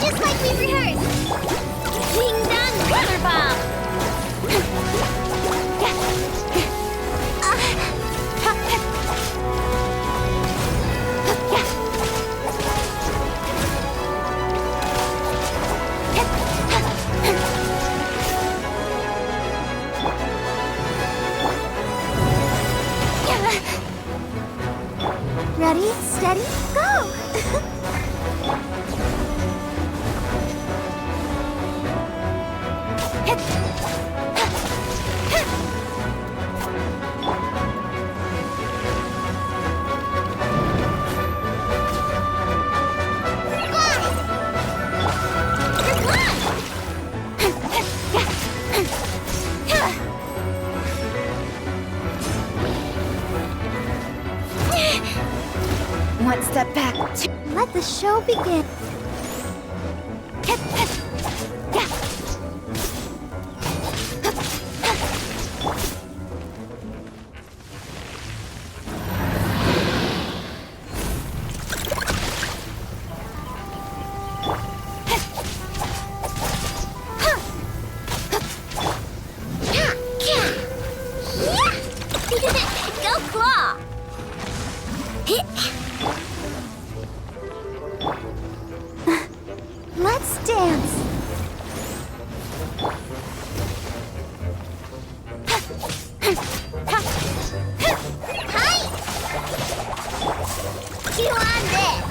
Just like we rehearsed! Ding dong, water bomb! Ready, steady, go! One step back. Let the show begin. Go claw! Let's dance. Hi! Chew on this!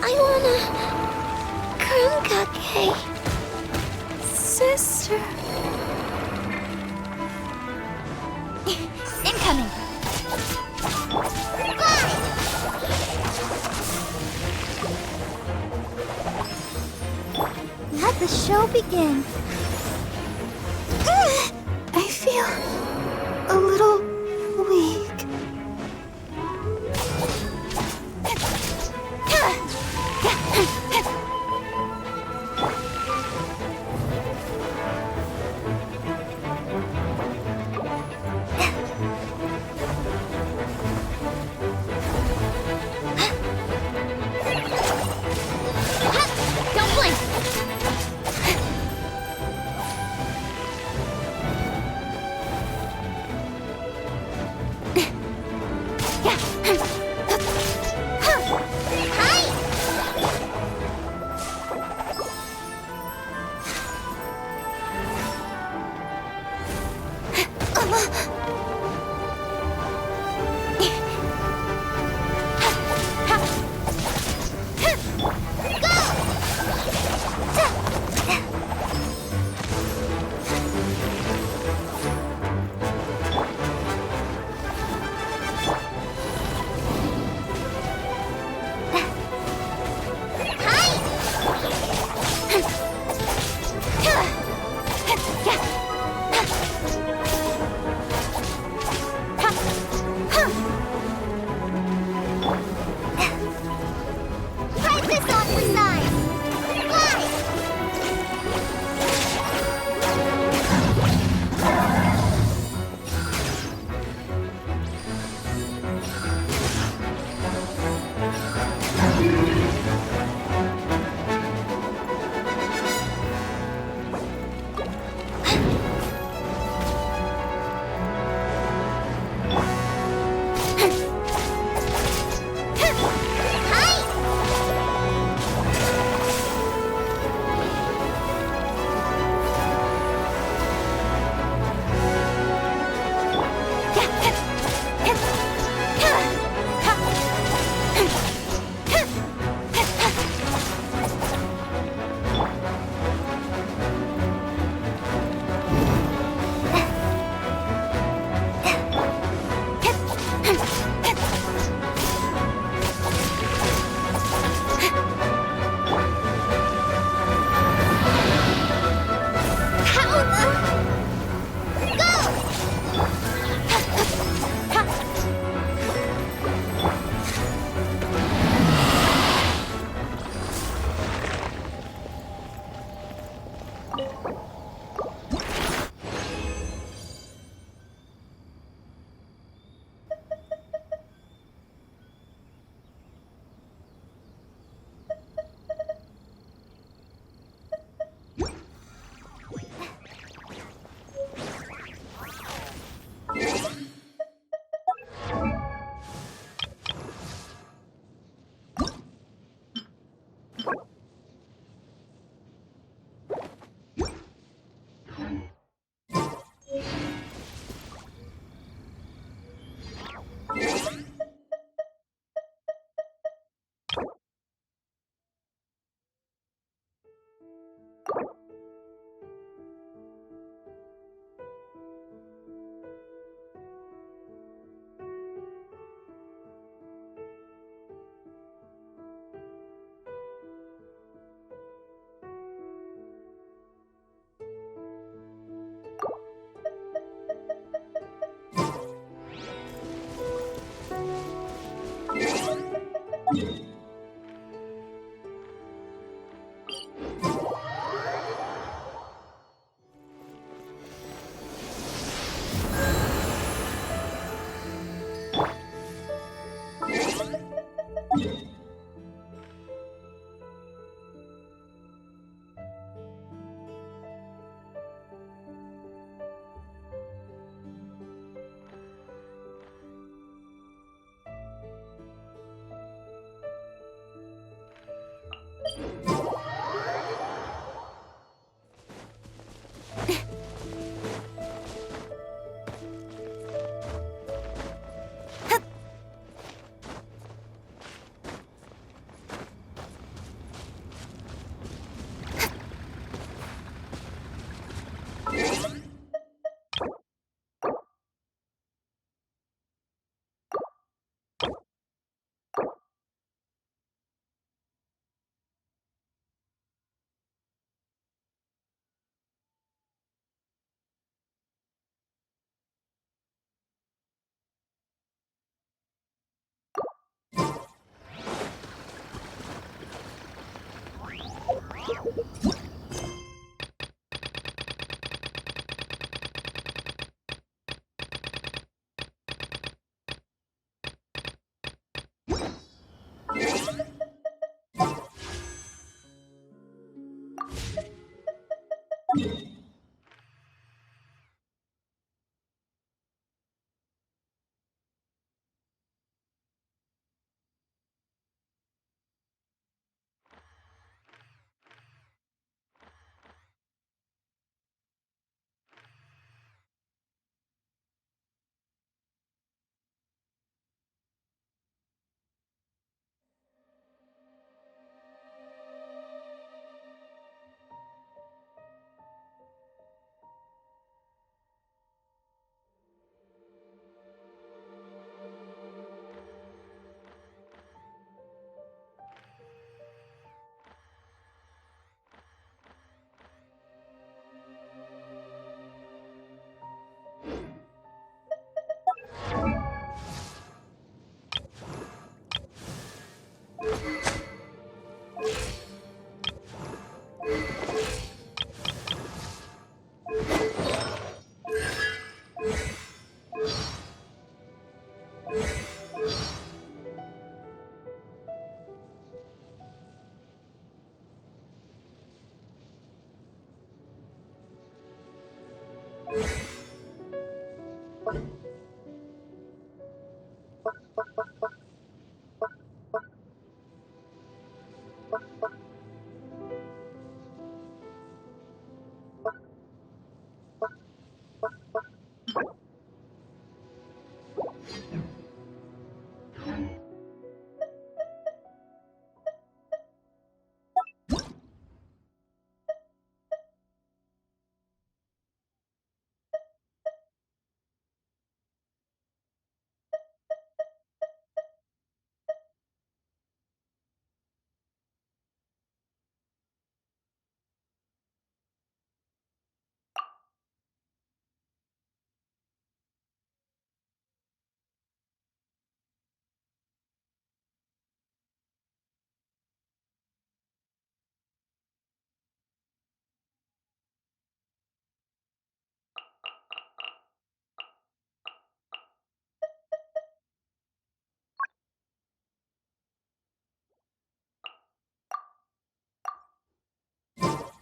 I wanna... Krumkake. Sister. Incoming! Let the show begin. I feel a little weak. Don't blink!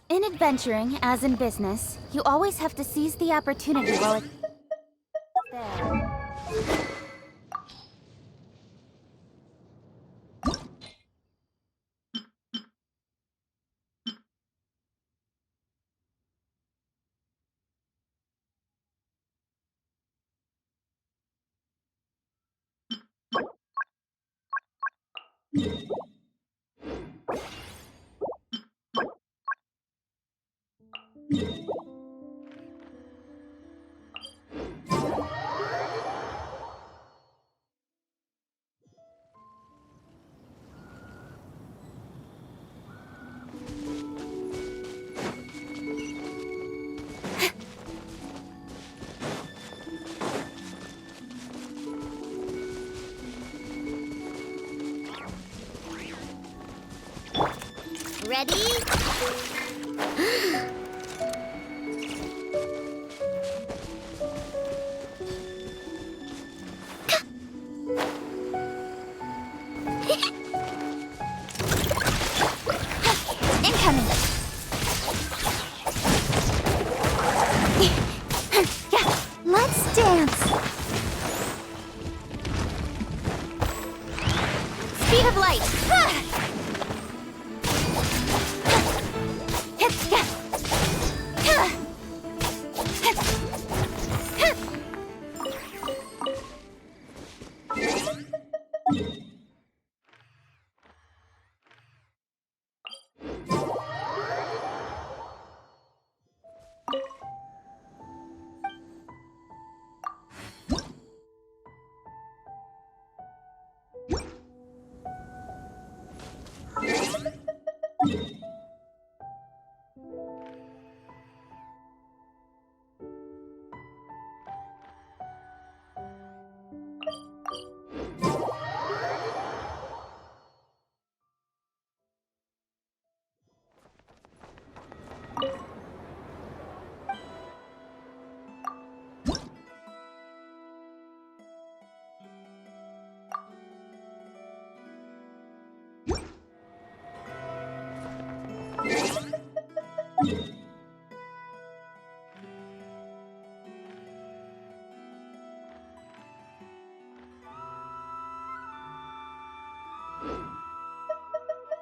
In adventuring, as in business, you always have to seize the opportunity while it's there. Ready? Incoming! Let's dance! Speed of light!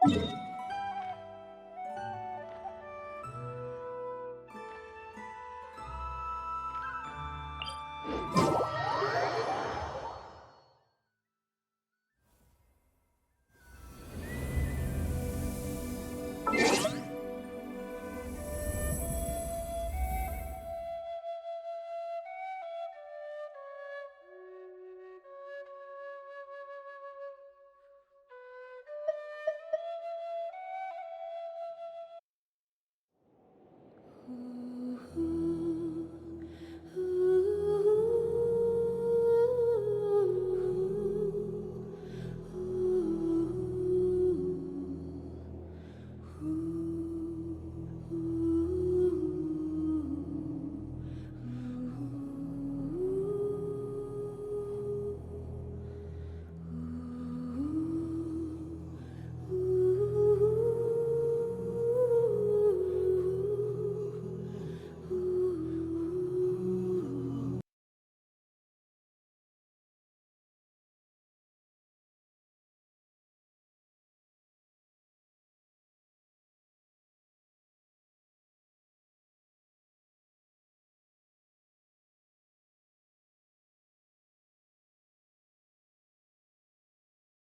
Huh?